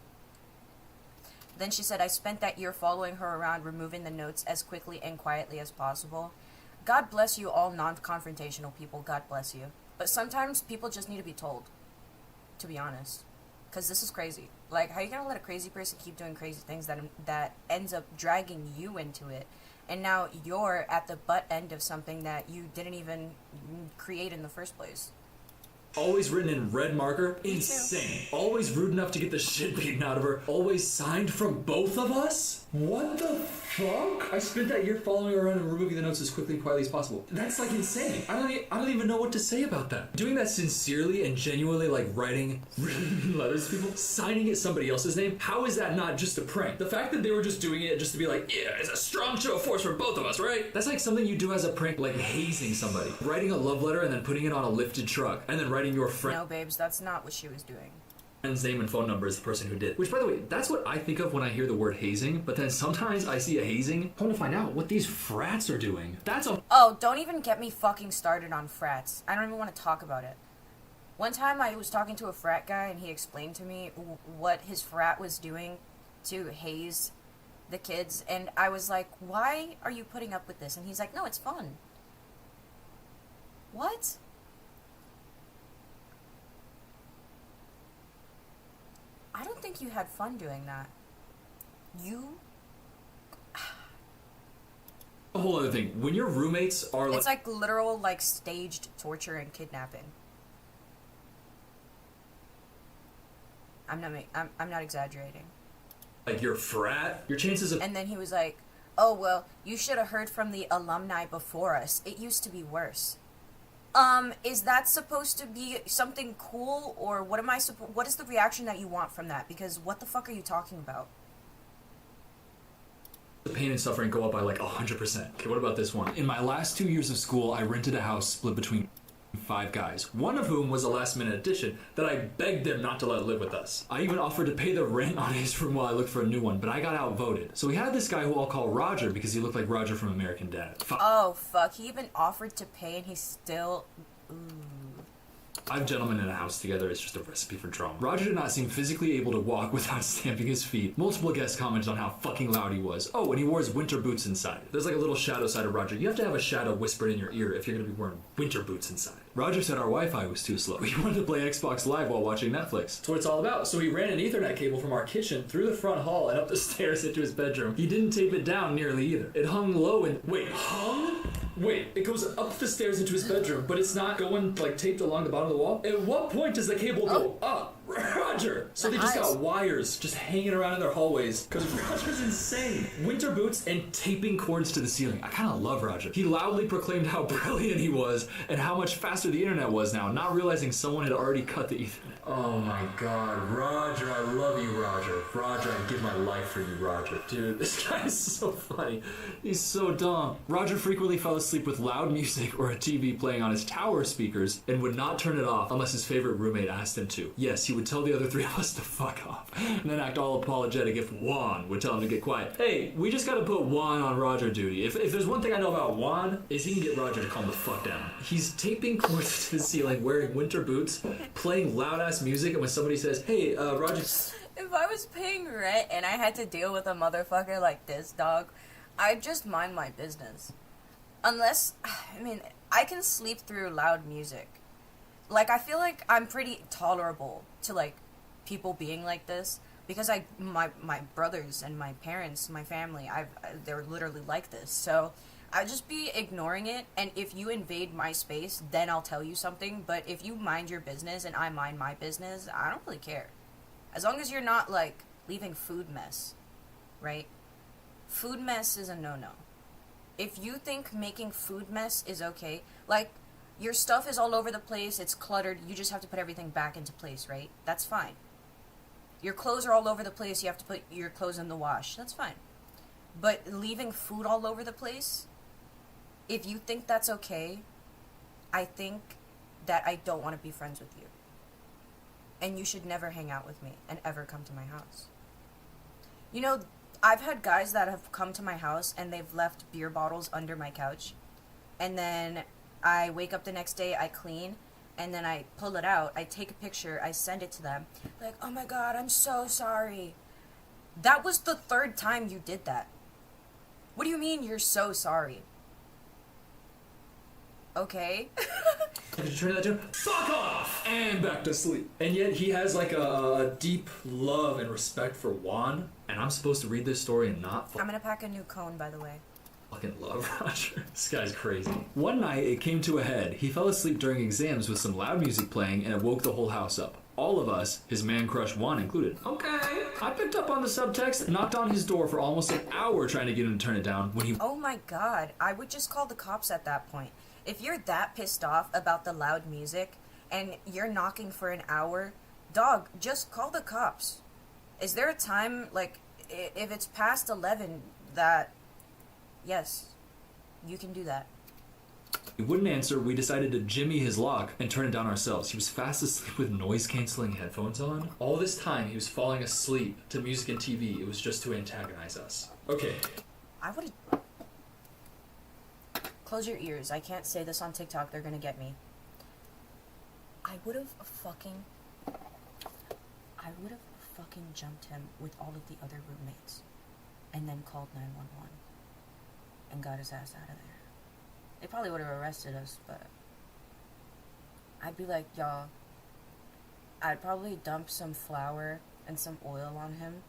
A: Then she said, I spent that year following her around, removing the notes as quickly and quietly as possible. God bless you all non-confrontational people. God bless you. But sometimes people just need to be told, to be honest. Because this is crazy. Like, how are you going to let a crazy person keep doing crazy things that ends up dragging you into it? And now you're at the butt end of something that you didn't even create in the first place.
E: Always written in red marker. Insane. Always rude enough to get the shit beaten out of her. Always signed from both of us? What the fuck? I spent that year following her around and removing the notes as quickly and quietly as possible. That's like insane. I don't even know what to say about that. Doing that sincerely and genuinely, like writing really mean letters to people, signing it somebody else's name, how is that not just a prank? The fact that they were just doing it just to be like, yeah, it's a strong show of force for both of us, right? That's like something you do as a prank, like hazing somebody. Writing a love letter and then putting it on a lifted truck, and then writing your friend.
A: No, babes, that's not what she was doing.
E: Friend's name and phone number is the person who did. Which, by the way, that's what I think of when I hear the word hazing, but then sometimes I see a hazing. Come to find out what these frats are doing. That's a...
A: Oh, don't even get me fucking started on frats. I don't even want to talk about it. One time I was talking to a frat guy and he explained to me what his frat was doing to haze the kids, and I was like, why are you putting up with this? And he's like, no, it's fun. What? I don't think you had fun doing that. You...
E: A whole other thing. When your roommates are like...
A: It's like literal, like, staged torture and kidnapping. I'm not exaggerating.
E: Like your frat, your chances of...
A: And then he was like, oh, well, you should have heard from the alumni before us. It used to be worse. Is that supposed to be something cool, or what am I what is the reaction that you want from that? Because what the fuck are you talking about?
E: The pain and suffering go up by like 100%. Okay, what about this one? In my last 2 years of school, I rented a house split between 5 guys, one of whom was a last-minute addition that I begged them not to let live with us. I even offered to pay the rent on his room while I looked for a new one, but I got outvoted. So we had this guy who I'll call Roger because he looked like Roger from American Dad.
A: Oh, fuck. He even offered to pay and he still... Ooh.
E: 5 gentlemen in a house together is just a recipe for drama. Roger did not seem physically able to walk without stamping his feet. Multiple guests commented on how fucking loud he was. Oh, and he wore his winter boots inside. There's like a little shadow side of Roger. You have to have a shadow whispered in your ear if you're gonna be wearing winter boots inside. Roger said our Wi-Fi was too slow. He wanted to play Xbox Live while watching Netflix. That's what it's all about. So he ran an Ethernet cable from our kitchen through the front hall and up the stairs into his bedroom. He didn't tape it down nearly either. It hung low and... Wait, hung? Wait, it goes up the stairs into his bedroom, but it's not going, like, taped along the bottom of the wall? At what point does the cable go up? Roger! So they just got wires just hanging around in their hallways, because Roger's insane. Winter boots and taping cords to the ceiling. I kind of love Roger. He loudly proclaimed how brilliant he was and how much faster the internet was now, not realizing someone had already cut the Ethernet. Oh my god, Roger, I love you, Roger. Roger, I'd give my life for you, Roger. Dude, this guy is so funny. He's so dumb. Roger frequently fell asleep with loud music or a TV playing on his tower speakers and would not turn it off unless his favorite roommate asked him to. Yes, he would tell the other three of us to fuck off and then act all apologetic if Juan would tell him to get quiet. Hey, we just gotta put Juan on Roger duty. If there's one thing I know about Juan, is he can get Roger to calm the fuck down. He's taping cords to the ceiling, wearing winter boots, playing loud-ass music, and when somebody says, hey, Roger...
A: If I was paying rent and I had to deal with a motherfucker like this, dog, I'd just mind my business. Unless, I mean, I can sleep through loud music. Like, I feel like I'm pretty tolerable to, like, people being like this, because my brothers and my parents, my family, they're literally like this, so I'd just be ignoring it, and if you invade my space, then I'll tell you something, but if you mind your business and I mind my business, I don't really care. As long as you're not, like, leaving food mess, right? Food mess is a no-no. If you think making food mess is okay, like, your stuff is all over the place, it's cluttered, you just have to put everything back into place, right? That's fine. Your clothes are all over the place, you have to put your clothes in the wash. That's fine. But leaving food all over the place, if you think that's okay, I think that I don't want to be friends with you. And you should never hang out with me and ever come to my house. You know, I've had guys that have come to my house and they've left beer bottles under my couch. And then I wake up the next day, I clean, and then I pull it out, I take a picture, I send it to them. Like, oh my god, I'm so sorry. That was the third time you did that. What do you mean you're so sorry? Okay.
E: Did you turn that down? Fuck off! And back to sleep. And yet he has like a deep love and respect for Juan, and I'm supposed to read this story and not
A: I'm gonna pack a new cone, by the way.
E: Fucking love Roger. This guy's crazy. One night it came to a head. He fell asleep during exams with some loud music playing, and it woke the whole house up. All of us, his man crush Juan included. Okay. I picked up on the subtext, knocked on his door for almost an hour trying to get him to turn it down when he...
A: Oh my god, I would just call the cops at that point. If you're that pissed off about the loud music and you're knocking for an hour, dog, just call the cops. Is there a time, like, if it's past 11 that, yes, you can do that.
E: He wouldn't answer. We decided to jimmy his lock and turn it down ourselves. He was fast asleep with noise-canceling headphones on. All this time, he was falling asleep to music and TV. It was just to antagonize us. Okay.
A: I would've... Close your ears. I can't say this on TikTok. They're gonna get me. I would've fucking jumped him with all of the other roommates and then called 911 and got his ass out of there. They probably would have arrested us, but I'd be like, y'all, I'd probably dump some flour and some oil on him,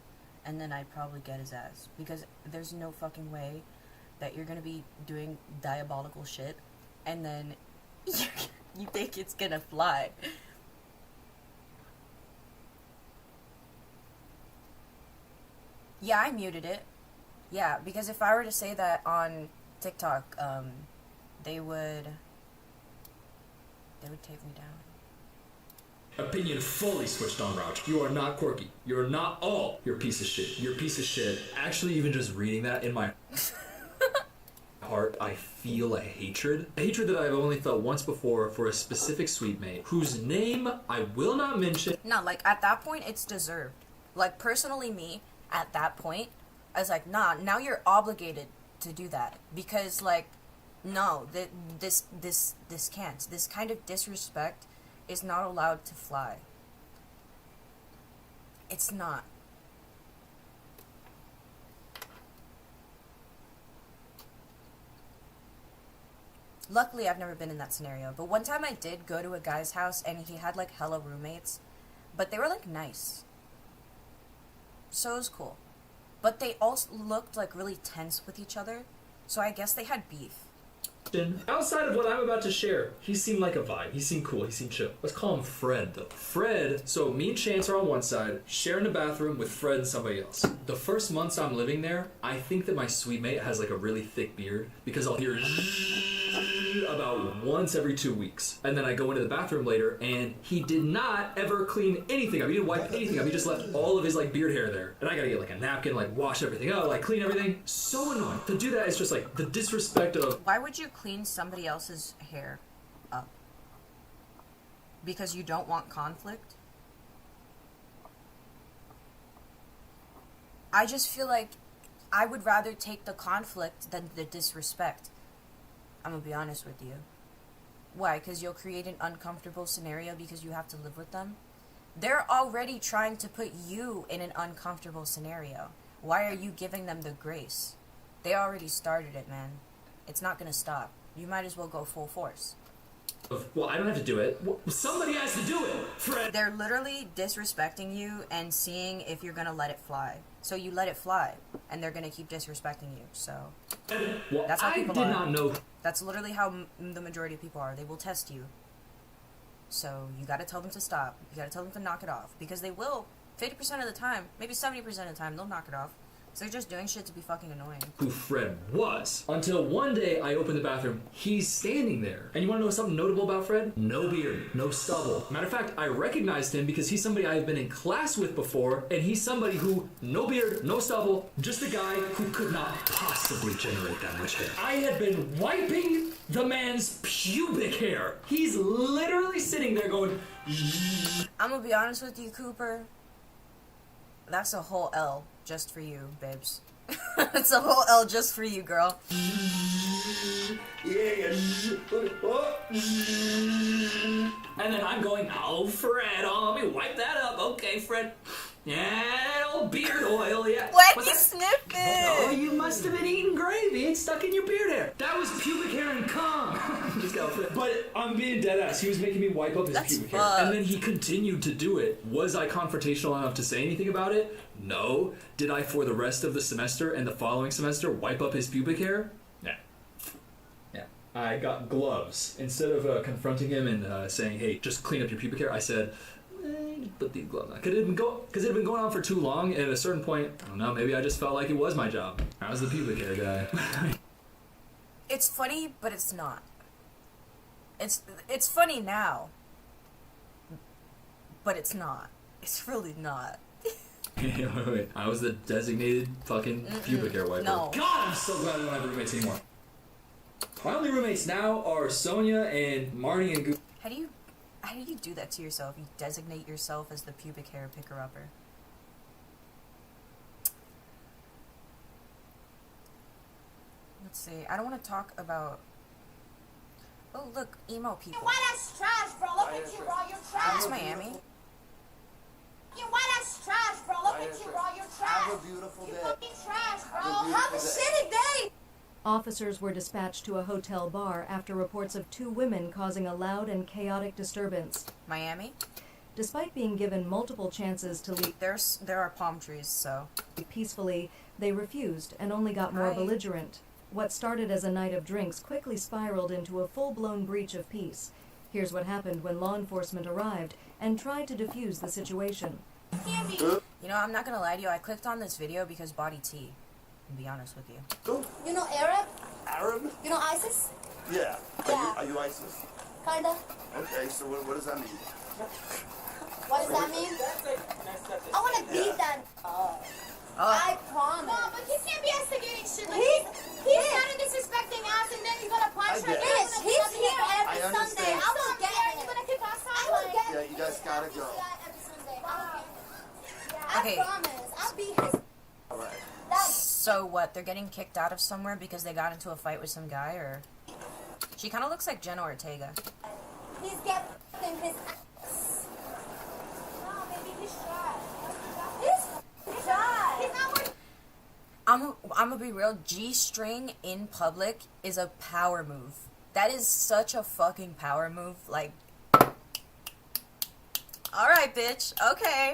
A: and then I'd probably get his ass, because there's no fucking way that you're gonna be doing diabolical shit and then you think it's gonna fly. Yeah, I muted it. Yeah, because if I were to say that on TikTok, they would take me down.
E: Opinion fully switched on Roger. You are not quirky. You are not all. You're a piece of shit. You're a piece of shit. Actually, even just reading that in my heart, I feel a hatred. A hatred that I've only felt once before for a specific sweet mate, whose name I will not mention.
A: No, like, at that point, it's deserved. Like, personally me, at that point, I was like, nah, now you're obligated to do that. Because, like, no, this can't. This kind of disrespect is not allowed to fly. It's not. Luckily, I've never been in that scenario. But one time I did go to a guy's house and he had like hella roommates. But they were like nice. So it was cool. But they also looked like really tense with each other. So I guess they had beef.
E: Outside of what I'm about to share, he seemed like a vibe. He seemed cool. He seemed chill. Let's call him Fred, though. Fred, so me and Chance are on one side, sharing a bathroom with Fred and somebody else. The first months I'm living there, I think that my suite mate has like a really thick beard because I'll hear about once every 2 weeks. And then I go into the bathroom later and he did not ever clean anything up. He didn't wipe anything up. He just left all of his like beard hair there. And I gotta get like a napkin, like wash everything out, like clean everything. So annoying. To do that is just like the disrespect of...
A: Why would you clean somebody else's hair up? Because you don't want conflict? I just feel like I would rather take the conflict than the disrespect. I'm gonna be honest with you. Why? Because you'll create an uncomfortable scenario because you have to live with them? They're already trying to put you in an uncomfortable scenario. Why are you giving them the grace? They already started it, man. It's not gonna stop. You might as well go full force.
E: Well, I don't have to do it. Well, somebody has to do it, Fred.
A: They're literally disrespecting you and seeing if you're gonna let it fly. So you let it fly, and they're gonna keep disrespecting you. So
E: well,
A: that's how people are.
E: I did not know.
A: That's literally how the majority of people are. They will test you. So you gotta tell them to stop. You gotta tell them to knock it off because they will. 50% of the time, maybe 70% of the time, they'll knock it off. So they're just doing shit to be fucking annoying.
E: Who Fred was. Until one day I opened the bathroom, he's standing there. And you wanna know something notable about Fred? No beard, no stubble. Matter of fact, I recognized him because he's somebody I've been in class with before, and he's somebody who, no beard, no stubble, just a guy who could not possibly generate that much hair. I had been wiping the man's pubic hair. He's literally sitting there going,
A: I'm gonna be honest with you, Cooper. That's a whole L just for you, babes. It's a whole L just for you, girl.
E: And then I'm going, oh, Fred, oh, let me wipe that up. Okay, Fred. Yeah, old beard oil, yeah.
A: Why'd you sniff it?
E: Oh, you must have been eating gravy. It's stuck in your beard hair. That was pubic hair and cum. But I'm being dead ass. He was making me wipe up his pubic hair. And then he continued to do it. Was I confrontational enough to say anything about it? No. Did I, for the rest of the semester and the following semester, wipe up his pubic hair? Yeah. Yeah. I got gloves. Instead of confronting him and saying, hey, just clean up your pubic hair, I said, put these gloves on. Because it had been going on for too long, and at a certain point, I don't know, maybe I just felt like it was my job. I was the pubic hair guy.
A: It's funny, but it's not. It's funny now, but it's not. It's really not.
E: Wait. I was the designated fucking pubic hair wiper.
A: No.
E: God, I'm so glad I don't have roommates anymore. My only roommates now are Sonia and Marnie and Goo.
A: How do you do that to yourself? You designate yourself as the pubic hair picker-upper. Let's see. I don't want to talk about... Oh, look. Emo people.
U: Why that's trash, bro? Look at you, bro. You're trash.
A: That's Miami.
U: Why that's trash, bro? Look at you, bro. You're trash.
B: Have a beautiful day.
U: You're fucking trash, bro. Have a shitty day.
T: Officers were dispatched to a hotel bar after reports of 2 women causing a loud and chaotic disturbance.
A: Miami?
T: Despite being given multiple chances to leave,
A: there are palm trees, so
T: peacefully, they refused and only got more belligerent. What started as a night of drinks quickly spiraled into a full-blown breach of peace. Here's what happened when law enforcement arrived and tried to defuse the situation.
A: You know, I'm not gonna lie to you, I clicked on this video because body tea. To be honest with you.
U: You know Arab?
B: Arab?
U: You know ISIS?
B: Yeah.
U: Yeah.
B: Are you ISIS?
U: Kinda.
B: Okay, so what does that mean?
U: What does that mean? I wanna beat that. I promise. No, but he can't be instigating shit. Like he's kind of disrespecting us, and then he's gonna punch her. He's here every Sunday. I will get him. You're gonna kick us out. I will get him.
B: Yeah, you guys gotta go.
U: Every Sunday.
A: Okay.
U: I promise. I'll be his.
B: Alright.
A: So what, they're getting kicked out of somewhere because they got into a fight with some guy, or... She kind of looks like Jenna Ortega.
U: He's getting his ass. No, baby, he's shy. He's shy. He's not worth...
A: I'm gonna be real, G-string in public is a power move. That is such a fucking power move. Like, alright, bitch. Okay.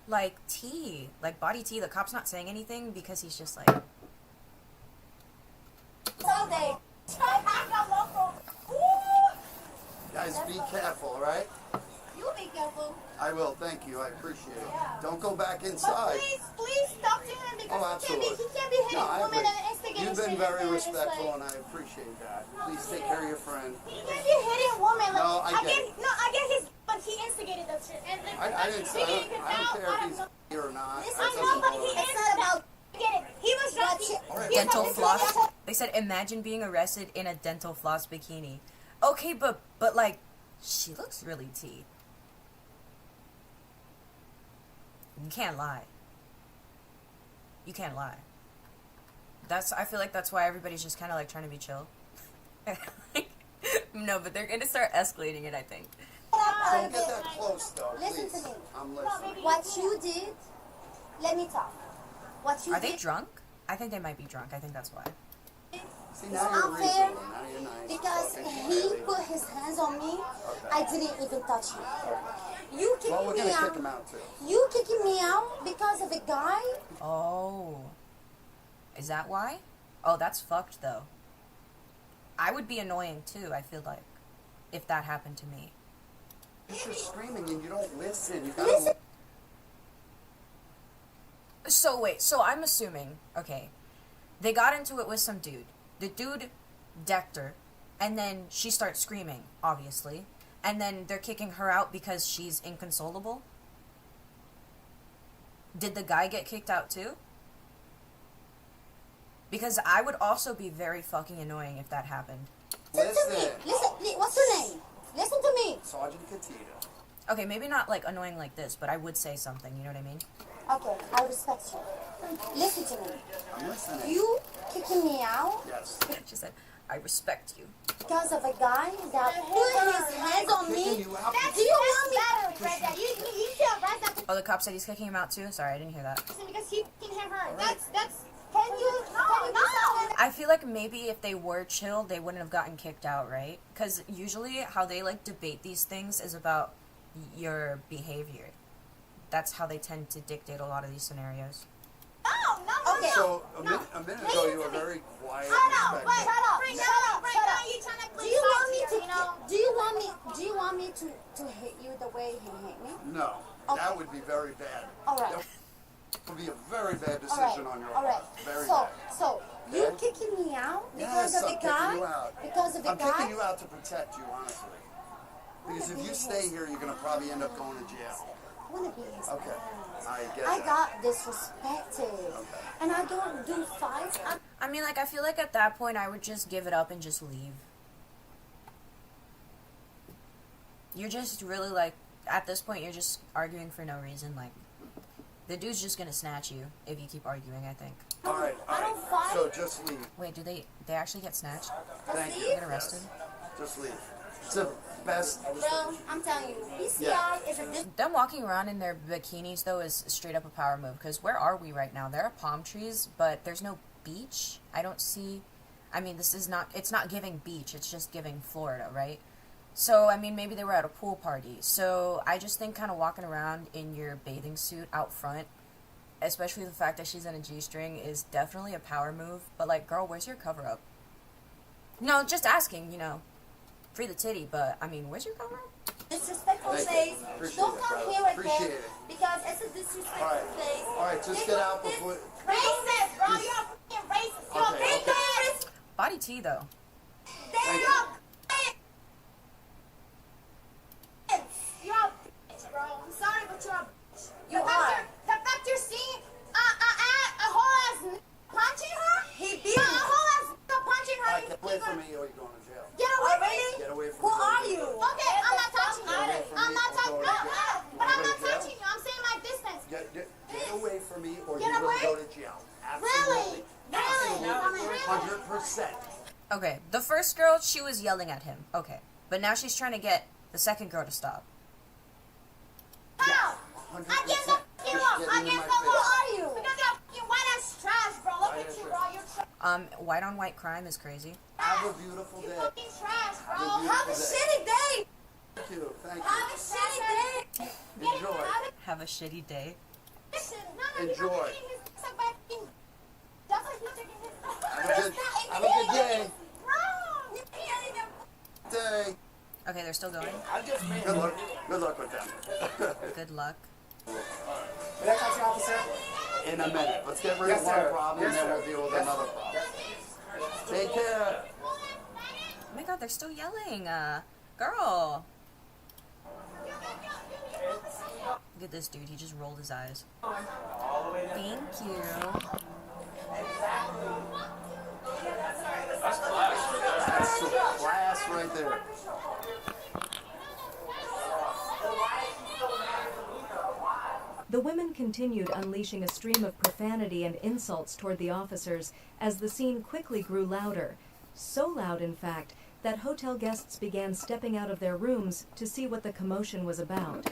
A: Like, T. Like, body T. The cop's not saying anything because he's just like...
N: Guys, be careful, all right?
U: You be careful.
N: I will, thank you. I appreciate it.
U: Yeah.
N: Don't go back
U: But
N: inside.
U: please talk to him because
N: Oh, absolutely.
U: he can't be hitting
N: No, I
U: women
N: agree.
U: and instigating
N: You've been
U: shit
N: very
U: and it's
N: respectful,
U: like,
N: and I appreciate that. Please take care of your friend.
U: he can't be hitting women. Like,
N: No, I get it.
U: I get his, but he instigated that shit. And
N: I didn't say, I don't care if he's here or not.
U: I
N: That
U: know, but
N: doesn't
U: he
N: bother me.
U: is not about. Get it? He was just
A: Dental floss. They said, imagine being arrested in a dental floss bikini. Okay, but like, she looks really T. You can't lie. You can't lie. I feel like that's why everybody's just kind of like trying to be chill. No, but they're gonna start escalating it, I think.
N: Don't get that close, though,
U: Listen
N: please.
U: to me.
N: I'm listening.
U: What you did, let me talk. What you
A: Are
U: did
A: they drunk? I think they might be drunk. I think that's why.
N: See,
U: is
N: now you're
U: unfair
N: reasonable. Now you're nice.
U: because
N: Okay,
U: he
N: quietly.
U: put his hands on me.
N: Okay.
U: I didn't even touch him. You kicking
N: Well, we're
U: me
N: going to
U: out.
N: kick him out, too.
U: You kicking me out because of a guy?
A: Oh. Is that why? Oh, that's fucked, though. I would be annoying, too, I feel like, if that happened to me.
N: You're screaming and you don't listen. You gotta
A: So, wait, so I'm assuming, okay, they got into it with some dude. The dude decked her, and then she starts screaming, obviously. And then they're kicking her out because she's inconsolable? Did the guy get kicked out too? Because I would also be very fucking annoying if that happened.
U: Listen to me. Listen. What's your name? Listen to me.
N: Sergeant Catita.
A: Okay, maybe not like annoying like this, but I would say something, you know what I mean?
U: Okay, I respect you. Listen to me.
N: I'm listening.
U: You kicking me out
N: Yes.
A: She said, I respect you.
U: because of a guy that put his hands on me? Do you want me? You can't write that
A: Oh, the cop said he's kicking him out too? Sorry, I didn't hear that.
U: because he can hit her. That's. Can you? No.
A: I feel like maybe if they were chill, they wouldn't have gotten kicked out, right? Because usually how they like debate these things is about your behavior. That's how they tend to dictate a lot of these scenarios.
U: No. Okay.
N: So, a minute ago, you were very quiet.
U: Shut up!
N: and respectful.
U: Shut up! Do you want me to? Do you want me to hit you the way he hit me?
N: No.
U: Okay.
N: That would be very bad.
U: All right.
N: That would be a very bad
U: All right.
N: decision on your
U: All right.
N: part. Very
U: So
N: bad.
U: you
N: Okay?
U: kicking me out
N: Yes,
U: because of
N: I'm
U: a guy?
N: kicking you out.
U: Because of a
N: I'm
U: guy?
N: kicking you out to protect you, honestly. Because if you stay here, you're going to probably end up going to jail.
U: I want to be his
N: Okay. I get
U: I
N: that.
U: got disrespected. And I don't do fights.
A: I mean, like, I feel like at that point I would just give it up and just leave. You're just really, like, at this point you're just arguing for no reason. Like, the dude's just gonna snatch you if you keep arguing, I think.
N: All right. So just leave.
A: Wait, do they actually get snatched?
N: Thank you.
A: They get arrested?
N: Just leave. It's the best.
U: Bro, I'm telling you, PCI
N: Yeah.
U: is a
A: Them walking around in their bikinis, though, is straight up a power move. Because where are we right now? There are palm trees, but there's no beach. I don't see... I mean, this is not... It's not giving beach. It's just giving Florida, right? So, I mean, maybe they were at a pool party. So, I just think kind of walking around in your bathing suit out front, especially the fact that she's in a G-string, is definitely a power move. But, like, girl, where's your cover-up? No, just asking, you know. Free the titty, but, I mean, where's your cover-up?
U: disrespectful
N: Thank you.
U: face.
N: Appreciate
U: Don't
N: it,
U: come
N: brother.
U: here
N: Appreciate
U: again
N: it.
U: because it's a disrespectful
N: All right.
U: face.
N: All right, just
U: They
N: get
U: do
N: out
U: this
N: before...
U: Racist, bro. You're a fucking racist. You're
N: Okay,
U: a racist.
A: Body T, though.
U: You're a bitch, bro. I'm sorry, but you're a bitch. The fact you're seeing a whole ass punching her? He beat a whole ass punching her.
N: All right, get away from me or you're going to jail.
U: Get away from me?
N: Get away from
U: Who
N: me.
U: are you? Okay, I'm not touching you.
N: Get away from
U: I'm
N: me
U: not
N: or
U: touching
N: go
U: you.
N: to jail.
U: But I'm
N: Go
U: not
N: to jail.
U: touching you. I'm saying my distance.
N: Get away from me or
U: Get
N: you will
U: away?
N: go to jail.
U: Really?
N: Absolutely.
U: Really?
N: 100%.
A: Okay, the first girl, she was yelling at him. Okay. But now she's trying to get the second girl to stop.
U: How?
N: 100%.
U: Who are you? Because you're fucking white ass trash, bro. Look at you, bro. You're trash.
A: White on white crime is crazy.
N: Have a beautiful day.
U: You're fucking trash, bro.
N: Have a
U: shitty day.
N: Thank you. Thank you.
U: Have a shitty day.
N: Enjoy.
A: Have a shitty day.
N: Enjoy.
U: That's like you're taking his.
N: Have a good day.
U: Bro, you can't even.
N: Day.
A: Okay, they're still going.
N: Good luck. Good luck with them.
A: Good luck.
D: May I talk to you, officer?
N: In a minute. Let's get rid of one problem and then we'll deal with another problem. Take care.
A: Oh my god, they're still yelling. Girl. Look at this dude. He just rolled his eyes. Thank you.
N: That's some class right there.
T: The women continued unleashing a stream of profanity and insults toward the officers as the scene quickly grew louder. So loud, in fact, that hotel guests began stepping out of their rooms to see what the commotion was about.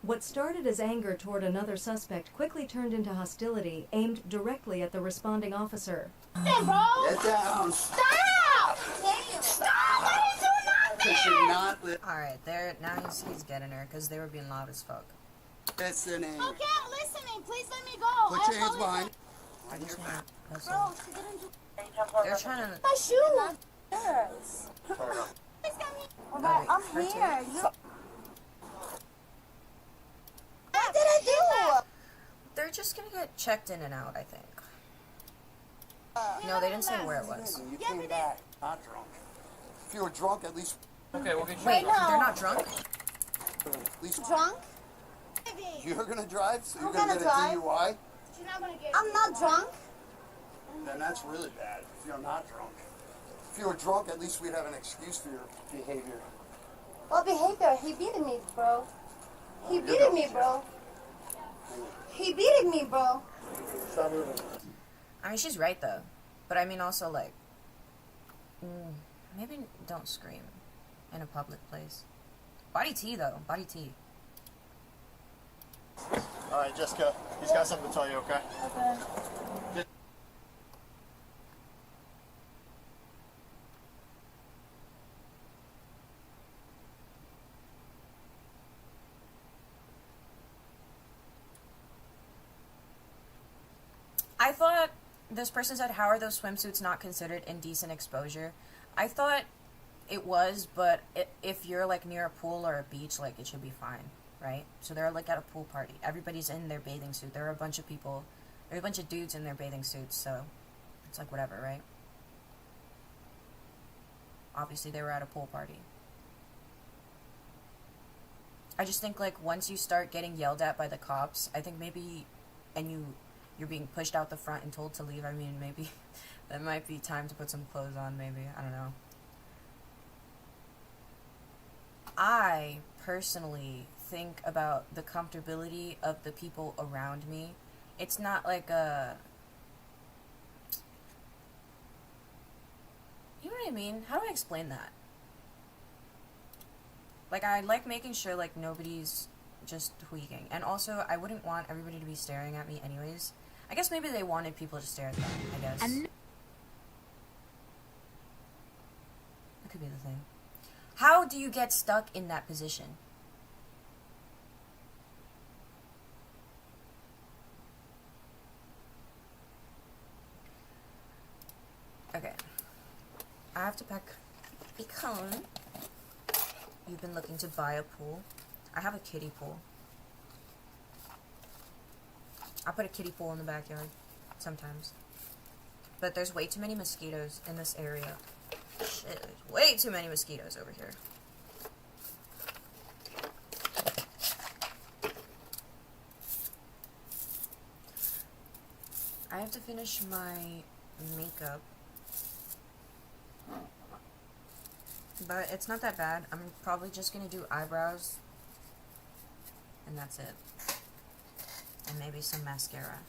T: What started as anger toward another suspect quickly turned into hostility aimed directly at the responding officer.
U: Hey, bro.
N: Get down.
U: Stop! Stop! What are you doing out there?
A: Alright, there. Now he's getting her because they were being loud as fuck.
N: Listening.
U: Okay, I'm listening. Please let me go.
N: Put your hands behind.
U: Bro, she didn't do.
A: They're trying to.
U: My shoe. Hurts. Alright, I'm here. What did I do?
A: They're just gonna get checked in and out, I think. No, they didn't say where it was.
N: You came back not drunk. If you were drunk, at least.
D: Okay, we'll get you.
A: Wait, they're not drunk?
N: At least.
U: Drunk?
N: You're gonna drive, so you're
U: I'm
N: gonna
U: gonna
N: get a
U: drive.
N: DUI?
U: I'm not drunk.
N: Then that's really bad if you're not drunk. If you were drunk, at least we'd have an excuse for your behavior.
U: What behavior? He beated me, bro. He beated me, bro. He beated me, bro.
N: Stop moving.
A: I mean, she's right though. But I mean, also, like, maybe don't scream in a public place. Body T though, body T.
P: Alright, Jessica, he's got something to tell you, okay?
U: Okay.
A: I thought this person said, how are those swimsuits not considered indecent exposure? I thought it was, but if you're like near a pool or a beach, like it should be fine, right? So they're like at a pool party. Everybody's in their bathing suit. There are a bunch of people, there are a bunch of dudes in their bathing suits, so it's like whatever, right? Obviously they were at a pool party. I just think like once you start getting yelled at by the cops, I think maybe, and you're being pushed out the front and told to leave, I mean, maybe that might be time to put some clothes on, maybe. I don't know. I personally think about the comfortability of the people around me. It's not like a... You know what I mean? How do I explain that? Like, I like making sure, like, nobody's just tweaking. And also, I wouldn't want everybody to be staring at me anyways. I guess maybe they wanted people to stare at them, I guess. That could be the thing. How do you get stuck in that position? Okay. I have to pack a cone. You've been looking to buy a pool. I have a kiddie pool. I put a kiddie pool in the backyard sometimes. But there's way too many mosquitoes in this area. Shit, there's way too many mosquitoes over here. I have to finish my makeup. But it's not that bad. I'm probably just gonna do eyebrows. And that's it. And maybe some mascara.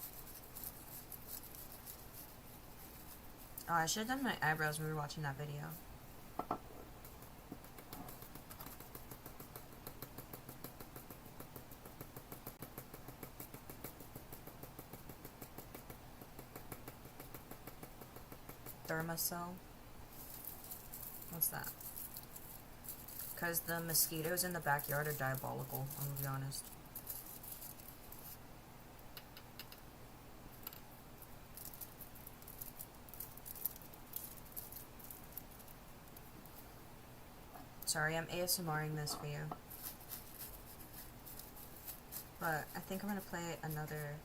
A: Oh, I should have done my eyebrows when we were watching that video. Thermacell. What's that? Because the mosquitoes in the backyard are diabolical, I'm gonna be honest. Sorry, I'm ASMRing this for you. But I think I'm gonna play another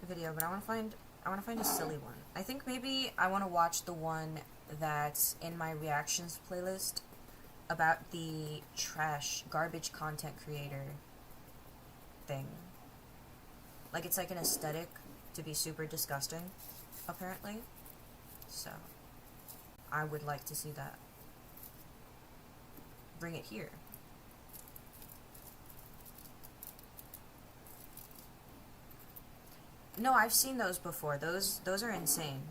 A: video, but I wanna find a silly one. I think maybe I wanna watch the one that's in my reactions playlist about the garbage content creator thing. Like, it's like an aesthetic to be super disgusting, apparently. So, I would like to see that. Bring it here. No, I've seen those before. Those are insane.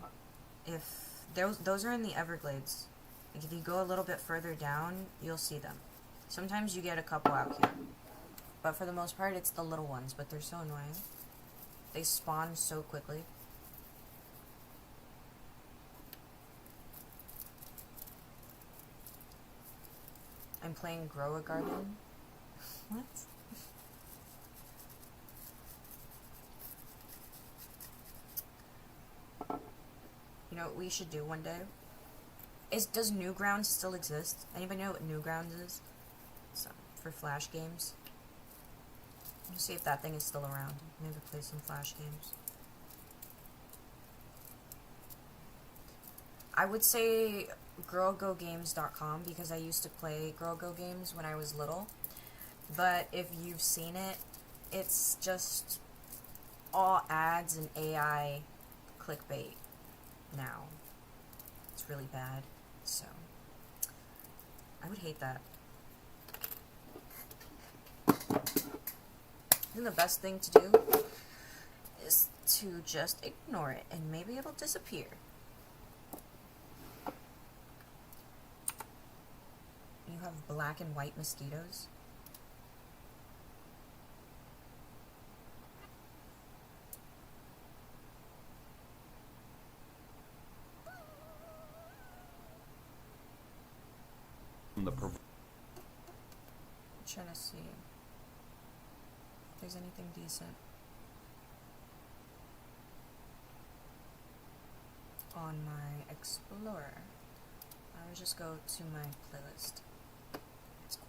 A: If those are in the Everglades. Like, if you go a little bit further down, you'll see them. Sometimes you get a couple out here. But for the most part, it's the little ones, but they're so annoying. They spawn so quickly. I'm playing Grow a Garden. What? You know what we should do one day? Does Newgrounds still exist? Anybody know what Newgrounds is? So, for Flash games. Let's see if that thing is still around. Maybe play some Flash games. I would say girlgogames.com because I used to play Girl Go games when I was little. But if you've seen it, it's just all ads and AI clickbait now. It's really bad. So, I would hate that. I think the best thing to do is to just ignore it and maybe it'll disappear. You have black and white mosquitoes.
J: The
A: I'm trying to see if there's anything decent on my Explorer. I would just go to my playlist. It's cool.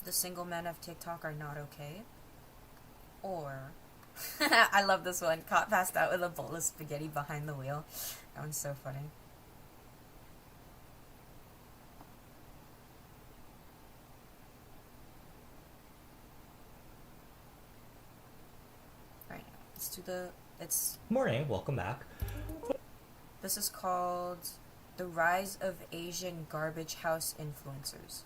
A: The single men of TikTok are not okay. Or, I love this one. Caught passed out with a bowl of spaghetti behind the wheel. That one's so funny. Right, let's do
R: Morning, welcome back.
A: This is called The Rise of Asian Garbage House Influencers.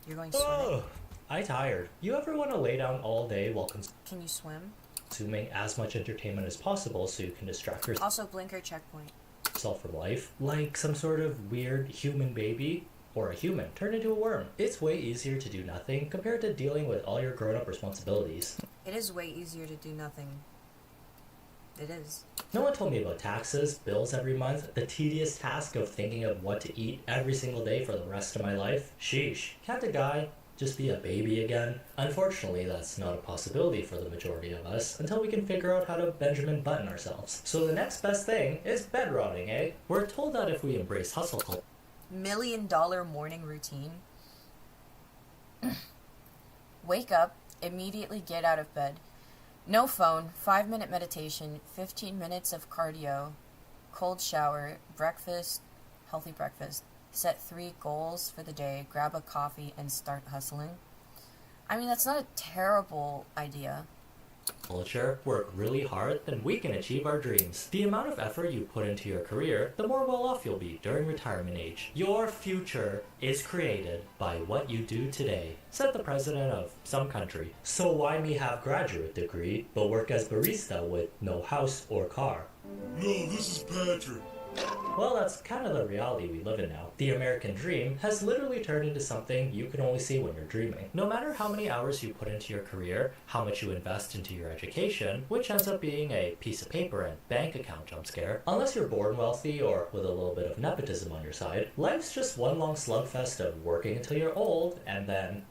A: You're going swimming?
R: I'm tired. You ever want to lay down all day while
A: Can you swim?
R: consuming as much entertainment as possible so you can distract
A: Also, blinker checkpoint.
R: yourself from life? Like some sort of weird human baby? Or a human turned into a worm. It's way easier to do nothing compared to dealing with all your grown-up responsibilities.
A: It is way easier to do nothing. It is.
R: No one told me about taxes, bills every month, the tedious task of thinking of what to eat every single day for the rest of my life. Sheesh. Can't a guy just be a baby again? Unfortunately, that's not a possibility for the majority of us until we can figure out how to Benjamin Button ourselves. So the next best thing is bed rotting, eh? We're told that if we embrace hustle culture,
A: $1 million morning routine. Wake up, immediately get out of bed. No phone, 5-minute meditation, 15 minutes of cardio, cold shower, breakfast, healthy breakfast. Set 3 goals for the day, grab a coffee, and start hustling. I mean, that's not a terrible idea.
R: work really hard, then we can achieve our dreams. The amount of effort you put into your career, the more well off you'll be during retirement age. Your future is created by what you do today, said the president of some country. So why me have graduate degree, but work as barista with no house or car?
I: No, this is Patrick.
R: Well, that's kind of the reality we live in now. The American dream has literally turned into something you can only see when you're dreaming. No matter how many hours you put into your career, how much you invest into your education, which ends up being a piece of paper and bank account jump scare, unless you're born wealthy or with a little bit of nepotism on your side, life's just one long slugfest of working until you're old and then...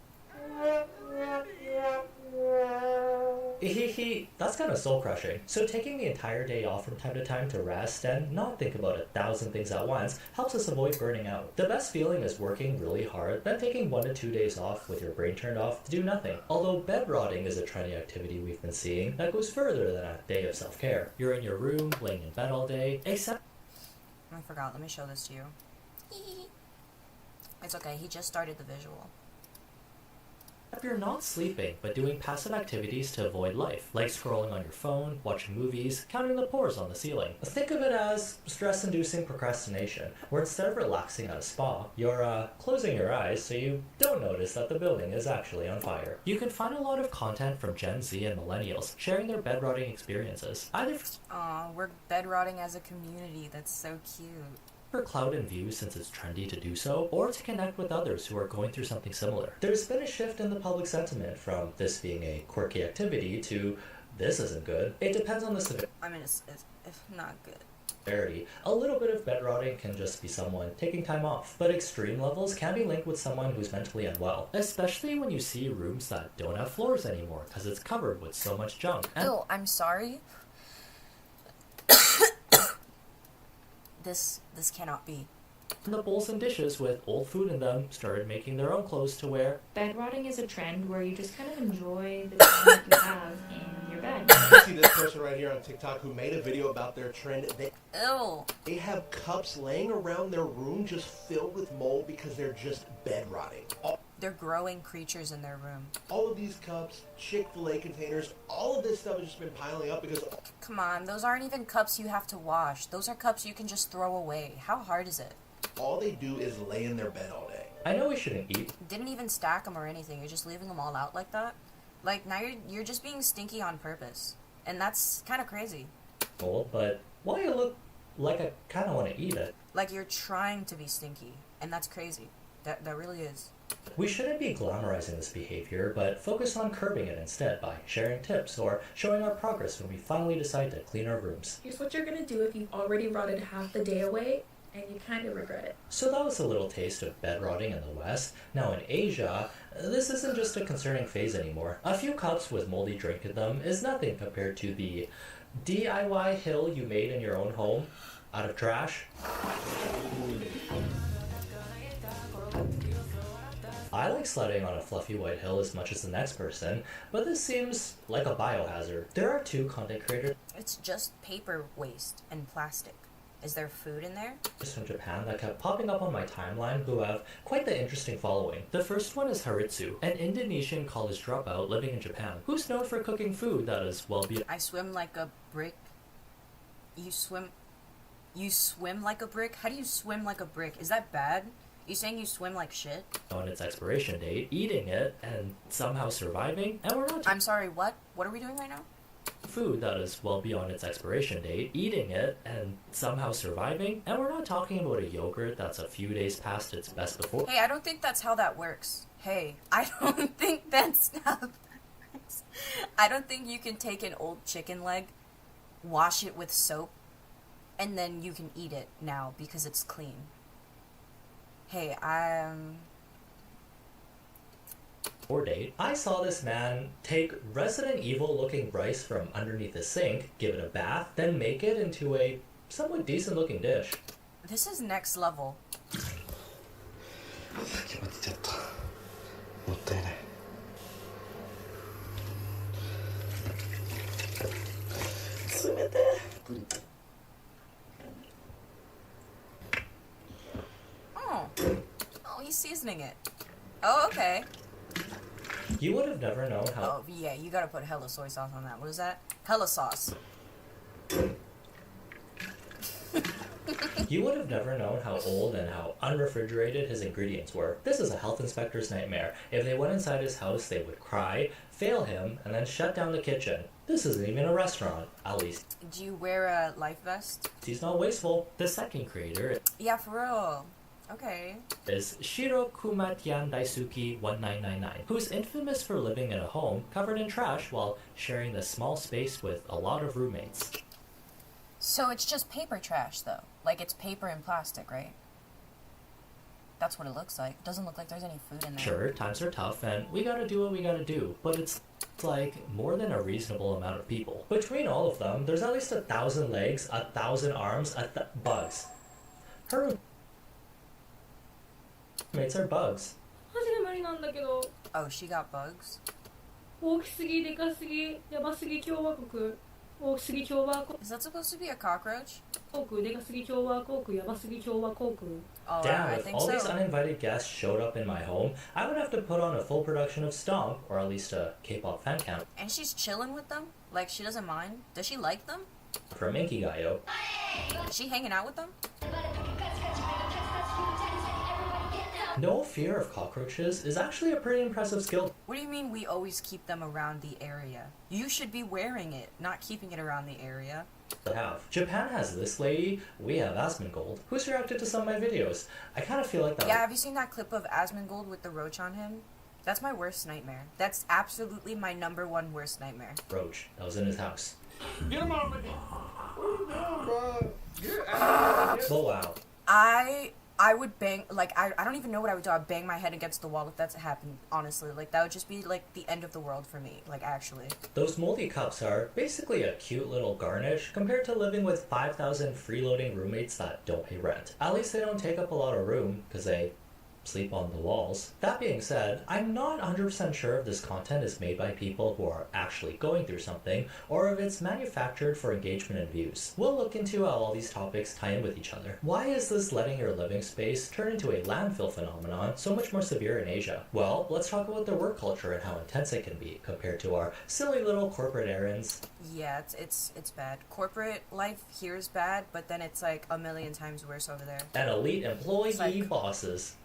R: That's kind of soul-crushing. So taking the entire day off from time to time to rest and not think about 1,000 things at once helps us avoid burning out. The best feeling is working really hard, then taking 1 to 2 days off with your brain turned off to do nothing. Although bed rotting is a trendy activity we've been seeing that goes further than a day of self-care. You're in your room, laying in bed all day, except...
A: I forgot, let me show this to you. It's okay, he just started the visual.
R: If you're not sleeping, but doing passive activities to avoid life, like scrolling on your phone, watching movies, counting the pores on the ceiling. Think of it as stress-inducing procrastination, where instead of relaxing at a spa, you're closing your eyes so you don't notice that the building is actually on fire. You can find a lot of content from Gen Z and millennials sharing their bed-rotting experiences, either
A: we're bed-rotting as a community, that's so cute.
R: For cloud and view since it's trendy to do so, or to connect with others who are going through something similar. There's been a shift in the public sentiment from this being a quirky activity to this isn't good. It depends on the severity.
A: I mean, it's not good.
R: A little bit of bed rotting can just be someone taking time off, but extreme levels can be linked with someone who's mentally unwell, especially when you see rooms that don't have floors anymore because it's covered with so much junk.
A: Oh, I'm sorry. This cannot be.
R: And the bowls and dishes with old food in them started making their own clothes to wear.
J: Bed rotting is a trend where you just kind of enjoy the time that you have in your bed.
K: You see this person right here on TikTok who made a video about their trend. They have cups laying around their room just filled with mold because they're just bed rotting.
A: They're growing creatures in their room.
K: All of these cups, Chick-fil-A containers, all of this stuff has just been piling up because...
A: Come on, those aren't even cups you have to wash. Those are cups you can just throw away. How hard is it?
K: All they do is lay in their bed all day.
R: I know we shouldn't eat.
A: Didn't even stack them or anything. You're just leaving them all out like that? Like, now you're just being stinky on purpose. And that's kind of crazy.
R: Cool, but why you look like I kind of want to eat it?
A: Like you're trying to be stinky. And that's crazy. That really is.
R: We shouldn't be glamorizing this behavior, but focus on curbing it instead by sharing tips or showing our progress when we finally decide to clean our rooms.
J: Here's what you're gonna do if you've already rotted half the day away and you kind of regret it.
R: So that was a little taste of bed rotting in the West. Now in Asia, this isn't just a concerning phase anymore. A few cups with moldy drink in them is nothing compared to the DIY hill you made in your own home out of trash. I like sledding on a fluffy white hill as much as the next person, but this seems like a biohazard. There are 2 content creators.
A: It's just paper waste and plastic. Is there food in there?
R: From Japan that kept popping up on my timeline who have quite the interesting following. The first one is Haritsu, an Indonesian college dropout living in Japan, who's known for cooking food that is well beyond.
A: I swim like a brick. You swim like a brick? How do you swim like a brick? Is that bad? You saying you swim like shit?
R: On its expiration date, eating it, and somehow surviving, and we're not...
A: I'm sorry, what? What are we doing right now?
R: Food that is well beyond its expiration date, eating it, and somehow surviving, and we're not talking about a yogurt that's a few days past its best before.
A: Hey, I don't think that's how that works. Hey, I don't think that's how that works. I don't think you can take an old chicken leg, wash it with soap, and then you can eat it now because it's clean. Hey,
R: Or date, I saw this man take Resident Evil looking rice from underneath the sink, give it a bath, then make it into a somewhat decent looking dish.
A: This is next level. Oh, he's seasoning it. Oh, okay.
R: You would have never known how...
A: Oh, yeah, you gotta put hella soy sauce on that. What is that? Hella sauce.
R: You would have never known how old and how unrefrigerated his ingredients were. This is a health inspector's nightmare. If they went inside his house, they would cry, fail him, and then shut down the kitchen. This isn't even a restaurant, at least.
A: Do you wear a life vest?
R: He's not wasteful. The second creator
A: Yeah, for real. Okay.
R: is Shiro Kumatyan Daisuke 1999, who's infamous for living in a home covered in trash while sharing the small space with a lot of roommates.
A: So it's just paper trash, though. Like, it's paper and plastic, right? That's what it looks like. It doesn't look like there's any food in there.
R: Sure, times are tough and we gotta do what we gotta do, but it's like more than a reasonable amount of people. Between all of them, there's at least 1,000 legs, 1,000 arms, bugs. Her roommates are bugs.
G: マジで無理なんだけど
A: Oh, she got bugs?
G: 大きすぎでかすぎやばすぎ共和国大きすぎ共和国
A: Is that supposed to be a cockroach?
G: 航空でかすぎ共和航空やばすぎ共和航空
A: Oh,
R: Damn,
A: I
R: if
A: think
R: all
A: so.
R: these uninvited guests showed up in my home, I would have to put on a full production of Stomp, or at least a K-pop fan count.
A: And she's chilling with them? Like, she doesn't mind? Does she like them?
R: From Inkigayo.
A: Is she hanging out with them?
R: No fear of cockroaches is actually a pretty impressive skill
A: What do you mean we always keep them around the area? You should be wearing it, not keeping it around the area.
R: to have. Japan has this lady, we have Asmongold, who's reacted to some of my videos. I kind of feel like that.
A: Yeah, have you seen that clip of Asmongold with the roach on him? That's my worst nightmare. That's absolutely my #1 worst nightmare.
R: Roach, that was in his house.
O: Get him out of here. What are you doing, bro? Get out of here.
R: Oh wow.
A: I would bang, like, I don't even know what I would do. I'd bang my head against the wall if that happened, honestly. Like, that would just be, like, the end of the world for me, like, actually.
R: Those moldy cups are basically a cute little garnish compared to living with 5,000 freeloading roommates that don't pay rent. At least they don't take up a lot of room, because they sleep on the walls. That being said, I'm not 100% sure if this content is made by people who are actually going through something, or if it's manufactured for engagement and views. We'll look into how all these topics tie in with each other. Why is this letting your living space turn into a landfill phenomenon so much more severe in Asia? Well, let's talk about their work culture and how intense it can be compared to our silly little corporate errands.
A: Yeah, it's bad. Corporate life here is bad, but then it's, like, a million times worse over there.
R: And elite employee
A: like
R: bosses.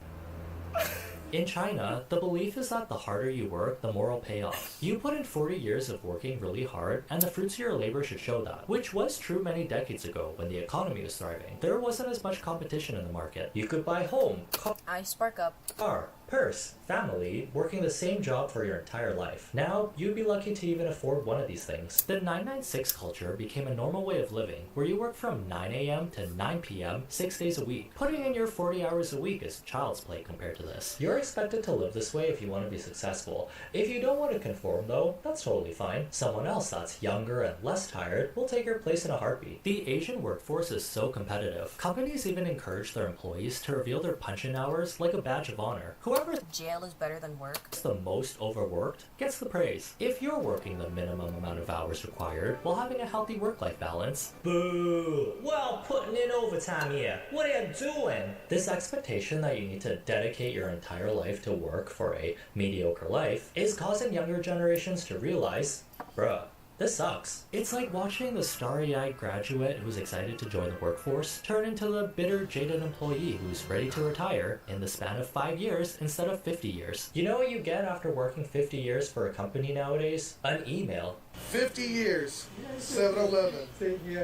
R: In China, the belief is that the harder you work, the more will pay off. You put in 40 years of working really hard, and the fruits of your labor should show that. Which was true many decades ago when the economy was thriving. There wasn't as much competition in the market. You could buy home,
A: I spark up.
R: car, purse, family, working the same job for your entire life. Now, you'd be lucky to even afford one of these things. The 996 culture became a normal way of living, where you work from 9 a.m. to 9 p.m. 6 days a week. Putting in your 40 hours a week is child's play compared to this. You're expected to live this way if you want to be successful. If you don't want to conform though, that's totally fine. Someone else that's younger and less tired will take your place in a heartbeat. The Asian workforce is so competitive. Companies even encourage their employees to reveal their punch-in hours like a badge of honor. Whoever
A: Jail is better than work.
R: is the most overworked gets the praise. If you're working the minimum amount of hours required while having a healthy work-life balance, boo! Well, putting in overtime here. What are you doing? This expectation that you need to dedicate your entire life to work for a mediocre life is causing younger generations to realize, bruh, this sucks. It's like watching the starry-eyed graduate who's excited to join the workforce turn into the bitter, jaded employee who's ready to retire in the span of 5 years instead of 50 years. You know what you get after working 50 years for a company nowadays? An email.
O: 50 years. 7-Eleven. Yeah.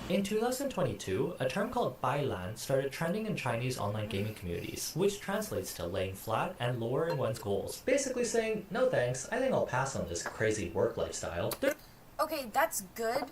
R: In 2022, a term called bailan started trending in Chinese online gaming communities, which translates to laying flat and lowering one's goals. Basically saying, no thanks, I think I'll pass on this crazy work lifestyle.
A: Okay, that's good.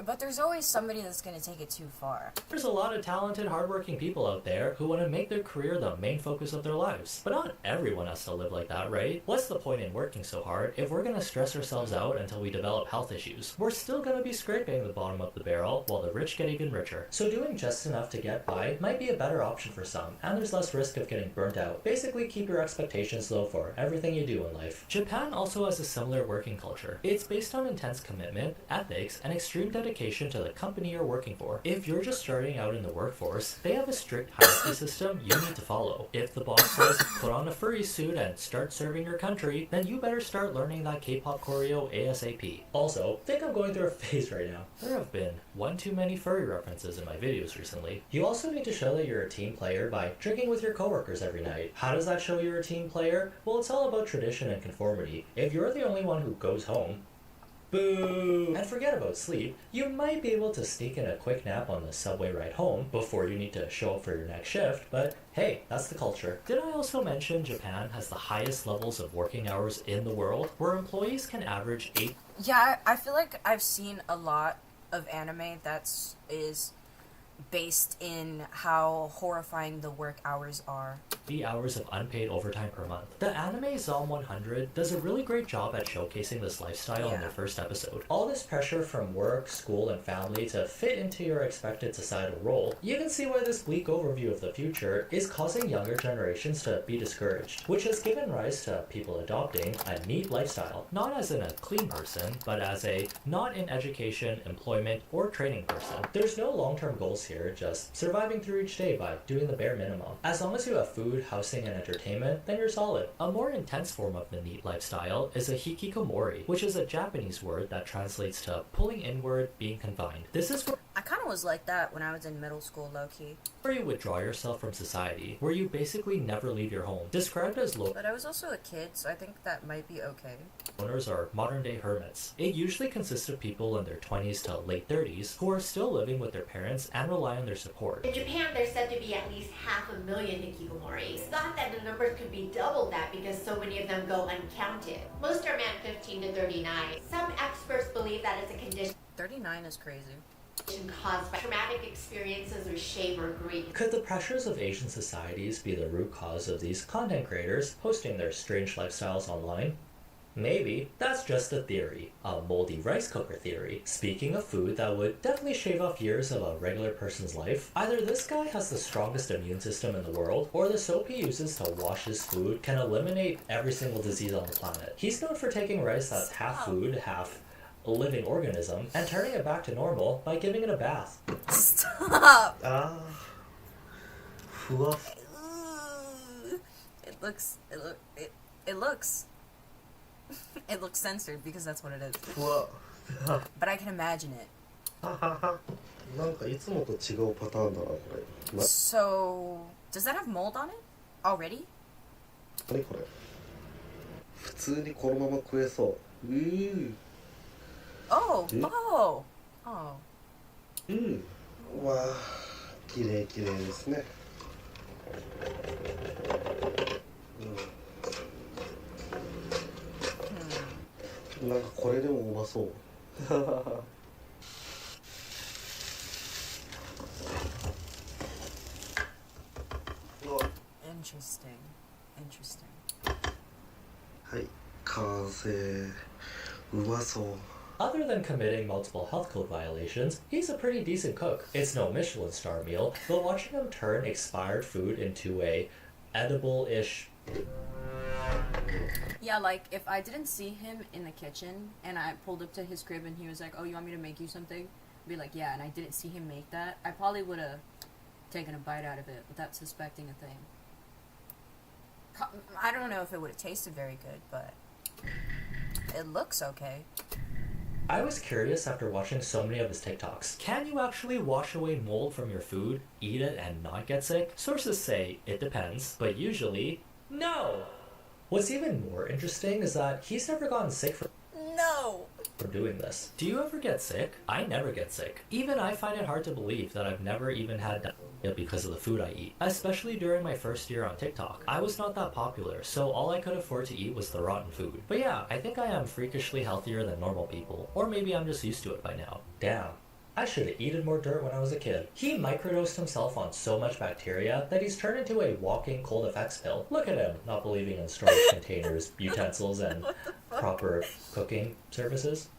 A: But there's always somebody that's gonna take it too far.
R: There's a lot of talented, hardworking people out there who want to make their career the main focus of their lives. But not everyone has to live like that, right? What's the point in working so hard if we're gonna stress ourselves out until we develop health issues? We're still gonna be scraping the bottom of the barrel while the rich get even richer. So doing just enough to get by might be a better option for some, and there's less risk of getting burnt out. Basically, keep your expectations low for everything you do in life. Japan also has a similar working culture. It's based on intense commitment, ethics, and extreme dedication dedication to the company you're working for. If you're just starting out in the workforce, they have a strict hierarchy system you need to follow. If the boss says put on a furry suit and start serving your country, then you better start learning that K-pop choreo ASAP. Also, I think I'm going through a phase right now. There have been one too many furry references in my videos recently. You also need to show that you're a team player by drinking with your coworkers every night. How does that show you're a team player? Well, it's all about tradition and conformity. If you're the only one who goes home, boo! And forget about sleep, you might be able to sneak in a quick nap on the subway ride home before you need to show up for your next shift, but hey, that's the culture. Did I also mention Japan has the highest levels of working hours in the world, where employees can average 8...
A: Yeah, I feel like I've seen a lot of anime is based in how horrifying the work hours are.
R: 80 hours of unpaid overtime per month. The anime Zom 100 does a really great job at showcasing this lifestyle in their first episode. All this pressure from work, school, and family to fit into your expected societal role, you can see why this bleak overview of the future is causing younger generations to be discouraged, which has given rise to people adopting a neat lifestyle, not as in a clean person, but as a not in education, employment, or training person. There's no long-term goals here, just surviving through each day by doing the bare minimum. As long as you have food, housing, and entertainment, then you're solid. A more intense form of the neat lifestyle is a hikikomori, which is a Japanese word that translates to pulling inward, being confined. This is where
A: I kind of was like that when I was in middle school, low-key.
R: where you withdraw yourself from society, where you basically never leave your home. Described as low
A: But I was also a kid, so I think that might be okay.
R: owners are modern-day hermits. It usually consists of people in their 20s to late 30s who are still living with their parents and rely on their support.
F: In Japan, there's said to be at least 500,000 hikikomori. It's thought that the numbers could be double that because so many of them go uncounted. Most are men 15 to 39. Some experts believe that it's a condition
A: 39 is crazy.
F: caused by traumatic experiences or shame or grief.
R: Could the pressures of Asian societies be the root cause of these content creators posting their strange lifestyles online? Maybe. That's just a theory. A moldy rice cooker theory. Speaking of food that would definitely shave off years of a regular person's life, either this guy has the strongest immune system in the world, or the soap he uses to wash his food can eliminate every single disease on the planet. He's known for taking rice that's half food, half a living organism, and turning it back to normal by giving it a bath.
A: Stop!
B: Fluff.
A: It looks it looks censored because that's what it is.
B: Whoa.
A: But I can imagine it.
B: なんかいつもと違うパターンだなこれ。
A: So, does that have mold on it already?
B: 何これ。普通にこのまま食えそう。
A: Oh, oh, oh.
B: わあ、綺麗綺麗ですね。なんかこれでもうまそう。
A: Interesting. Interesting.
B: はい、完成。うまそう。
R: Other than committing multiple health code violations, he's a pretty decent cook. It's no Michelin star meal, but watching him turn expired food into a edible-ish...
A: Yeah, like, if I didn't see him in the kitchen, and I pulled up to his crib and he was like, oh, you want me to make you something? I'd be like, yeah, and I didn't see him make that, I probably would have taken a bite out of it without suspecting a thing. I don't know if it would have tasted very good, but it looks okay.
R: I was curious after watching so many of his TikToks. Can you actually wash away mold from your food, eat it, and not get sick? Sources say it depends, but usually, no! What's even more interesting is that he's never gotten sick from doing this. Do you ever get sick? I never get sick. Even I find it hard to believe that I've never even had diarrhea because of the food I eat. Especially during my first year on TikTok. I was not that popular, so all I could afford to eat was the rotten food. But yeah, I think I am freakishly healthier than normal people. Or maybe I'm just used to it by now. Damn. I should have eaten more dirt when I was a kid. He microdosed himself on so much bacteria that he's turned into a walking cold effects pill. Look at him, not believing in storage containers, utensils, and proper cooking services.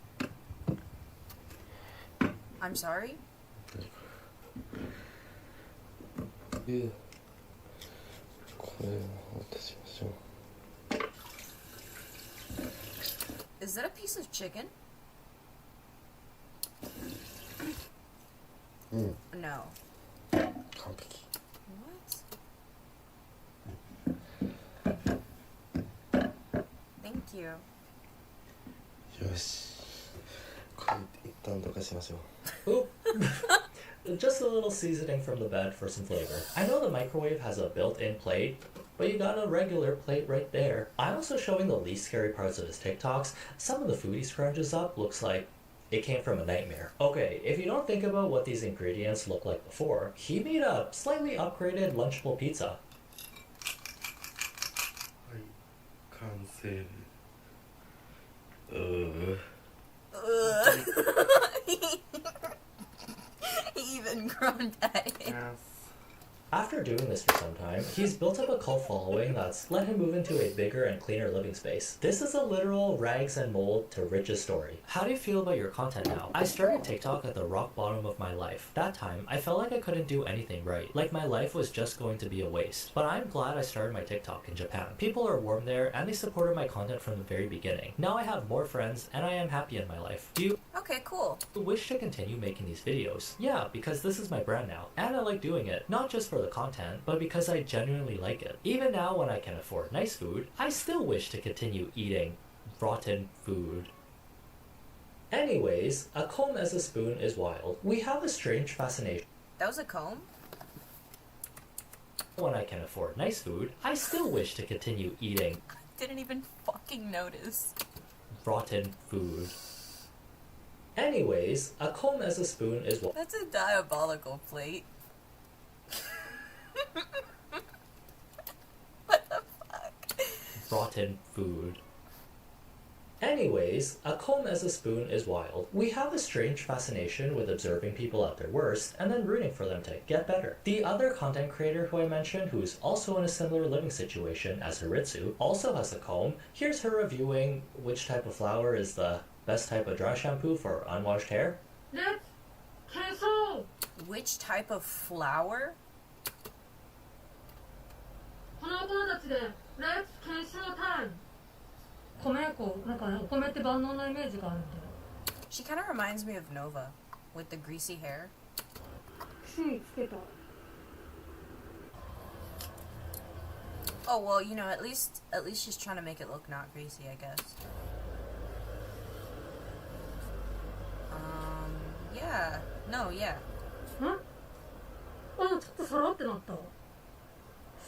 A: I'm sorry?
B: Yeah.
A: Is that a piece of chicken? No.
B: 完璧。
A: What? Thank you.
B: よし。これ一旦どかしましょう。
R: Oop. Just a little seasoning from the bed for some flavor. I know the microwave has a built-in plate, but you got a regular plate right there. I'm also showing the least scary parts of his TikToks. Some of the food he scrunches up looks like it came from a nightmare. Okay, if you don't think about what these ingredients looked like before, he made a slightly upgraded Lunchable pizza.
B: 完成。
A: He even groaned at it.
R: After doing this for some time, he's built up a cult following that's let him move into a bigger and cleaner living space. This is a literal rags and mold to riches story. How do you feel about your content now? I started TikTok at the rock bottom of my life. That time, I felt like I couldn't do anything right, like my life was just going to be a waste. But I'm glad I started my TikTok in Japan. People are warm there, and they supported my content from the very beginning. Now I have more friends, and I am happy in my life. Do you
A: Okay, cool.
R: wish to continue making these videos? Yeah, because this is my brand now, and I like doing it, not just for the content, but because I genuinely like it. Even now when I can afford nice food, I still wish to continue eating rotten food. Anyways, a comb as a spoon is wild. We have a strange fascination.
A: That was a comb?
R: When I can afford nice food, I still wish to continue eating
A: Didn't even fucking notice.
R: rotten food. Anyways, a comb as a spoon is wild.
A: That's a diabolical plate. What the fuck?
R: Rotten food. Anyways, a comb as a spoon is wild. We have a strange fascination with observing people at their worst and then rooting for them to get better. The other content creator who I mentioned, who's also in a similar living situation as Haritsu, also has a comb. Here's her reviewing which type of flower is the best type of dry shampoo for unwashed hair.
M: Let's cancel.
A: Which type of flour?
M: この大人たちで Let's cancel time. 米粉なんかねお米って万能なイメージがあるんで。
A: She kind of reminds me of Nova with the greasy hair.
M: 串につけた。
A: Oh well, you know, at least she's trying to make it look not greasy, I guess. Yeah. No, yeah.
M: ん？あ、ちょっとさらってなった。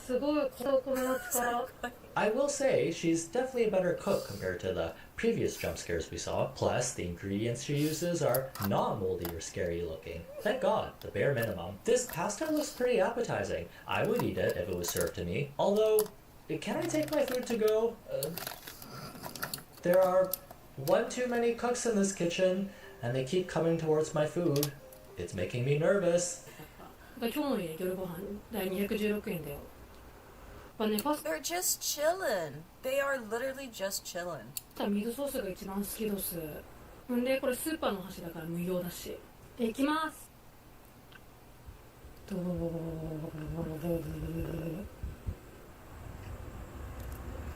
M: すごいお米の力。
R: I will say, she's definitely a better cook compared to the previous jump scares we saw. Plus, the ingredients she uses are not moldy or scary looking. Thank God, the bare minimum. This pasta looks pretty appetizing. I would eat it if it was served to me. Although, can I take my food to go? There are one too many cooks in this kitchen, and they keep coming towards my food. It's making me nervous.
M: 今日の夜ご飯第216円だよ。
A: They're just chillin'. They are literally just chillin'.
M: ミートソースが一番好きです。んでこれスーパーの箸だから無料だし。いきます。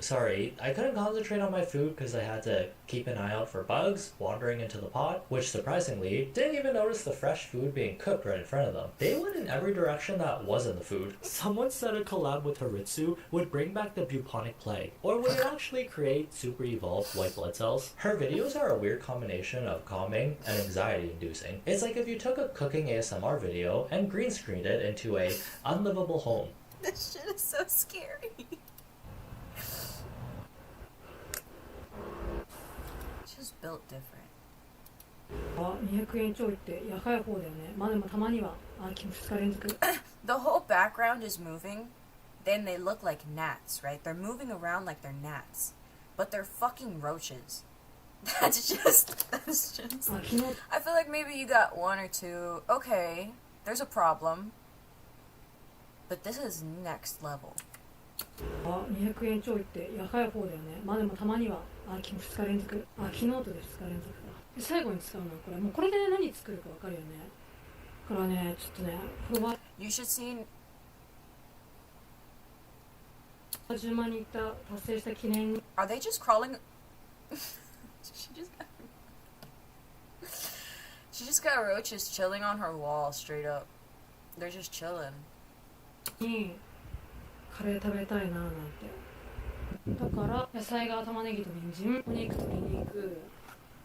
R: Sorry, I couldn't concentrate on my food because I had to keep an eye out for bugs wandering into the pot, which surprisingly didn't even notice the fresh food being cooked right in front of them. They went in every direction that wasn't the food. Someone said a collab with Haritsu would bring back the bubonic plague, or would it actually create super evolved white blood cells? Her videos are a weird combination of calming and anxiety inducing. It's like if you took a cooking ASMR video and green screened it into a unlivable home.
A: This shit is so scary. Just built different.
M: あ、200円ちょいって高い方だよね。まあでもたまには2日連続。
A: The whole background is moving, then they look like gnats, right? They're moving around like they're gnats, but they're fucking roaches. That's just. I feel like maybe you got one or two. Okay, there's a problem, but this is next level.
M: あ、200円ちょいって高い方だよね。まあでもたまには2日連続。昨日とで2日連続だ。最後に使うのはこれ。もうこれで何作るかわかるよね。だからね、ちょっとね、これは
A: You should see.
M: 10万人いった達成した記念に。
A: Are they just crawling? She She just got roaches chilling on her wall, straight up. They're just chilling.
M: にカレー食べたいななんて。だから野菜が玉ねぎと人参、お肉とニンニク、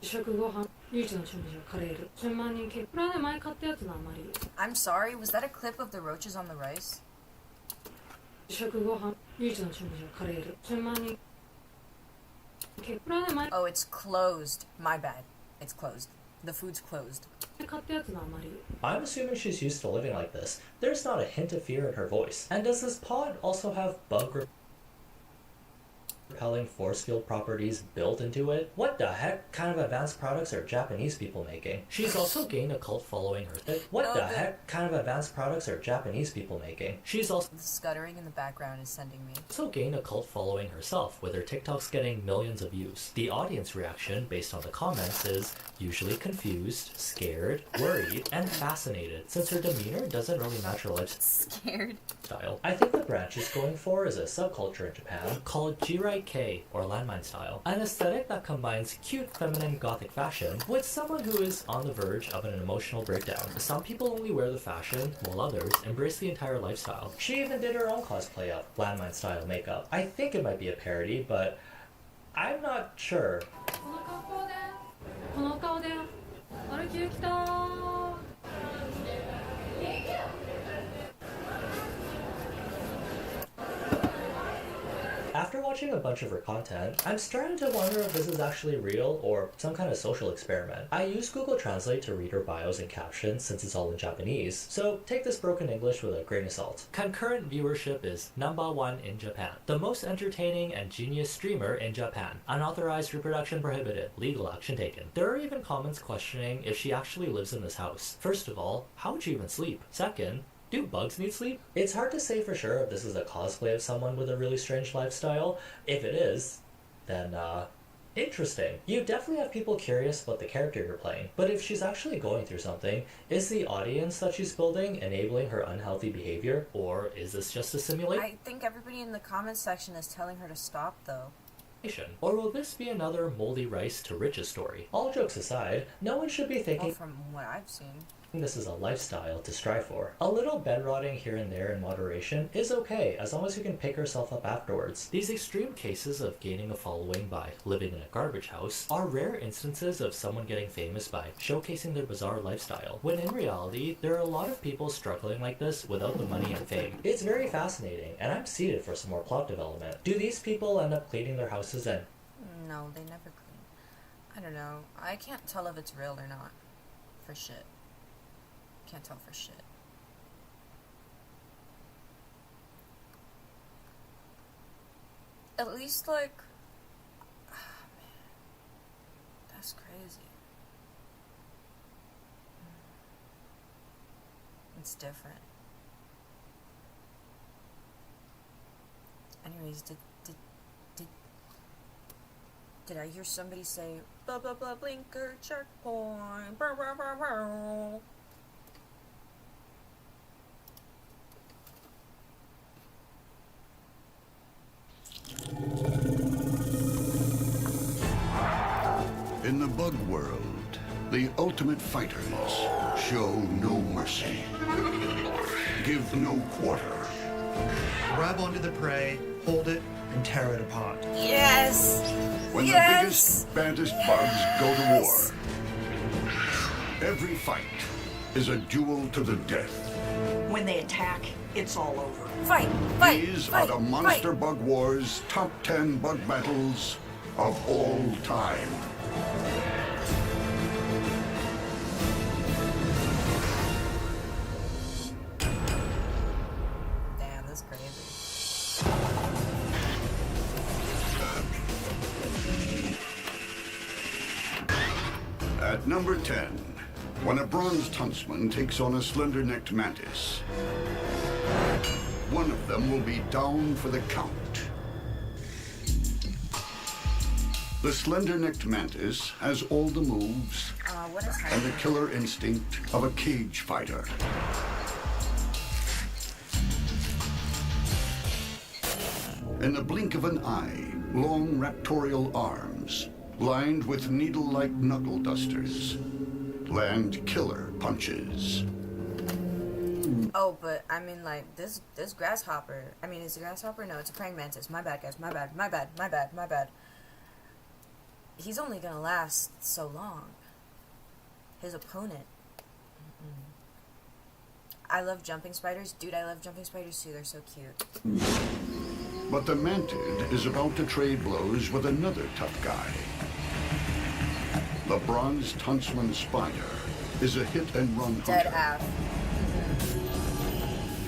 M: 食ご飯、唯一の調味料カレール。順番にこれはね前買ったやつのあんまり。
A: I'm sorry, was that a clip of the roaches on the rice?
M: 食ご飯、唯一の調味料カレール。順番にこれはね前。
A: Oh, it's closed. My bad. It's closed. The food's closed.
R: I'm assuming she's used to living like this. There's not a hint of fear in her voice. And does this pod also have bug repelling force field properties built into it? What the heck kind of advanced products are Japanese people making? She's also gained a cult following her. What the heck kind of advanced products are Japanese people making? She's also
A: The scuttering in the background is sending me.
R: gained a cult following herself, with her TikToks getting millions of views. The audience reaction, based on the comments, is usually confused, scared, worried, and fascinated, since her demeanor doesn't really match her lifestyle. I think the brand she's going for is a subculture in Japan called Jirai K, or landmine style, an aesthetic that combines cute feminine gothic fashion with someone who is on the verge of an emotional breakdown. Some people only wear the fashion, while others embrace the entire lifestyle. She even did her own cosplay of landmine style makeup. I think it might be a parody, but I'm not sure.
M: この顔で歩きできた。
R: After watching a bunch of her content, I'm starting to wonder if this is actually real or some kind of social experiment. I use Google Translate to read her bios and captions since it's all in Japanese, so take this broken English with a grain of salt. Concurrent viewership is #1 in Japan. The most entertaining and genius streamer in Japan. Unauthorized reproduction prohibited. Legal action taken. There are even comments questioning if she actually lives in this house. First of all, how would you even sleep? Second, do bugs need sleep? It's hard to say for sure if this is a cosplay of someone with a really strange lifestyle. If it is, then, interesting. You definitely have people curious about the character you're playing, but if she's actually going through something, is the audience that she's building enabling her unhealthy behavior, or is this just a simulation?
A: I think everybody in the comments section is telling her to stop, though.
R: Or will this be another moldy rice to riches story? All jokes aside, no one should be thinking
A: from what I've seen.
R: This is a lifestyle to strive for. A little bed rotting here and there in moderation is okay, as long as you can pick yourself up afterwards. These extreme cases of gaining a following by living in a garbage house are rare instances of someone getting famous by showcasing their bizarre lifestyle, when in reality, there are a lot of people struggling like this without the money and fame. It's very fascinating, and I'm seated for some more plot development. Do these people end up cleaning their houses and...
A: No, they never clean. I don't know. I can't tell if it's real or not. For shit. Can't tell for shit. At least, like... Oh, man. That's crazy. It's different. Anyways, did I hear somebody say, blah blah blah blinker checkpoint, blah blah blah blah.
S: In the bug world, the ultimate fighters show no mercy, give no quarter.
D: Grab onto the prey, hold it, and tear it apart.
A: Yes!
S: When the biggest, baddest bugs go to war, every fight is a duel to the death.
Q: When they attack, it's all over.
A: Fight!
S: These are the Monster Bug Wars top 10 bug battles of all time.
A: Damn, that's crazy.
S: At number 10, when a bronzed huntsman takes on a slender-necked mantis, one of them will be down for the count. The slender-necked mantis has all the moves and the killer instinct of a cage fighter. In the blink of an eye, long raptorial arms, lined with needle-like knuckle dusters, land killer punches.
A: Oh, but I mean, like, this grasshopper. I mean, is it a grasshopper? No, it's a praying mantis. My bad, guys. My bad. He's only gonna last so long. His opponent. I love jumping spiders. Dude, I love jumping spiders too. They're so cute.
S: But the mantid is about to trade blows with another tough guy. The bronzed huntsman spider is a hit-and-run hunter.
A: Dead af.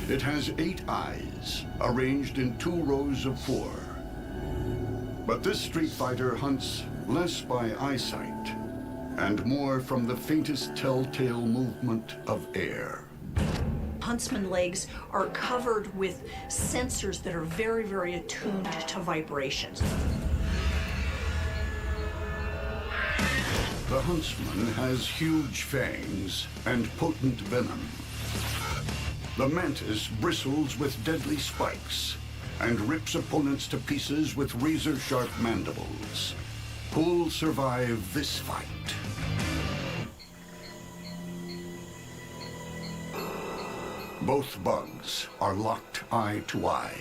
S: It has 8 eyes, arranged in 2 rows of 4. But this street fighter hunts less by eyesight and more from the faintest telltale movement of air.
C: Huntsman legs are covered with sensors that are very, very attuned to vibrations.
S: The huntsman has huge fangs and potent venom. The mantis bristles with deadly spikes and rips opponents to pieces with razor-sharp mandibles. Who'll survive this fight? Both bugs are locked eye to eye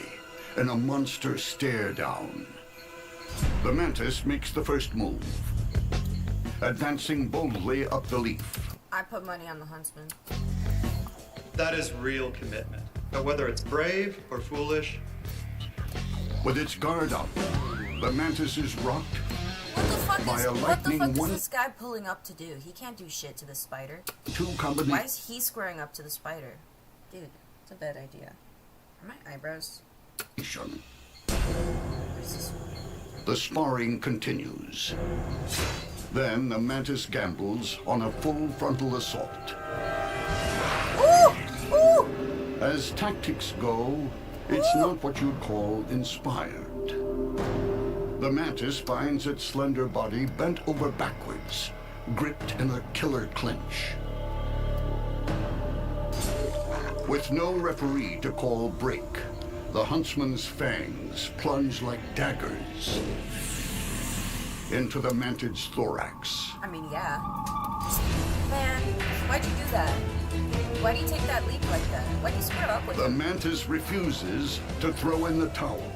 S: in a monster stare down. The mantis makes the first move, advancing boldly up the leaf.
A: I put money on the huntsman.
V: That is real commitment. But whether it's brave or foolish.
S: With its guard up, the mantis is rocked
A: What
S: by a
A: the
S: lightning
A: fuck is
S: one.
A: this guy pulling up to do? He can't do shit to this spider.
S: 2 combinations.
A: Why is he squaring up to the spider? Dude, it's a bad idea. Are my eyebrows?
S: The sparring continues. Then the mantis gambles on a full frontal assault.
A: Ooh! Ooh!
S: As tactics go, it's not what you'd call inspired. The mantis finds its slender body bent over backwards, gripped in a killer clinch. With no referee to call break, the huntsman's fangs plunge like daggers into the mantid's thorax.
A: I mean, yeah. Man, why'd you do that? Why'd you take that leap like that? Why'd you square up with
S: The
A: him?
S: mantis refuses to throw in the towel,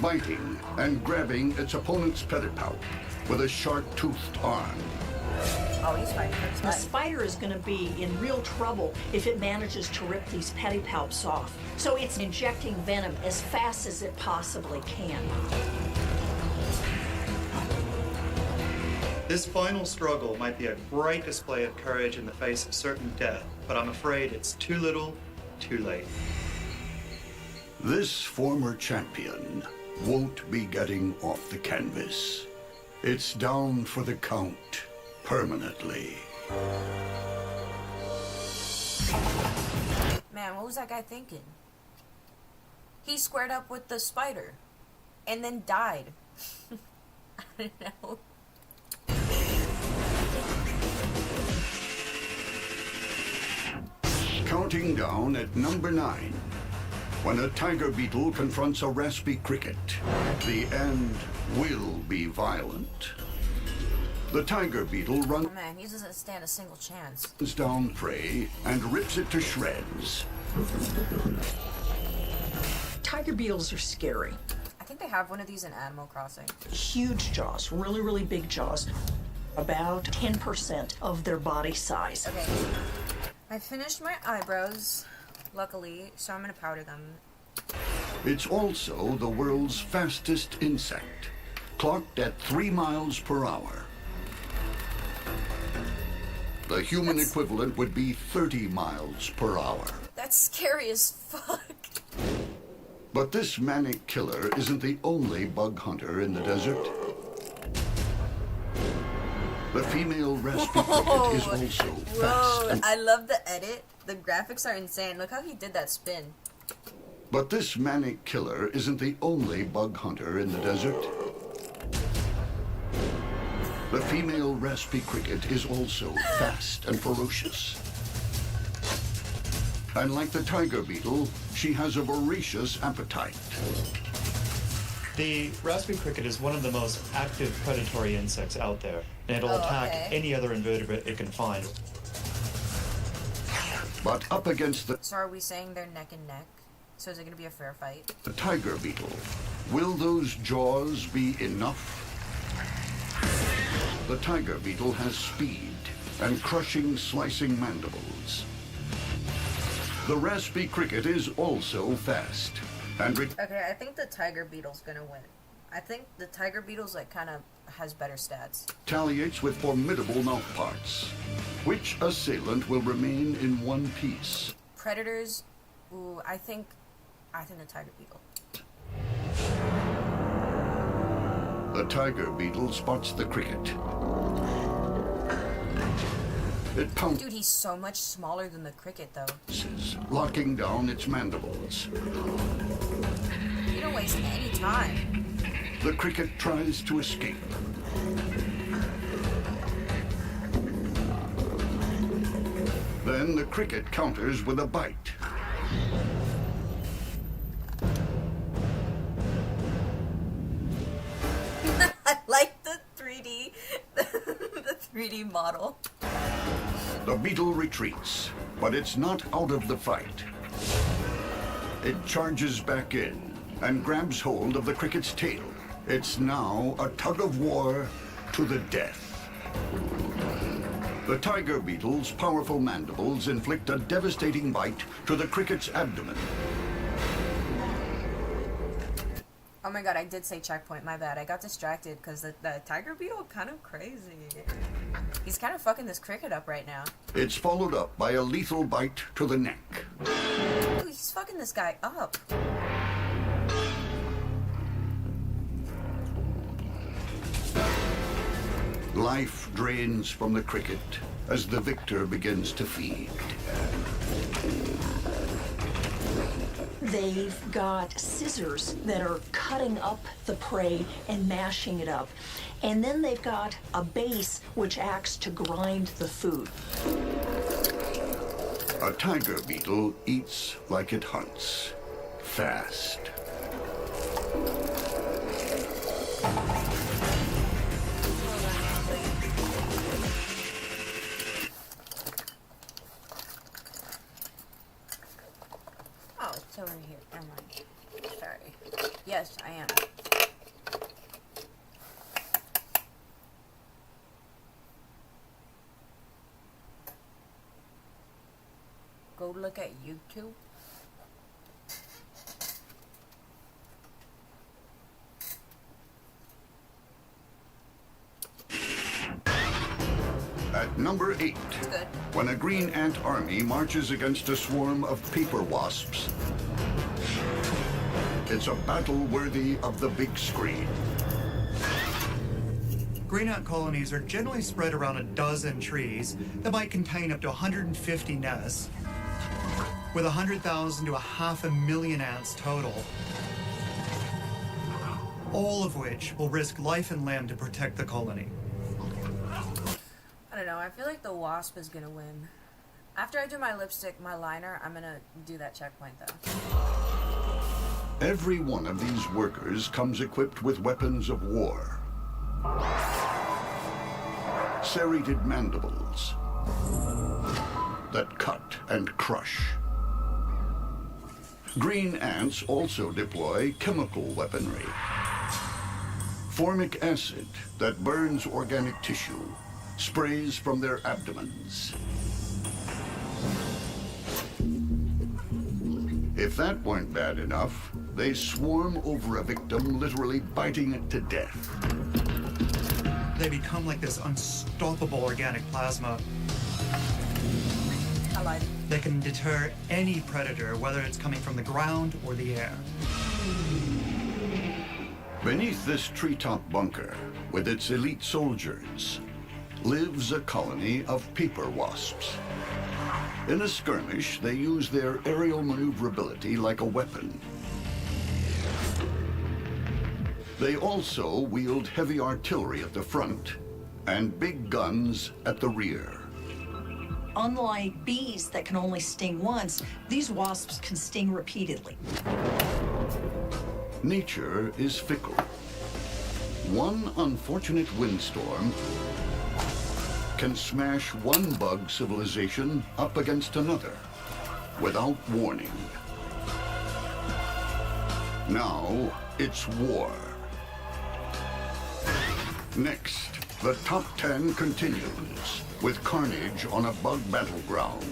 S: biting and grabbing its opponent's pedipalp with a sharp-toothed arm.
A: Oh, he's fighting for his
C: The
A: life.
C: spider is going to be in real trouble if it manages to rip these pedipalps off. So it's injecting venom as fast as it possibly can.
V: This final struggle might be a great display of courage in the face of certain death, but I'm afraid it's too little, too late.
S: This former champion won't be getting off the canvas. It's down for the count permanently.
A: Man, what was that guy thinking? He squared up with the spider and then died. I don't know.
S: Counting down at number 9. When a tiger beetle confronts a raspy cricket, the end will be violent. The tiger beetle runs
A: Oh man, he doesn't stand a single chance.
S: down prey and rips it to shreds.
C: Tiger beetles are scary.
A: I think they have one of these in Animal Crossing.
C: Huge jaws, really, really big jaws. About 10% of their body size.
A: Okay. I finished my eyebrows, luckily, so I'm gonna powder them.
S: It's also the world's fastest insect, clocked at 3 miles per hour. The human equivalent would be 30 miles per hour.
A: That's scary as fuck.
S: But this manic killer isn't the only bug hunter in the desert. The female raspy cricket is also fast.
A: Whoa, I love the edit. The graphics are insane. Look how he did that spin.
S: But this manic killer isn't the only bug hunter in the desert. The female raspy cricket is also fast and ferocious. And like the tiger beetle, she has a voracious appetite.
V: The raspberry cricket is one of the most active predatory insects out there, and it'll attack any other invertebrate it can find.
S: But up against the...
A: So are we saying they're neck and neck? So is it going to be a fair fight?
S: The tiger beetle. Will those jaws be enough? The tiger beetle has speed and crushing, slicing mandibles. The raspy cricket is also fast and...
A: Okay, I think the tiger beetle's going to win. I think the tiger beetle's like kind of has better stats.
S: retaliates with formidable mouthparts. Which assailant will remain in one piece?
A: Predators, ooh, I think the tiger beetle.
S: The tiger beetle spots the cricket. It pounces,
A: Dude, he's so much smaller than the cricket, though.
S: locking down its mandibles.
A: You don't waste any time.
S: The cricket tries to escape. Then the cricket counters with a bite.
A: I like the 3D, the 3D model.
S: The beetle retreats, but it's not out of the fight. It charges back in and grabs hold of the cricket's tail. It's now a tug of war to the death. The tiger beetle's powerful mandibles inflict a devastating bite to the cricket's abdomen.
A: Oh my god, I did say checkpoint, my bad. I got distracted because the tiger beetle kind of crazy. He's kind of fucking this cricket up right now.
S: It's followed up by a lethal bite to the neck.
A: Ooh, he's fucking this guy up.
S: Life drains from the cricket as the victor begins to feed.
C: They've got scissors that are cutting up the prey and mashing it up. And then they've got a base which acts to grind the food.
S: A tiger beetle eats like it hunts, fast.
A: Oh, it's over here. Never mind. Sorry. Yes, I am. Go look at YouTube.
S: At number 8,
A: Good.
S: when a green ant army marches against a swarm of paper wasps, it's a battle worthy of the big screen.
V: Green ant colonies are generally spread around a dozen trees that might contain up to 150 nests, with 100,000 to 500,000 ants total, all of which will risk life and limb to protect the colony.
A: I don't know. I feel like the wasp is gonna win. After I do my lipstick, my liner, I'm gonna do that checkpoint though.
S: Every one of these workers comes equipped with weapons of war. Serrated mandibles that cut and crush. Green ants also deploy chemical weaponry. Formic acid that burns organic tissue sprays from their abdomens. If that weren't bad enough, they swarm over a victim, literally biting it to death.
V: They become like this unstoppable organic plasma.
A: I lied.
V: They can deter any predator, whether it's coming from the ground or the air.
S: Beneath this treetop bunker, with its elite soldiers, lives a colony of paper wasps. In a skirmish, they use their aerial maneuverability like a weapon. They also wield heavy artillery at the front and big guns at the rear.
C: Unlike bees that can only sting once, these wasps can sting repeatedly.
S: Nature is fickle. One unfortunate windstorm can smash one bug civilization up against another without warning. Now it's war. Next, the top 10 continues with carnage on a bug battleground.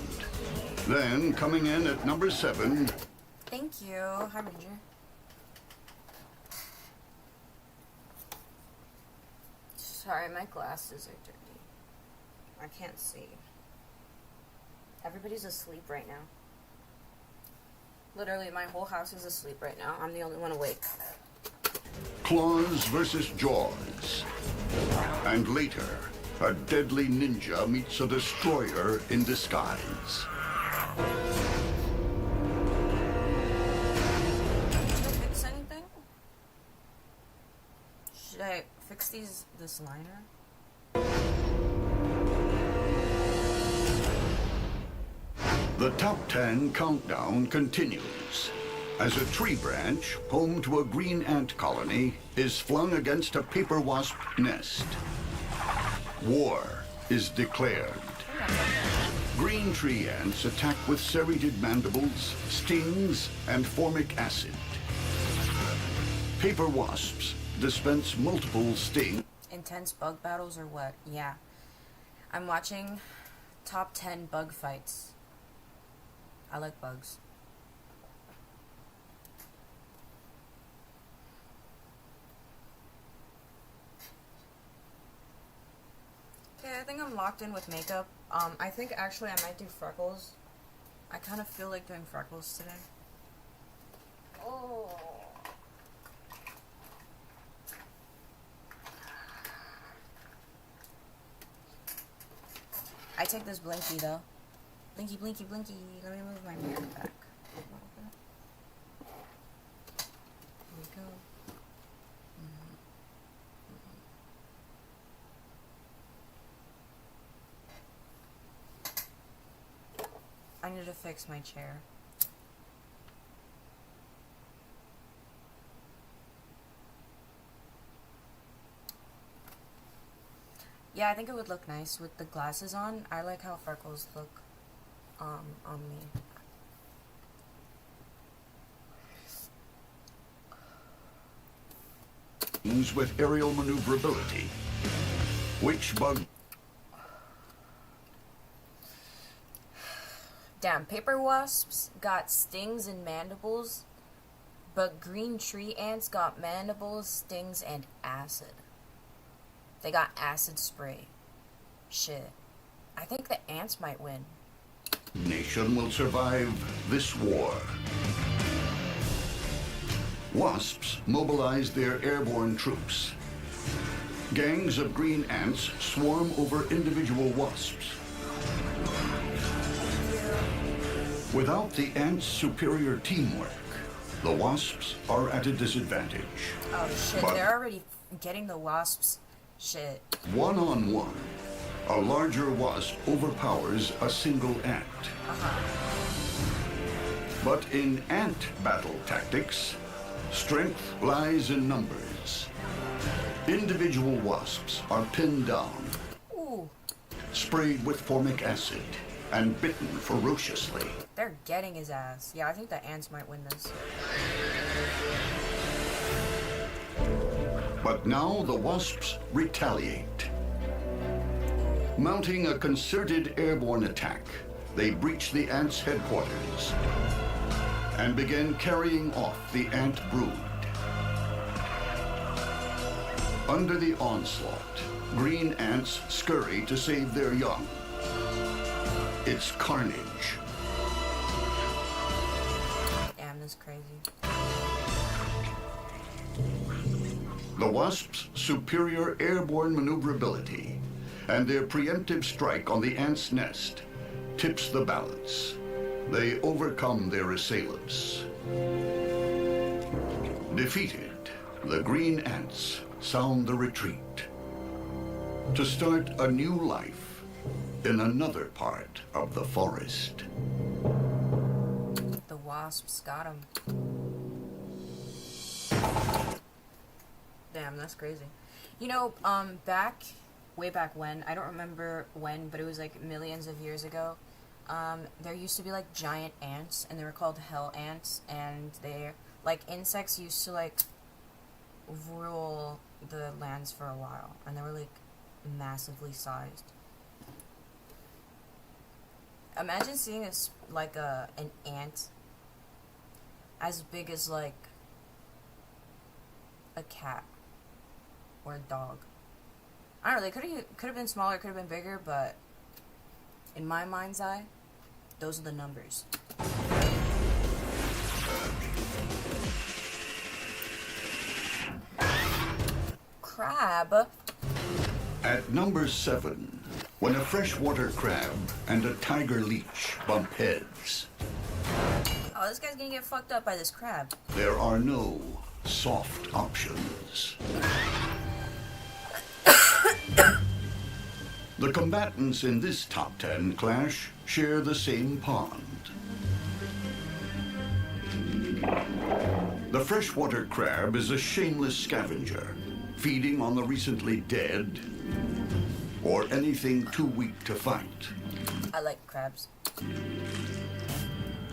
S: Then, coming in at number 7...
A: Thank you. Hi, Ranger. Sorry, my glasses are dirty. I can't see. Everybody's asleep right now. Literally, my whole house is asleep right now. I'm the only one awake.
S: Claws versus Jaws. And later, a deadly ninja meets a destroyer in disguise.
A: Fix anything? Should I fix this liner?
S: The top 10 countdown continues as a tree branch, home to a green ant colony, is flung against a paper wasp nest. War is declared. Green tree ants attack with serrated mandibles, stings, and formic acid. Paper wasps dispense multiple stings.
A: Intense bug battles or what? Yeah. I'm watching top 10 bug fights. I like bugs. Okay, I think I'm locked in with makeup. I think actually I might do freckles. I kind of feel like doing freckles today. Oh. I take this blinky though. Blinky, blinky, blinky. Let me move my mirror back. Here we go. I need to fix my chair. Yeah, I think it would look nice with the glasses on. I like how freckles look on me.
S: With aerial maneuverability. Which bug?
A: Damn, paper wasps got stings and mandibles, but green tree ants got mandibles, stings, and acid. They got acid spray. Shit. I think the ants might win.
S: Nation will survive this war. Wasps mobilize their airborne troops. Gangs of green ants swarm over individual wasps. Without the ants' superior teamwork, the wasps are at a disadvantage.
A: Oh shit,
S: But
A: they're already getting the wasps. Shit.
S: one-on-one, a larger wasp overpowers a single ant. But in ant battle tactics, strength lies in numbers. Individual wasps are pinned down,
A: Ooh,
S: sprayed with formic acid, and bitten ferociously.
A: they're getting his ass. Yeah, I think the ants might win this.
S: But now the wasps retaliate. Mounting a concerted airborne attack, they breach the ants' headquarters and begin carrying off the ant brood. Under the onslaught, green ants scurry to save their young. It's carnage.
A: Damn, this is crazy.
S: The wasps' superior airborne maneuverability and their preemptive strike on the ant's nest tips the balance. They overcome their assailants. Defeated, the green ants sound the retreat to start a new life in another part of the forest.
A: The wasps got him. Damn, that's crazy. You know, way back when, I don't remember when, but it was like millions of years ago, there used to be like giant ants, and they were called hell ants, and they're like insects used to like rule the lands for a while, and they were like massively sized. Imagine seeing an ant as big as like a cat or a dog. I don't know, they could have been smaller, could have been bigger, but in my mind's eye, those are the numbers. Crab.
S: At number 7, when a freshwater crab and a tiger leech bump heads,
A: Oh, this guy's gonna get fucked up by this crab.
S: there are no soft options. The combatants in this top 10 clash share the same pond. The freshwater crab is a shameless scavenger, feeding on the recently dead or anything too weak to fight.
A: I like crabs.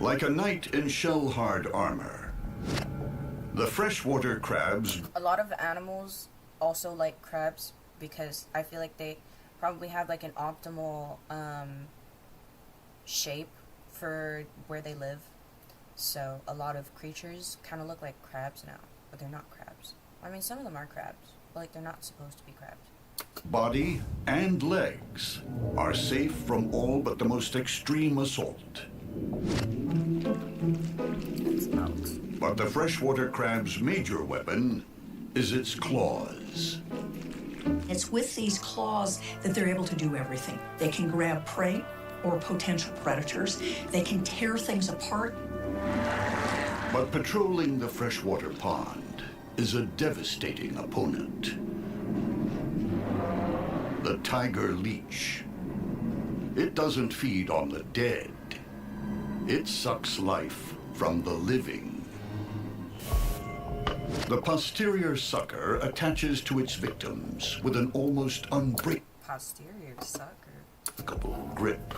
S: Like a knight in shell-hard armor, the freshwater crabs...
A: A lot of animals also like crabs because I feel like they probably have like an optimal shape for where they live. So a lot of creatures kind of look like crabs now, but they're not crabs. I mean, some of them are crabs, but like they're not supposed to be crabs.
S: Body and legs are safe from all but the most extreme assault. But the freshwater crab's major weapon is its claws.
C: It's with these claws that they're able to do everything. They can grab prey or potential predators. They can tear things apart.
S: But patrolling the freshwater pond is a devastating opponent. The tiger leech. It doesn't feed on the dead. It sucks life from the living. The posterior sucker attaches to its victims with an almost unbreakable
A: Posterior sucker.
S: grip.
A: Grip.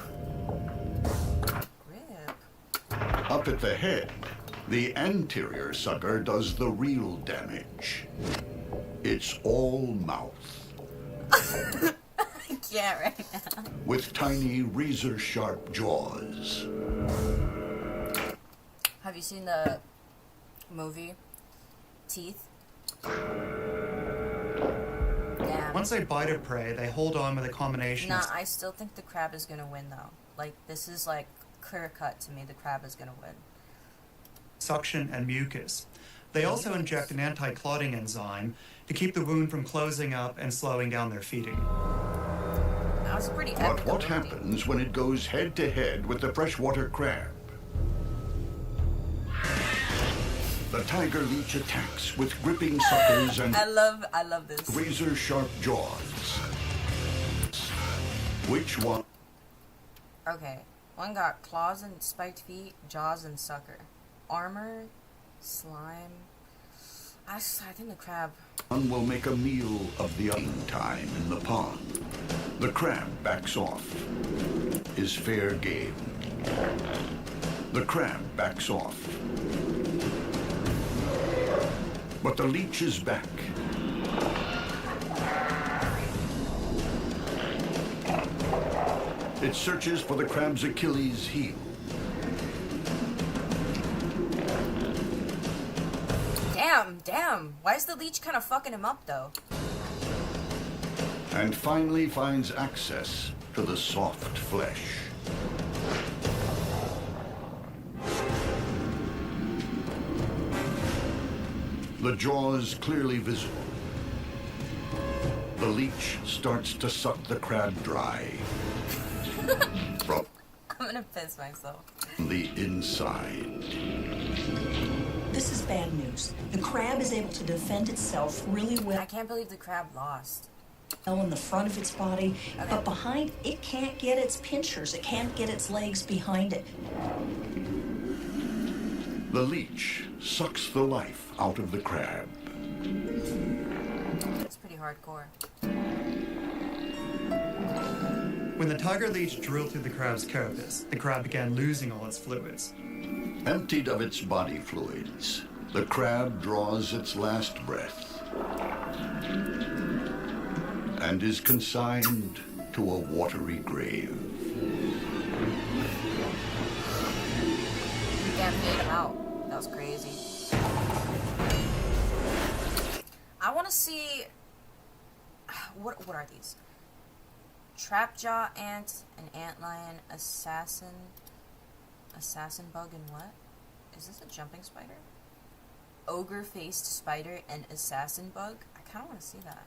S: Up at the head, the anterior sucker does the real damage. It's all mouth.
A: I can't right now.
S: With tiny razor-sharp jaws.
A: Have you seen the movie Teeth? Damn.
V: Once they bite a prey, they hold on with a combination
A: Nah,
V: of
A: I still think the crab is gonna win though. Like, this is like clear cut to me. The crab is gonna win.
V: suction and mucus. They also inject an anti-clotting enzyme to keep the wound from closing up and slowing down their feeding.
A: That was pretty
S: But
A: epic.
S: what happens when it goes head-to-head with the freshwater crab? The tiger leech attacks with gripping suckers and
A: I love this.
S: razor-sharp jaws. Which one?
A: Okay, one got claws and spiked feet, jaws and sucker, armor, slime. I think the crab.
S: One will make a meal of the eating time in the pond. The crab backs off. Is fair game. The crab backs off. But the leech is back. It searches for the crab's Achilles heel.
A: Damn. Why is the leech kind of fucking him up though?
S: And finally finds access to the soft flesh. The jaws clearly visible. The leech starts to suck the crab dry. From
A: I'm gonna piss myself.
S: the inside.
C: This is bad news. The crab is able to defend itself really well.
A: I can't believe the crab lost.
C: In the front of its body, but behind, it can't get its pinchers. It can't get its legs behind it.
S: The leech sucks the life out of the crab.
A: hardcore.
V: When the tiger leech drilled through the crab's carapace, the crab began losing all its fluids.
S: Emptied of its body fluids, the crab draws its last breath and is consigned to a watery grave.
A: Damn, made him out. That was crazy. I want to see... What are these? Trapjaw ant, an antlion, assassin bug, and what? Is this a jumping spider? Ogre-faced spider and assassin bug? I kind of want to see that.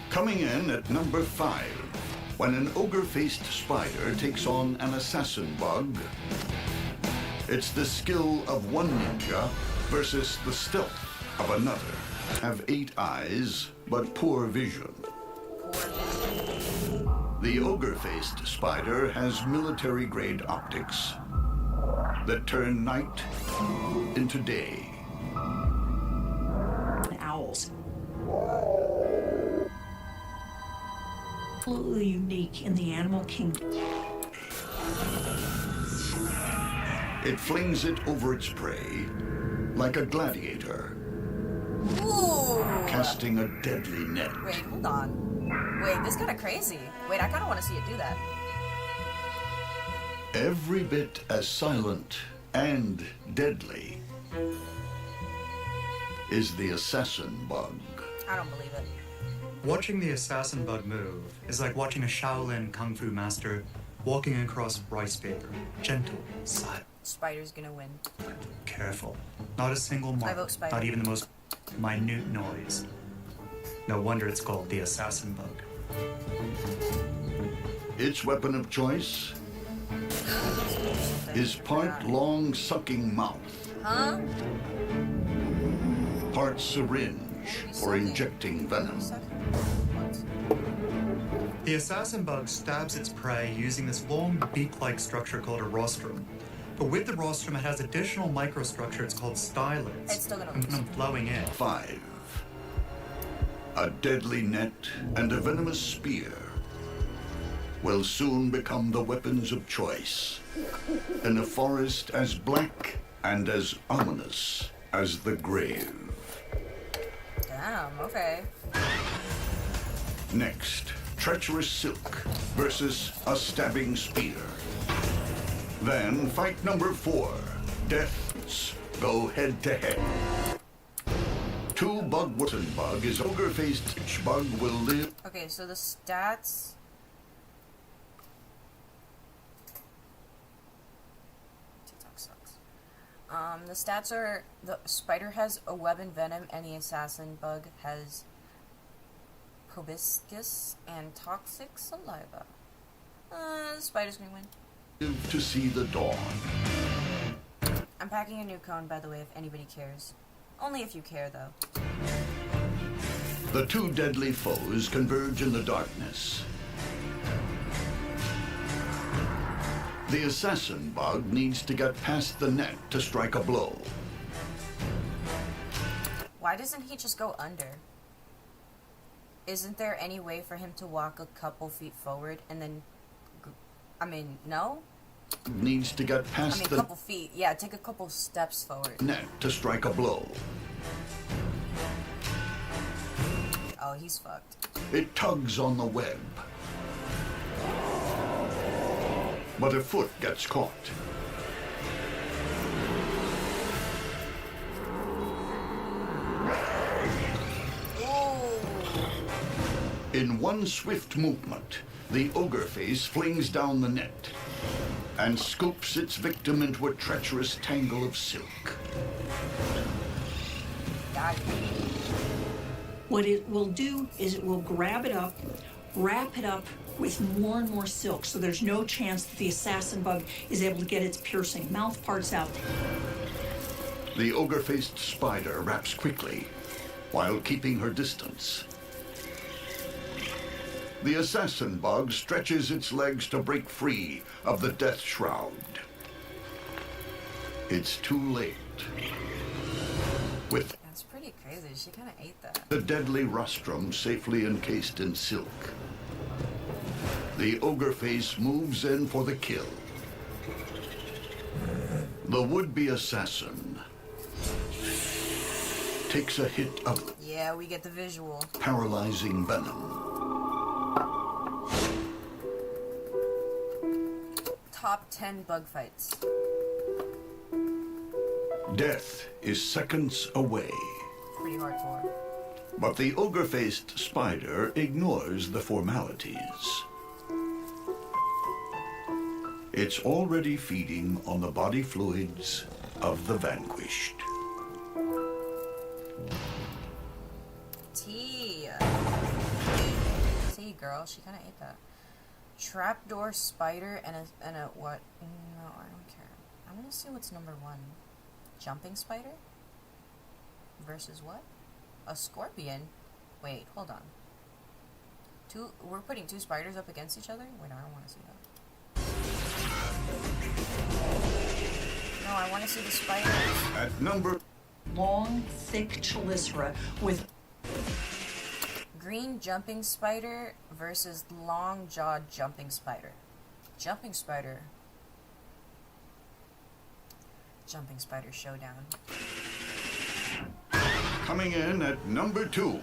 S: Coming in at number 5, when an ogre-faced spider takes on an assassin bug, it's the skill of one ninja versus the stealth of another. Have 8 eyes, but poor vision. The ogre-faced spider has military-grade optics that turn night into day.
C: Owls. Absolutely unique in the animal kingdom.
S: It flings it over its prey like a gladiator, casting a deadly net.
A: Wait, hold on. Wait, this is kind of crazy. Wait, I kind of want to see it do that.
S: Every bit as silent and deadly is the assassin bug.
A: I don't believe it.
V: Watching the assassin bug move is like watching a Shaolin kung fu master walking across rice paper. Gentle, silent.
A: Spider's gonna win.
V: Careful. Not a single
A: I
V: mark.
A: vote spider.
V: Not even the most minute noise. No wonder it's called the assassin bug.
S: Its weapon of choice is part long sucking mouth,
A: Huh?
S: part syringe for injecting venom.
V: The assassin bug stabs its prey using this long beak-like structure called a rostrum. But with the rostrum, it has additional microstructure. It's called stylids.
A: It's still gonna
V: and them flowing in.
S: 5. A deadly net and a venomous spear will soon become the weapons of choice in a forest as black and as ominous as the grave.
A: Damn, okay.
S: Next, treacherous silk versus a stabbing spear. Then, fight number 4. Deaths go head to head. 2 bug Watson bug is ogre-faced. Each bug will live.
A: Okay, so the stats... TikTok sucks. The stats are... The spider has a web and venom, and the assassin bug has proboscis and toxic saliva. The spider's gonna win.
S: To see the dawn.
A: I'm packing a new cone, by the way, if anybody cares. Only if you care, though.
S: The 2 deadly foes converge in the darkness. The assassin bug needs to get past the net to strike a blow.
A: Why doesn't he just go under? Isn't there any way for him to walk a couple feet forward and then... I mean, no?
S: Needs to get past
A: a
S: the
A: couple feet. Yeah, take a couple steps forward.
S: net to strike a blow.
A: Oh, he's fucked.
S: It tugs on the web. But a foot gets caught. In one swift movement, the ogre face flings down the net and scoops its victim into a treacherous tangle of silk.
C: What it will do is it will grab it up, wrap it up with more and more silk, so there's no chance that the assassin bug is able to get its piercing mouth parts out.
S: The ogre-faced spider wraps quickly while keeping her distance. The assassin bug stretches its legs to break free of the death shroud. It's too late. with
A: That's pretty crazy. She kind of ate that.
S: the deadly rostrum safely encased in silk. The ogre face moves in for the kill. The would-be assassin takes a hit of
A: Yeah, we get the visual.
S: paralyzing venom.
A: Top 10 bug fights.
S: Death is seconds away.
A: Pretty hardcore.
S: But the ogre-faced spider ignores the formalities. It's already feeding on the body fluids of the vanquished.
A: Tea. Tea, girl. She kind of ate that. Trapdoor spider and a what? No, I don't care. I want to see what's number 1. Jumping spider? Versus what? A scorpion? Wait, hold on. We're putting 2 spiders up against each other? Wait, no, I don't want to see that. No, I want to see the spiders.
S: At number...
C: Long, thick chelicera with...
A: Green jumping spider versus long-jawed jumping spider. Jumping spider. Jumping spider showdown.
S: Coming in at number 2.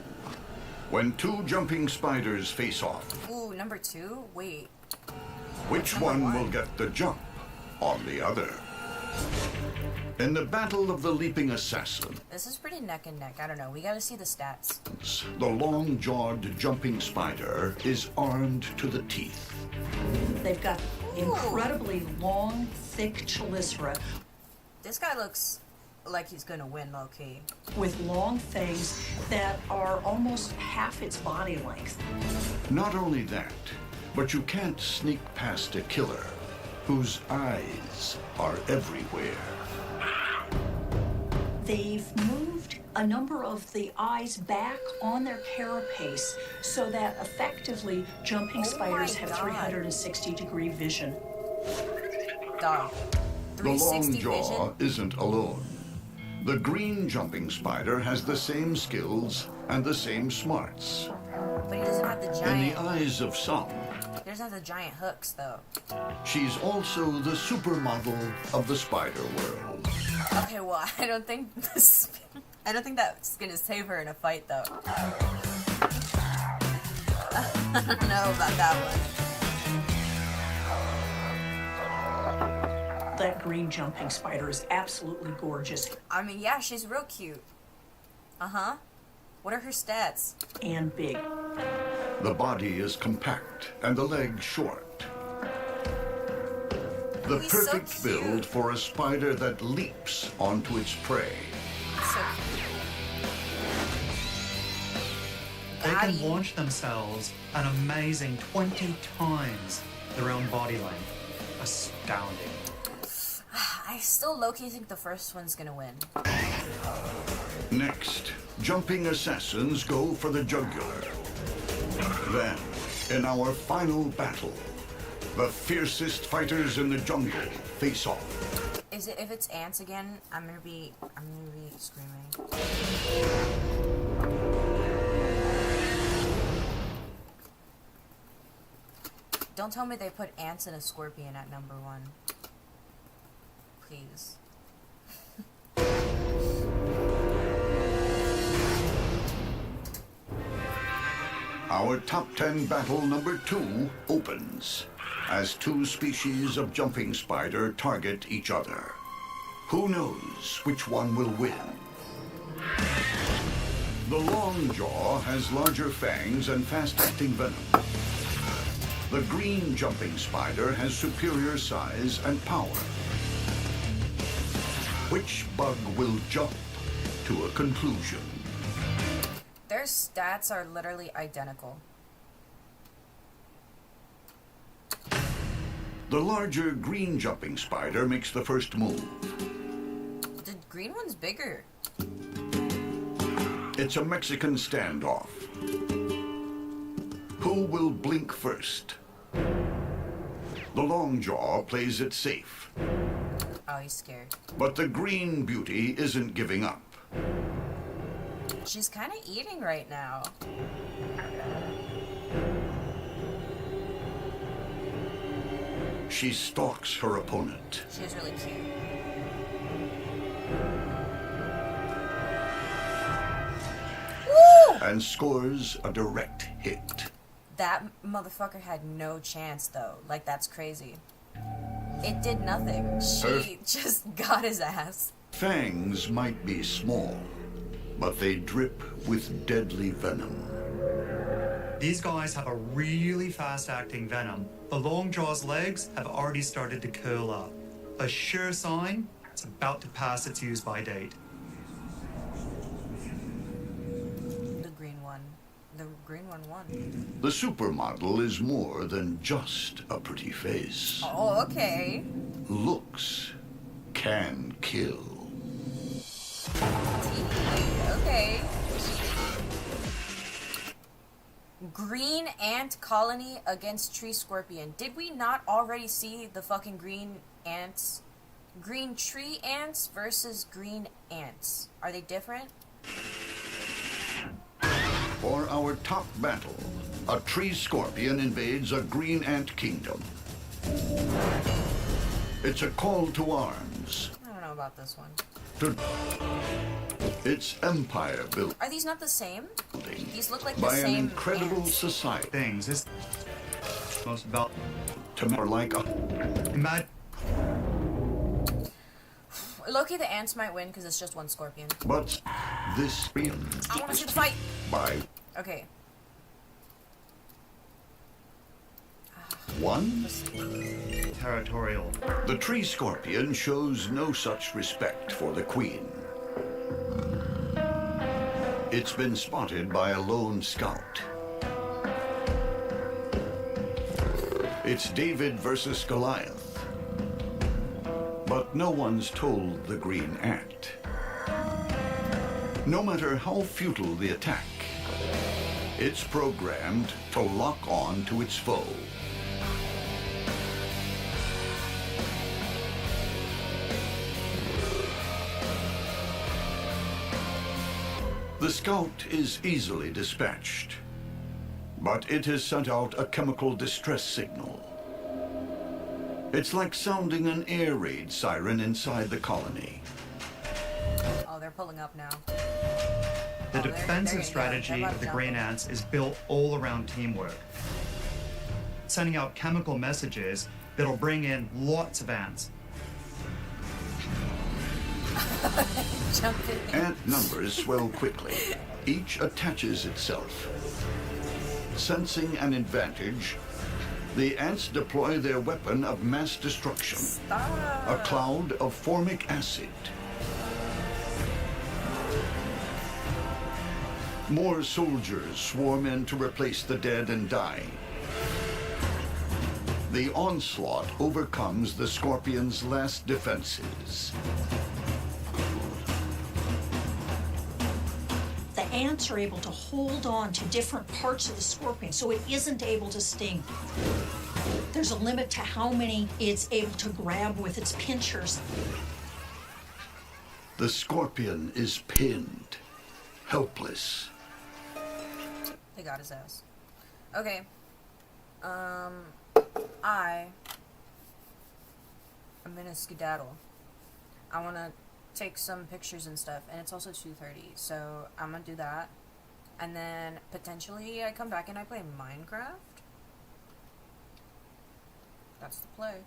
S: When 2 jumping spiders face off,
A: Ooh, number 2? Wait.
S: which one will get the jump on the other? In the battle of the leaping assassin,
A: This is pretty neck and neck. I don't know. We gotta see the stats.
S: the long-jawed jumping spider is armed to the teeth.
C: They've got incredibly long, thick chelicera
A: This guy looks like he's gonna win, low-key.
C: with long fangs that are almost half its body length.
S: Not only that, but you can't sneak past a killer whose eyes are everywhere.
C: They've moved a number of the eyes back on their carapace so that effectively jumping spiders have 360-degree vision.
A: Dog.
S: The long jaw isn't alone. The green jumping spider has the same skills and the same smarts.
A: But he doesn't have the
S: In
A: giant...
S: the eyes of some,
A: He doesn't have the giant hooks, though.
S: she's also the supermodel of the spider world.
A: Okay, well, I don't think that's gonna save her in a fight, though. I don't know about that one.
C: That green jumping spider is absolutely gorgeous.
A: I mean, yeah, she's real cute. Uh-huh. What are her stats?
C: And big.
S: The body is compact and the legs short. The
A: He's so
S: perfect
A: cute.
S: build for a spider that leaps onto its prey.
A: So cute.
V: They can launch themselves an amazing 20 times their own body length. Astounding.
A: I still low-key think the first one's gonna win.
S: Next, jumping assassins go for the jugular. Then, in our final battle, the fiercest fighters in the jungle face off.
A: Is it if it's ants again? I'm gonna be screaming. Don't tell me they put ants and a scorpion at number 1. Please.
S: Our top 10 battle number 2 opens as 2 species of jumping spider target each other. Who knows which one will win? The long jaw has larger fangs and fast-acting venom. The green jumping spider has superior size and power. Which bug will jump to a conclusion?
A: Their stats are literally identical.
S: The larger green jumping spider makes the first move.
A: The green one's bigger.
S: It's a Mexican standoff. Who will blink first? The long jaw plays it safe,
A: Oh, he's scared.
S: but the green beauty isn't giving up.
A: She's kind of eating right now.
S: She stalks her opponent.
A: She's really cute. Woo!
S: And scores a direct hit.
A: That motherfucker had no chance, though. Like, that's crazy. It did nothing. She just got his ass.
S: Fangs might be small, but they drip with deadly venom.
V: These guys have a really fast-acting venom. The Longjaw's legs have already started to curl up. A sure sign it's about to pass its use-by date.
A: The green one. The green one won.
S: The supermodel is more than just a pretty face.
A: Oh, okay.
S: Looks can kill.
A: Okay. Green ant colony against tree scorpion. Did we not already see the fucking green ants? Green tree ants versus green ants. Are they different?
S: For our top battle, a tree scorpion invades a green ant kingdom. It's a call to arms.
A: I don't know about this one.
S: It's empire built
A: Are these not the same? These look like the
S: by an
A: same
S: incredible
A: ants.
S: society.
V: Things is most about
S: to more like a
V: mad.
A: Loki, the ants might win because it's just one scorpion.
S: But this
A: I want to see the fight.
S: by
A: Okay.
S: one.
V: Territorial.
S: The tree scorpion shows no such respect for the queen. It's been spotted by a lone scout. It's David versus Goliath. But no one's told the green ant. No matter how futile the attack, it's programmed to lock on to its foe. The scout is easily dispatched, but it has sent out a chemical distress signal. It's like sounding an air raid siren inside the colony.
A: Oh, they're pulling up now.
V: The
A: Oh,
V: defensive strategy of the green ants is built all around teamwork. Sending out chemical messages that'll bring in lots of ants.
S: Ant numbers swell quickly. Each attaches itself. Sensing an advantage, the ants deploy their weapon of mass destruction, a cloud of formic acid. More soldiers swarm in to replace the dead and dying. The onslaught overcomes the scorpion's last defenses.
C: The ants are able to hold on to different parts of the scorpion so it isn't able to sting. There's a limit to how many it's able to grab with its pinchers.
S: The scorpion is pinned, helpless.
A: They got his ass. Okay. I'm gonna skedaddle. I wanna take some pictures and stuff, and it's also 2:30, so I'm gonna do that. And then potentially I come back and I play Minecraft. That's the play.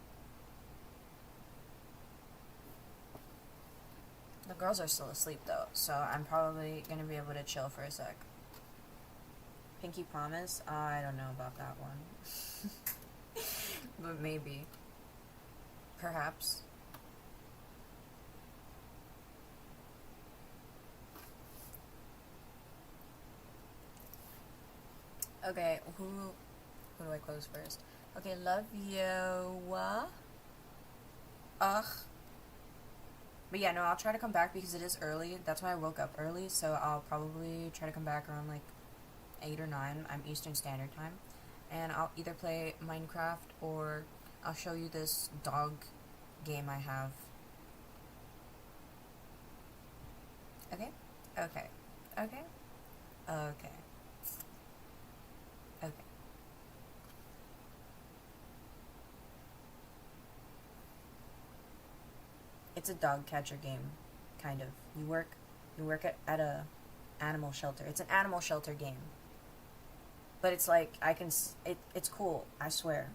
A: The girls are still asleep though, so I'm probably gonna be able to chill for a sec. Pinky Promise? I don't know about that one. But maybe. Perhaps. Okay, who do I close first? Okay, love you. Ugh. But yeah, no, I'll try to come back because it is early. That's why I woke up early, so I'll probably try to come back around like 8 or 9. I'm Eastern Standard Time. And I'll either play Minecraft or I'll show you this dog game I have. Okay. Okay. Okay. Okay. Okay. It's a dog catcher game, kind of. You work at a animal shelter. It's an animal shelter game. But it's like it's cool, I swear.